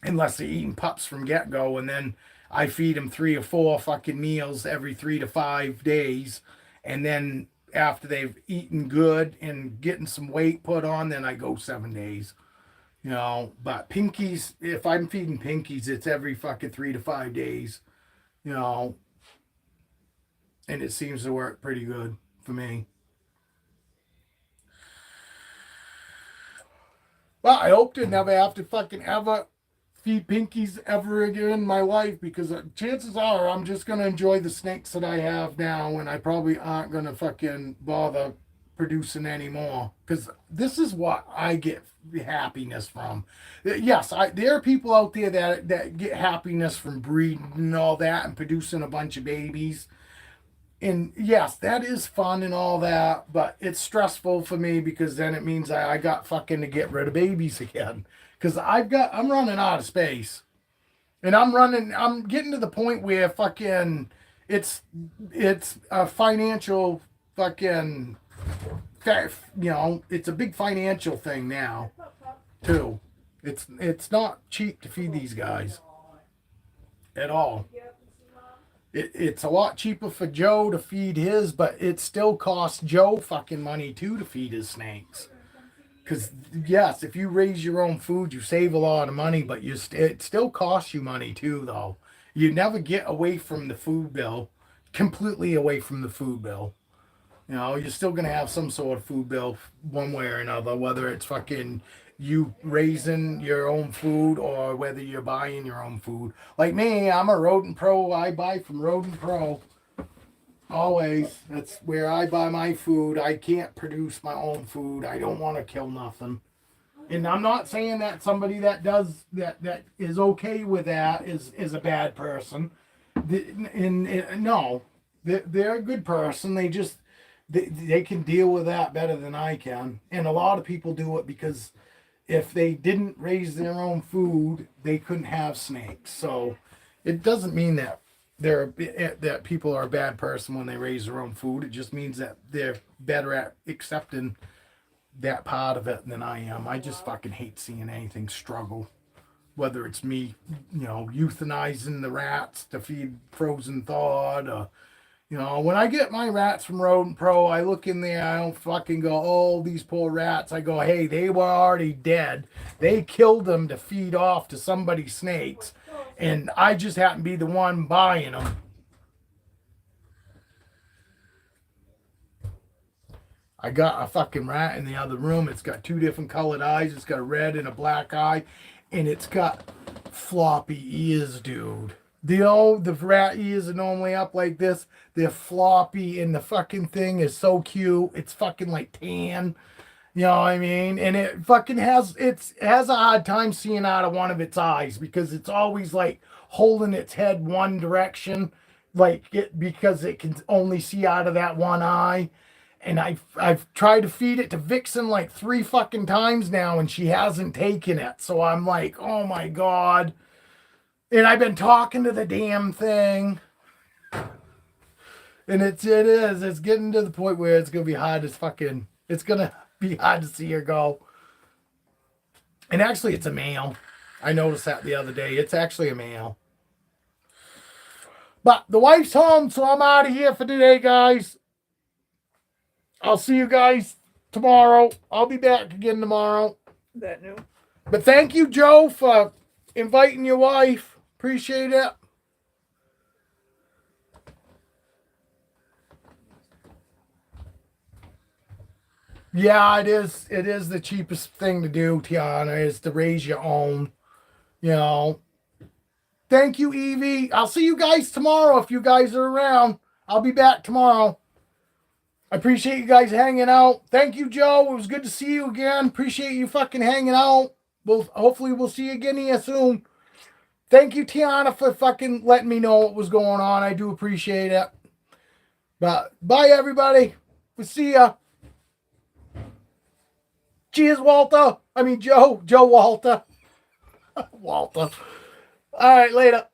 Unless they're eating pups from get-go. And then I feed them 3 or 4 fucking meals every 3 to 5 days. And then after they've eaten good and getting some weight put on, then I go 7 days. But pinkies, if I'm feeding pinkies, it's every fucking 3 to 5 days, and it seems to work pretty good for me. Well, I hope to never have to fucking ever feed pinkies ever again in my life, because chances are I'm just going to enjoy the snakes that I have now, and I probably aren't going to fucking bother producing anymore, because this is what I get happiness from. Yes, there are people out there that get happiness from breeding and all that and producing a bunch of babies, And yes, that is fun and all that, but it's stressful for me because then it means I got fucking to get rid of babies again. Because I'm running out of space. And I'm getting to the point where fucking it's a financial fucking, it's a big financial thing now, too. It's not cheap to feed these guys at all. It's a lot cheaper for Joe to feed his, but it still costs Joe fucking money too to feed his snakes. Because yes, if you raise your own food, you save a lot of money, but it still costs you money too, though. You never get away from the food bill, completely away from the food bill. You're still gonna have some sort of food bill one way or another, whether it's fucking you raising your own food or whether you're buying your own food. Like me, I'm a Rodent Pro. I buy from Rodent Pro. Always. That's where I buy my food. I can't produce my own food. I don't want to kill nothing. And I'm not saying that somebody that does that is okay with that is a bad person. No, they're a good person. They can deal with that better than I can. And a lot of people do it because if they didn't raise their own food, they couldn't have snakes. So it doesn't mean that that people are a bad person when they raise their own food. It just means that they're better at accepting that part of it than I am. I just fucking hate seeing anything struggle. Whether it's me, euthanizing the rats to feed frozen thawed, or when I get my rats from Rodent Pro, I look in there, I don't fucking go, oh, these poor rats. I go, hey, they were already dead. They killed them to feed off to somebody's snakes. And I just happen to be the one buying them. I got a fucking rat in the other room. It's got two different colored eyes. It's got a red and a black eye. And it's got floppy ears, dude. The rat ears are normally up like this. They're floppy, and the fucking thing is so cute. It's fucking like tan. You know what I mean? And it fucking has a hard time seeing out of one of its eyes because it's always like holding its head one direction, because it can only see out of that one eye. And I've tried to feed it to Vixen like 3 fucking times now, and she hasn't taken it. So I'm like, oh my God. And I've been talking to the damn thing. And it's getting to the point where it's going to be hard as fucking, it's going to be hard to see her go. And actually it's a male. I noticed that the other day. It's actually a male. But the wife's home, so I'm out of here for today, guys. I'll see you guys tomorrow. I'll be back again tomorrow. That new. But thank you, Joe, for inviting your wife. Appreciate it. Yeah, it is. It is the cheapest thing to do, Tiana, is to raise your own. Thank you, Evie. I'll see you guys tomorrow if you guys are around. I'll be back tomorrow. I appreciate you guys hanging out. Thank you, Joe. It was good to see you again. Appreciate you fucking hanging out. Hopefully we'll see you again here soon. Thank you, Tiana, for fucking letting me know what was going on. I do appreciate it. But bye, everybody. We'll see ya. Cheers, Walter. I mean, Joe. Joe Walter. Walter. All right, later.